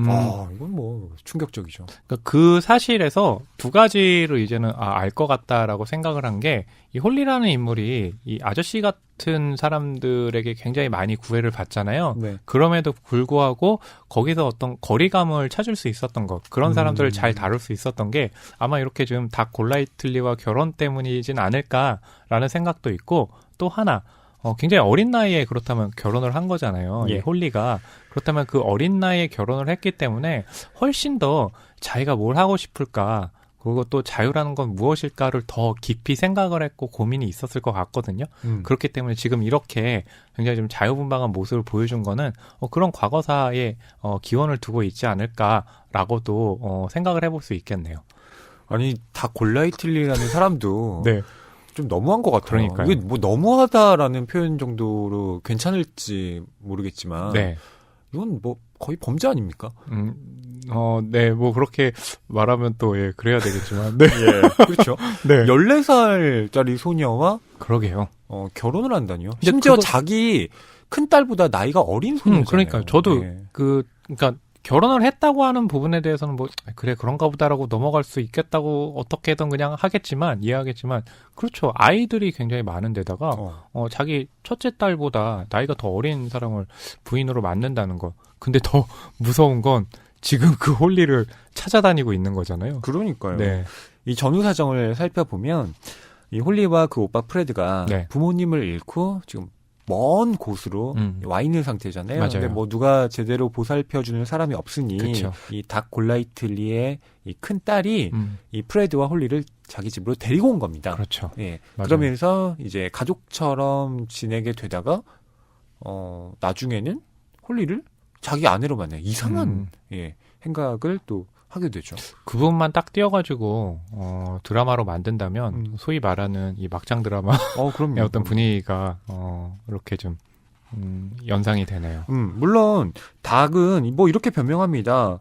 이건 뭐 충격적이죠. 그러니까 그 사실에서 두 가지를 이제는 알 것 같다라고 생각을 한 게 이 홀리라는 인물이 이 아저씨 같은 사람들에게 굉장히 많이 구애를 받잖아요. 네. 그럼에도 불구하고 거기서 어떤 거리감을 찾을 수 있었던 것, 그런 사람들을 잘 다룰 수 있었던 게 아마 이렇게 지금 닥 골라이틀리와 결혼 때문이진 않을까라는 생각도 있고, 또 하나 굉장히 어린 나이에 그렇다면 결혼을 한 거잖아요. 예. 이 홀리가. 그렇다면 그 어린 나이에 결혼을 했기 때문에 훨씬 더 자기가 뭘 하고 싶을까, 그리고 또 자유라는 건 무엇일까를 더 깊이 생각을 했고 고민이 있었을 것 같거든요. 그렇기 때문에 지금 이렇게 굉장히 좀 자유분방한 모습을 보여준 거는 그런 과거사에 기원을 두고 있지 않을까라고도 생각을 해볼 수 있겠네요. 아니 닥 골라이틀리라는 사람도 네. 좀 너무한 것 같아요. 그러니까요. 이게 뭐 너무하다라는 표현 정도로 괜찮을지 모르겠지만 네. 이건 뭐 거의 범죄 아닙니까? 네, 뭐 그렇게 말하면 또 그래야 되겠지만, 네, 예, 그렇죠. 네, 14살짜리 소녀와 그러게요. 결혼을 한다니요. 근데 심지어 자기 큰 딸보다 나이가 어린 소녀잖아요. 그러니까 저도 예. 그러니까 결혼을 했다고 하는 부분에 대해서는 뭐 그래 그런가 보다라고 넘어갈 수 있겠다고 어떻게든 그냥 하겠지만 이해하겠지만 그렇죠. 아이들이 굉장히 많은 데다가 자기 첫째 딸보다 나이가 더 어린 사람을 부인으로 만든다는 거. 근데 더 무서운 건 지금 그 홀리를 찾아다니고 있는 거잖아요. 그러니까요. 네. 이 전후 사정을 살펴보면 이 홀리와 그 오빠 프레드가 네. 부모님을 잃고 지금 먼 곳으로 와 있는 상태잖아요. 맞아요. 근데 뭐 누가 제대로 보살펴주는 사람이 없으니 그쵸. 이 닥 골라이틀리의 이 큰 딸이 이 프레드와 홀리를 자기 집으로 데리고 온 겁니다. 그렇죠. 예. 맞아요. 그러면서 이제 가족처럼 지내게 되다가 나중에는 홀리를 자기 아내로 만나요. 이상한 예, 생각을 또 하게 되죠. 그 부분만 딱 띄어가지고 드라마로 만든다면 소위 말하는 이 막장 드라마 그럼요. 어떤 분위기가 이렇게 좀 연상이 되네요. 물론 닥은 뭐 이렇게 변명합니다.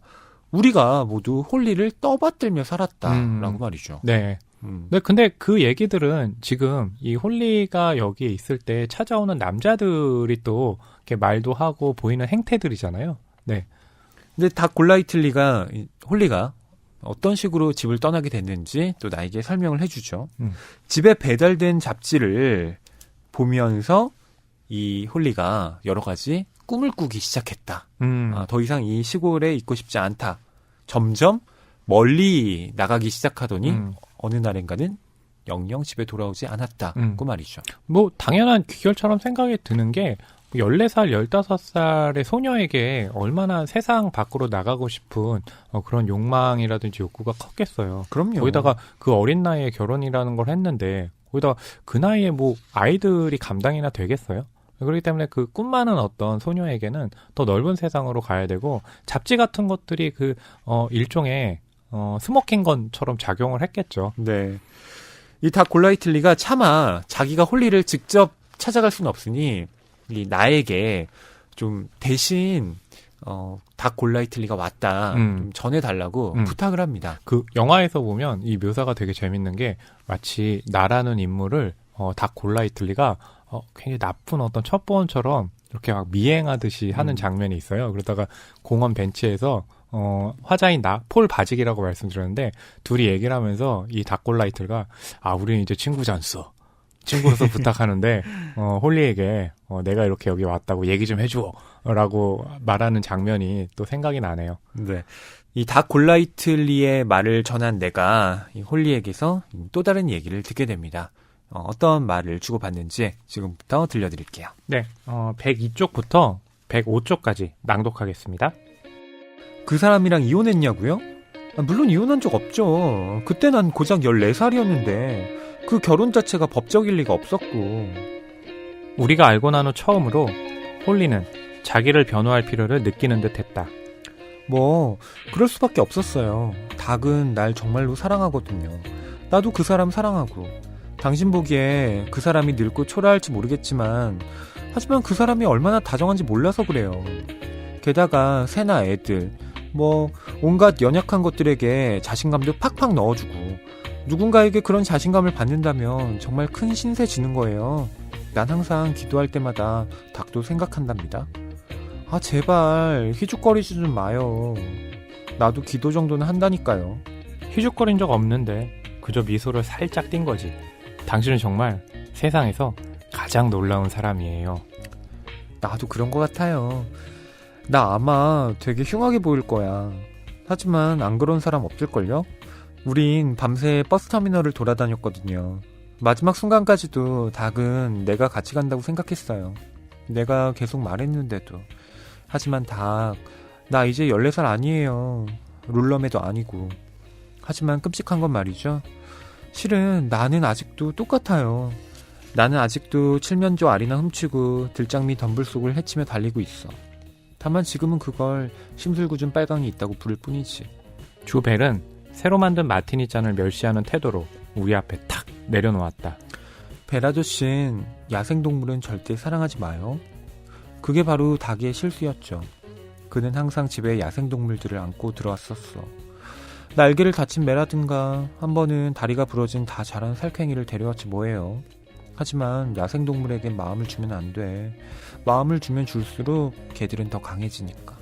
우리가 모두 홀리를 떠받들며 살았다라고 말이죠. 네. 네, 근데 그 얘기들은 지금 이 홀리가 여기에 있을 때 찾아오는 남자들이 또 이렇게 말도 하고 보이는 행태들이잖아요. 네. 근데 닥 골라이틀리가 홀리가 어떤 식으로 집을 떠나게 됐는지 또 나에게 설명을 해주죠. 집에 배달된 잡지를 보면서 이 홀리가 여러 가지 꿈을 꾸기 시작했다. 더 이상 이 시골에 있고 싶지 않다. 점점 멀리 나가기 시작하더니 어느 날인가는 영영 집에 돌아오지 않았다고 말이죠. 뭐 당연한 귀결처럼 생각이 드는 게 14살, 15살의 소녀에게 얼마나 세상 밖으로 나가고 싶은 그런 욕망이라든지 욕구가 컸겠어요. 그럼요. 거기다가 그 어린 나이에 결혼이라는 걸 했는데 거기다가 그 나이에 뭐 아이들이 감당이나 되겠어요? 그렇기 때문에 그 꿈 많은 어떤 소녀에게는 더 넓은 세상으로 가야 되고 잡지 같은 것들이 그 일종의 스모킹건처럼 작용을 했겠죠. 네. 이 닥 골라이틀리가 차마 자기가 홀리를 직접 찾아갈 수는 없으니 이 나에게 좀 대신 닥 골라이틀리가 왔다 좀 전해달라고 부탁을 합니다. 그 영화에서 보면 이 묘사가 되게 재밌는 게 마치 나라는 인물을 닥 골라이틀리가 굉장히 나쁜 어떤 첩보원처럼 이렇게 막 미행하듯이 하는 장면이 있어요. 그러다가 공원 벤치에서 화자인 폴 바직이라고 말씀드렸는데 둘이 얘기를 하면서 이 닥 골라이틀가 우리는 이제 친구잖소. 친구로서 부탁하는데 홀리에게 내가 이렇게 여기 왔다고 얘기 좀 해줘 라고 말하는 장면이 또 생각이 나네요. 네. 이 닥 골라이틀리의 말을 전한 내가 이 홀리에게서 또 다른 얘기를 듣게 됩니다. 어떤 말을 주고받는지 지금부터 들려드릴게요. 네, 102쪽부터 105쪽까지 낭독하겠습니다. 그 사람이랑 이혼했냐고요? 물론 이혼한 적 없죠. 그때 난 고작 14살이었는데 그 결혼 자체가 법적일 리가 없었고. 우리가 알고 난 후 처음으로 홀리는 자기를 변호할 필요를 느끼는 듯 했다. 뭐 그럴 수밖에 없었어요. 닥은 날 정말로 사랑하거든요. 나도 그 사람 사랑하고. 당신 보기에 그 사람이 늙고 초라할지 모르겠지만 하지만 그 사람이 얼마나 다정한지 몰라서 그래요. 게다가 새나 애들 뭐 온갖 연약한 것들에게 자신감도 팍팍 넣어주고 누군가에게 그런 자신감을 받는다면 정말 큰 신세 지는 거예요. 난 항상 기도할 때마다 닥도 생각한답니다. 제발 희죽거리지 좀 마요. 나도 기도 정도는 한다니까요. 희죽거린 적 없는데 그저 미소를 살짝 띈 거지. 당신은 정말 세상에서 가장 놀라운 사람이에요. 나도 그런 것 같아요. 나 아마 되게 흉하게 보일 거야. 하지만 안 그런 사람 없을걸요? 우린 밤새 버스터미널을 돌아다녔거든요. 마지막 순간까지도 닥은 내가 같이 간다고 생각했어요. 내가 계속 말했는데도. 하지만 닥, 나 이제 14살 아니에요. 룰러매도 아니고. 하지만 끔찍한 건 말이죠. 실은 나는 아직도 똑같아요. 나는 아직도 칠면조 알이나 훔치고 들장미 덤불 속을 헤치며 달리고 있어. 다만 지금은 그걸 심술궂은 빨강이 있다고 부를 뿐이지. 주벨은 새로 만든 마티니 잔을 멸시하는 태도로 우리 앞에 탁 내려놓았다. 벨아저씨는 야생동물은 절대 사랑하지 마요. 그게 바로 닥의 실수였죠. 그는 항상 집에 야생동물들을 안고 들어왔었어. 날개를 다친 매라든가 한 번은 다리가 부러진 다 자란 살쾡이를 데려왔지 뭐예요. 하지만 야생동물에겐 마음을 주면 안 돼. 마음을 주면 줄수록 걔들은 더 강해지니까.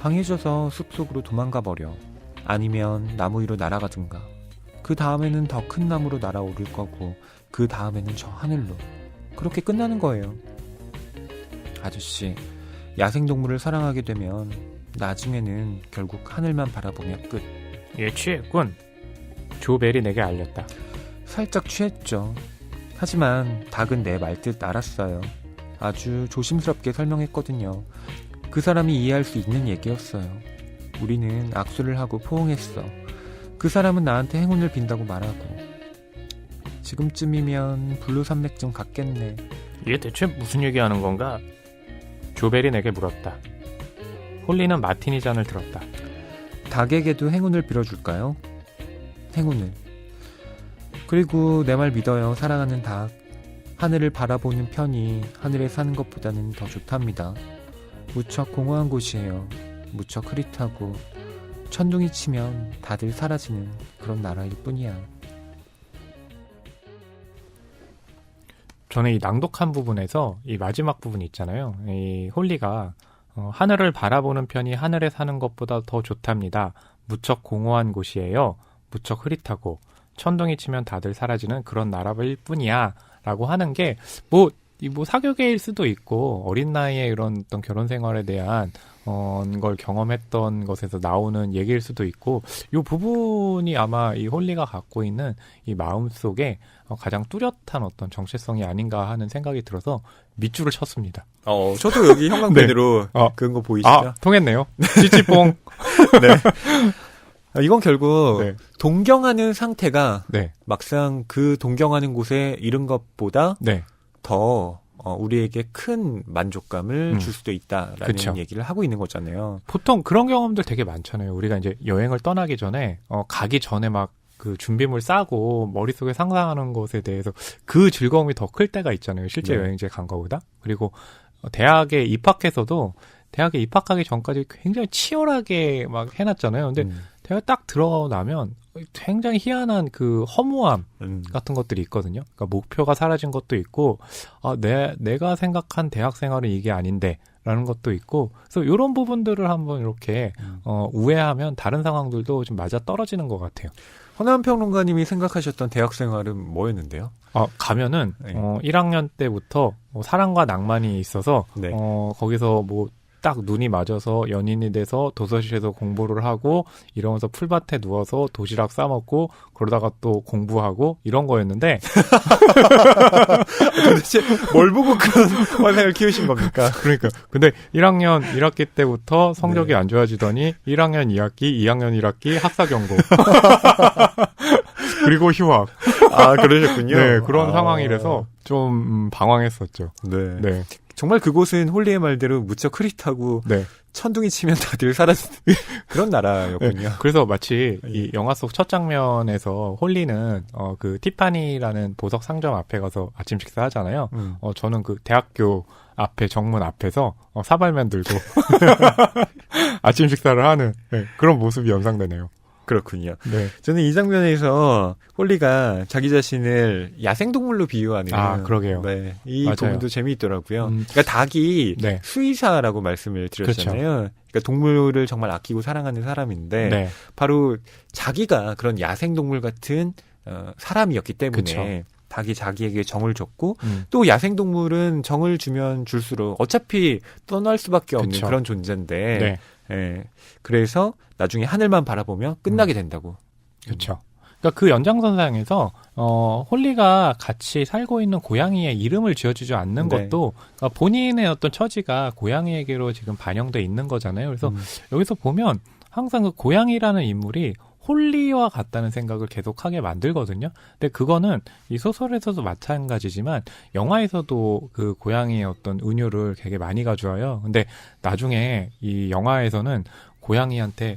강해져서 숲속으로 도망가 버려. 아니면 나무 위로 날아가든가. 그 다음에는 더 큰 나무로 날아오를 거고 그 다음에는 저 하늘로. 그렇게 끝나는 거예요. 아저씨, 야생동물을 사랑하게 되면 나중에는 결국 하늘만 바라보며 끝. 얘 취했군. 조벨이 내게 알렸다. 살짝 취했죠. 하지만 닭은 내 말 뜻 알았어요. 아주 조심스럽게 설명했거든요. 그 사람이 이해할 수 있는 얘기였어요. 우리는 악수를 하고 포옹했어. 그 사람은 나한테 행운을 빈다고 말하고. 지금쯤이면 블루산맥쯤 갔겠네. 얘 대체 무슨 얘기하는 건가? 조벨이 내게 물었다. 홀리는 마티니 잔을 들었다. 닭에게도 행운을 빌어줄까요? 행운을. 그리고 내 말 믿어요, 사랑하는 닭. 하늘을 바라보는 편이 하늘에 사는 것보다는 더 좋답니다. 무척 공허한 곳이에요. 무척 흐릿하고 천둥이 치면 다들 사라지는 그런 나라일 뿐이야. 저는 이 낭독한 부분에서 이 마지막 부분 있잖아요. 이 홀리가 하늘을 바라보는 편이 하늘에 사는 것보다 더 좋답니다. 무척 공허한 곳이에요. 무척 흐릿하고 천둥이 치면 다들 사라지는 그런 나라일 뿐이야 라고 하는 게 뭐 사교계일 수도 있고 어린 나이에 이런 어떤 결혼 생활에 대한 걸 경험했던 것에서 나오는 얘기일 수도 있고 이 부분이 아마 이 홀리가 갖고 있는 이 마음속에 가장 뚜렷한 어떤 정체성이 아닌가 하는 생각이 들어서 밑줄을 쳤습니다. 저도 여기 형광펜으로 그런 거 보이시죠? 통했네요. 찌찌뽕. 네. 이건 결국 네. 동경하는 상태가 네. 막상 그 동경하는 곳에 이른 것보다 네. 더 우리에게 큰 만족감을 줄 수도 있다라는 그쵸. 얘기를 하고 있는 거잖아요. 보통 그런 경험들 되게 많잖아요. 우리가 이제 여행을 떠나기 전에 가기 전에 막 그 준비물 싸고 머릿속에 상상하는 것에 대해서 그 즐거움이 더 클 때가 있잖아요. 실제 네. 여행지에 간 거보다. 그리고 대학에 입학해서도 대학에 입학하기 전까지 굉장히 치열하게 막 해놨잖아요. 근데 대학 딱 들어가고 나면 굉장히 희한한 그 허무함 같은 것들이 있거든요. 그러니까 목표가 사라진 것도 있고, 내가 생각한 대학 생활은 이게 아닌데, 라는 것도 있고, 그래서 이런 부분들을 한번 이렇게, 우회하면 다른 상황들도 좀 맞아 떨어지는 것 같아요. 허나은 평론가님이 생각하셨던 대학 생활은 뭐였는데요? 가면은, 네. 1학년 때부터 사랑과 낭만이 있어서, 네. 거기서 뭐, 딱 눈이 맞아서 연인이 돼서 도서실에서 공부를 하고 이러면서 풀밭에 누워서 도시락 싸먹고 그러다가 또 공부하고 이런 거였는데 도대체 뭘 보고 그런 환상을 키우신 겁니까? 그러니까 근데 1학년 1학기 때부터 성적이 안 좋아지더니 1학년 2학기, 2학년 1학기 학사 경고 그리고 휴학. 그러셨군요. 네, 그런 상황이라서 좀 방황했었죠. 네. 네. 정말 그곳은 홀리의 말대로 무척 흐릿하고 네. 천둥이 치면 다들 사라지는 그런 나라였군요. 네. 그래서 마치 이 영화 속 첫 장면에서 홀리는 그 티파니라는 보석 상점 앞에 가서 아침 식사하잖아요. 저는 그 대학교 앞에 정문 앞에서 사발면 들고 아침 식사를 하는 그런 모습이 연상되네요. 그렇군요. 네. 저는 이 장면에서 홀리가 자기 자신을 야생동물로 비유하는. 그러게요. 네. 이 맞아요. 부분도 재미있더라고요. 그러니까 닭이 네. 수의사라고 말씀을 드렸잖아요. 그렇죠. 그러니까 동물을 정말 아끼고 사랑하는 사람인데 네. 바로 자기가 그런 야생동물 같은 사람이었기 때문에 그쵸. 닭이 자기에게 정을 줬고 또 야생동물은 정을 주면 줄수록 어차피 떠날 수밖에 없는 그쵸. 그런 존재인데 네. 예. 그래서 나중에 하늘만 바라보며 끝나게 된다고. 그렇죠. 그러니까 그 연장선상에서 홀리가 같이 살고 있는 고양이의 이름을 지어주지 않는 네. 것도 그러니까 본인의 어떤 처지가 고양이에게로 지금 반영돼 있는 거잖아요. 그래서 여기서 보면 항상 그 고양이라는 인물이 홀리와 같다는 생각을 계속하게 만들거든요. 근데 그거는 이 소설에서도 마찬가지지만 영화에서도 그 고양이의 어떤 은유를 되게 많이 가져와요. 근데 나중에 이 영화에서는 고양이한테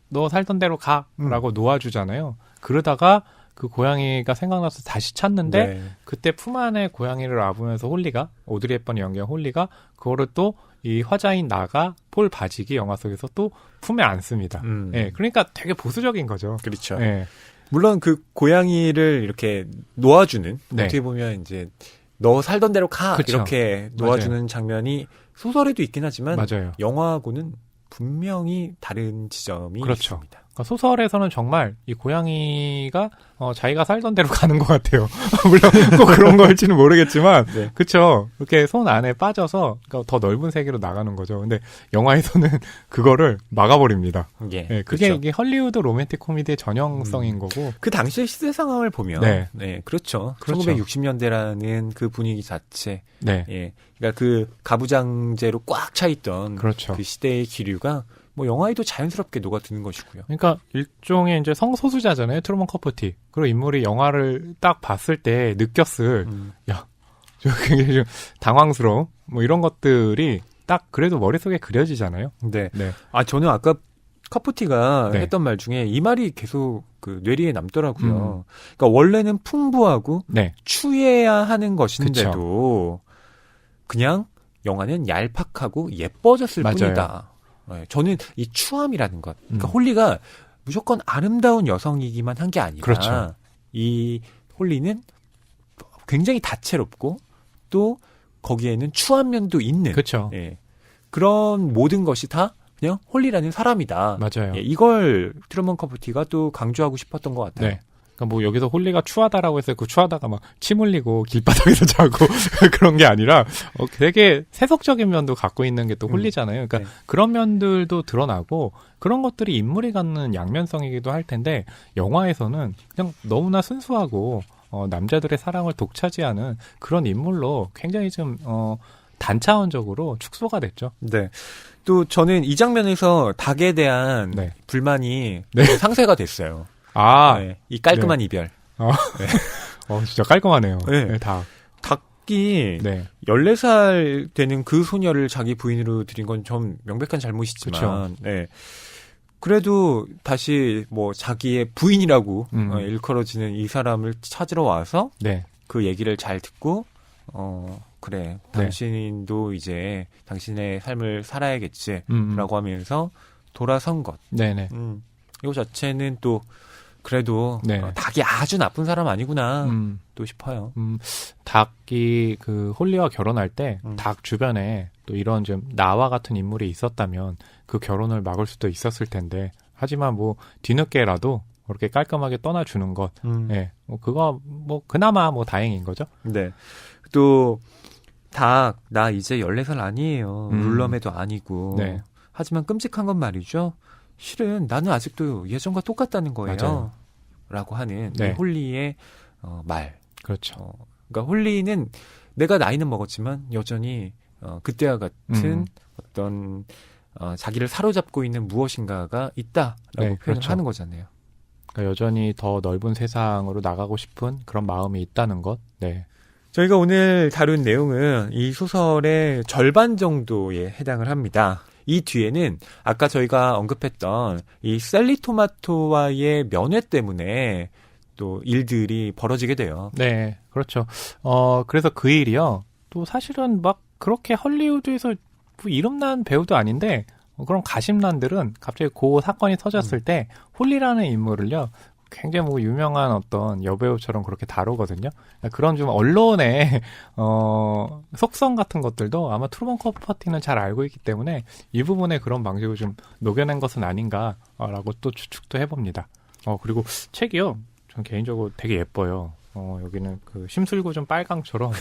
너 살던 대로 가라고 놓아주잖아요. 그러다가 그 고양이가 생각나서 다시 찾는데 네. 그때 품 안에 고양이를 안으면서 홀리가 오드리 헵번이 연기한 홀리가 그거를 또 이 화자인 나가 폴 바직이 영화 속에서 또 품에 안습니다. 예, 그러니까 되게 보수적인 거죠. 그렇죠. 예. 물론 그 고양이를 이렇게 놓아주는 네. 어떻게 보면 이제 너 살던 대로 가 그쵸. 이렇게 놓아주는 장면이 소설에도 있긴 하지만 맞아요. 영화하고는 분명히 다른 지점이 그렇죠. 있습니다. 그러니까 소설에서는 정말 이 고양이가 자기가 살던 대로 가는 것 같아요. 물론 꼭 그런 걸지는 모르겠지만, 네. 그쵸. 이렇게 손 안에 빠져서 그러니까 더 넓은 세계로 나가는 거죠. 근데 영화에서는 그거를 막아버립니다. 예, 네, 그게 그렇죠. 이게 헐리우드 로맨틱 코미디의 전형성인 거고. 그 당시의 시대 상황을 보면, 네, 그렇죠. 그렇죠. 1960년대라는 그 분위기 자체, 네, 예, 그러니까 그 가부장제로 꽉 차 있던 그렇죠. 그 시대의 기류가 뭐 영화에도 자연스럽게 녹아드는 것이고요. 그러니까 일종의 이제 성소수자잖아요. 트루먼 커포티. 그리고 인물이 영화를 딱 봤을 때 느꼈을 야, 저 굉장히 좀 당황스러움 뭐 이런 것들이 딱 그래도 머릿속에 그려지잖아요. 네. 네. 아, 저는 아까 카포티가 네. 했던 말 중에 이 말이 계속 그 뇌리에 남더라고요. 그러니까 원래는 풍부하고 네. 추해야 하는 것인데도 그냥 영화는 얄팍하고 예뻐졌을 맞아요. 뿐이다. 네, 저는 이 추함이라는 것, 그러니까 음. 홀리가 무조건 아름다운 여성이기만 한 게 아니라 그렇죠. 이 홀리는 굉장히 다채롭고 또 거기에는 추한 면도 있는 그렇죠. 예, 그런 모든 것이 다 그냥 홀리라는 사람이다. 맞아요. 예, 이걸 트루먼 커포티가 또 강조하고 싶었던 것 같아요. 네. 그러니까 뭐 여기서 홀리가 추하다라고 해서 그 추하다가 막 침 흘리고 길바닥에서 자고 그런 게 아니라 되게 세속적인 면도 갖고 있는 게 또 홀리잖아요. 그러니까 네. 그런 면들도 드러나고 그런 것들이 인물이 갖는 양면성이기도 할 텐데 영화에서는 그냥 너무나 순수하고 남자들의 사랑을 독차지하는 그런 인물로 굉장히 좀 단차원적으로 축소가 됐죠. 네. 또 저는 이 장면에서 닭에 대한 네. 불만이 네. 상쇄가 됐어요. 아, 네, 이 깔끔한 이별. 진짜 깔끔하네요. 네. 네, 다. 닭이 네. 14살 되는 그 소녀를 자기 부인으로 들인 건 좀 명백한 잘못이지만, 네. 그래도 다시 뭐 자기의 부인이라고 일컬어지는 이 사람을 찾으러 와서 네. 그 얘기를 잘 듣고, 그래, 당신도 이제 당신의 삶을 살아야겠지라고 하면서 돌아선 것. 네네. 이거 자체는 또 그래도 네. 닭이 아주 나쁜 사람 아니구나 또 싶어요. 닭이 그 홀리와 결혼할 때 닭 주변에 또 이런 좀 나와 같은 인물이 있었다면 그 결혼을 막을 수도 있었을 텐데 하지만 뭐 뒤늦게라도 그렇게 깔끔하게 떠나주는 것, 네, 뭐 그거 뭐 그나마 뭐 다행인 거죠. 네. 또 닭 나 이제 14살 아니에요. 룰러매도 아니고. 네. 하지만 끔찍한 건 말이죠. 실은 나는 아직도 예전과 똑같다는 거예요. 맞아요. 라고 하는 네. 이 홀리의 말. 그렇죠. 그러니까 홀리는 내가 나이는 먹었지만 여전히 그때와 같은 어떤 자기를 사로잡고 있는 무엇인가가 있다라고 네, 표현을 그렇죠. 하는 거잖아요. 그러니까 여전히 더 넓은 세상으로 나가고 싶은 그런 마음이 있다는 것. 네. 저희가 오늘 다룬 내용은 이 소설의 절반 정도에 해당을 합니다. 이 뒤에는 아까 저희가 언급했던 이 셀리토마토와의 면회 때문에 또 일들이 벌어지게 돼요. 네, 그렇죠. 그래서 그 일이요. 또 사실은 막 그렇게 헐리우드에서 뭐 이름난 배우도 아닌데 그런 가심란들은 갑자기 그 사건이 터졌을 때 홀리라는 인물을요. 굉장히 뭐 유명한 어떤 여배우처럼 그렇게 다루거든요. 그런 좀 언론의 속성 같은 것들도 아마 트루먼 커포티는 잘 알고 있기 때문에 이 부분에 그런 방식을 좀 녹여낸 것은 아닌가라고 또 추측도 해봅니다. 그리고 책이요. 전 개인적으로 되게 예뻐요. 여기는 그 심술구 좀 빨강처럼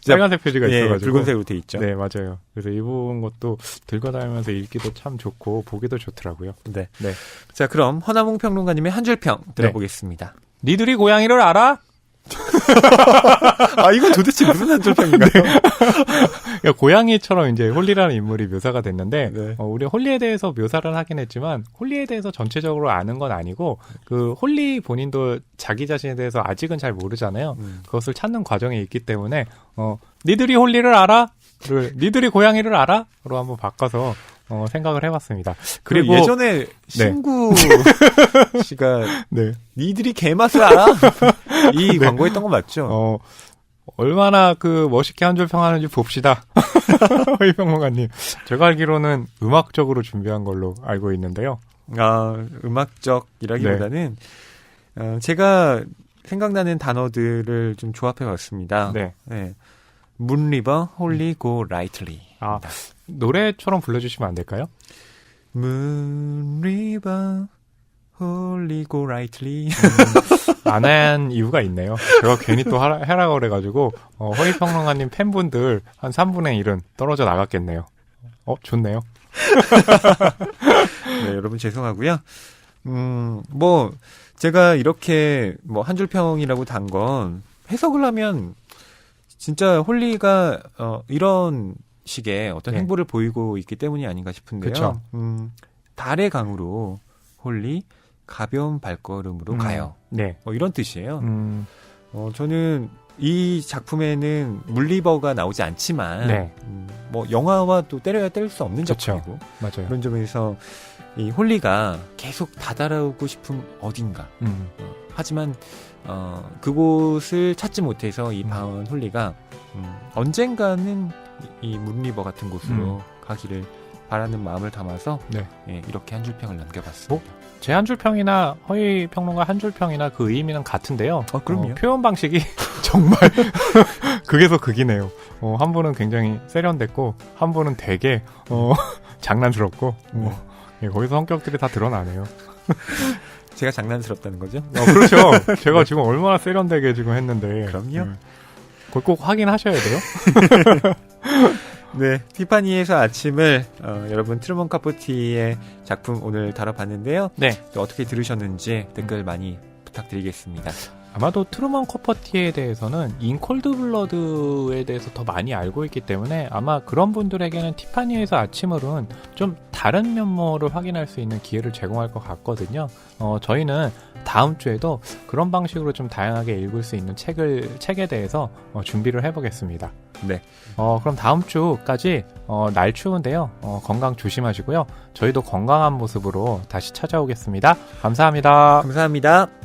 빨간색 표지가 있어가지고 붉은색으로 돼 있죠. 네, 맞아요. 그래서 이 부분 것도 들고 다니면서 읽기도 참 좋고 보기도 좋더라고요. 네. 네. 자, 그럼 허나몽 평론가님의 한 줄 평 들어보겠습니다. 니들이 고양이를 알아? 아, 이건 도대체 무슨 한 줄 평인가요? 그러니까 고양이처럼 이제 홀리라는 인물이 묘사가 됐는데 네. 우리 홀리에 대해서 묘사를 하긴 했지만 홀리에 대해서 전체적으로 아는 건 아니고 그 홀리 본인도 자기 자신에 대해서 아직은 잘 모르잖아요. 그것을 찾는 과정에 있기 때문에 니들이 홀리를 알아? 를 니들이 고양이를 알아? 로 한번 바꿔서 생각을 해봤습니다. 그리고 예전에 신구 씨가 네. 니들이 개맛을 알아? 이 광고했던 거 맞죠? 얼마나 그 멋있게 한 줄 평하는지 봅시다. 이 평론가님. 제가 알기로는 음악적으로 준비한 걸로 알고 있는데요. 아, 음악적이라기보다는 제가 생각나는 단어들을 좀 조합해 봤습니다. 네. 네. 문리버 홀리 고 라이틀리. 아, 노래처럼 불러주시면 안 될까요? 문리버 홀리 고 라이틀리. 안 한 이유가 있네요. 제가 괜히 또 하라 그래가지고 허위평론가님 팬분들 한 3분의 1은 떨어져 나갔겠네요. 좋네요. 네, 여러분 죄송하고요. 뭐 제가 이렇게 뭐 한 줄 평이라고 단 건 해석을 하면 진짜 홀리가 이런 식의 어떤 네. 행보를 보이고 있기 때문이 아닌가 싶은데요. 그쵸. 달의 강으로 홀리 가벼운 발걸음으로 가요. 네. 이런 뜻이에요. 저는 이 작품에는 물리버가 나오지 않지만 네. 뭐 영화와 또 때려야 뗄 수 없는 그쵸. 작품이고 맞아요. 그런 점에서 이 홀리가 계속 다다라오고 싶은 어딘가 하지만 그곳을 찾지 못해서 이 방황한 홀리가 언젠가는 이 문리버 같은 곳으로 가기를 바라는 마음을 담아서 네. 예, 이렇게 한 줄평을 남겨봤습니다. 제 한 줄평이나 허위평론가 한 줄평이나 그 의미는 같은데요. 그럼요. 표현 방식이 정말 극에서 극이네요. 한 분은 굉장히 세련됐고 한 분은 되게 장난스럽고 예, 거기서 성격들이 다 드러나네요. 제가 장난스럽다는 거죠? 그렇죠. 제가 지금 얼마나 세련되게 지금 했는데. 그럼요. 그걸 꼭 확인하셔야 돼요. 네, 티파니에서 아침을 여러분 트루먼 카포티의 작품 오늘 다뤄봤는데요. 네. 또 어떻게 들으셨는지 댓글 많이 부탁드리겠습니다. 아마도 트루먼 커퍼티에 대해서는 인콜드블러드에 대해서 더 많이 알고 있기 때문에 아마 그런 분들에게는 티파니에서 아침을은 좀 다른 면모를 확인할 수 있는 기회를 제공할 것 같거든요. 저희는 다음 주에도 그런 방식으로 좀 다양하게 읽을 수 있는 책에 대해서 준비를 해보겠습니다. 네. 그럼 다음 주까지 날 추운데요. 건강 조심하시고요. 저희도 건강한 모습으로 다시 찾아오겠습니다. 감사합니다. 감사합니다.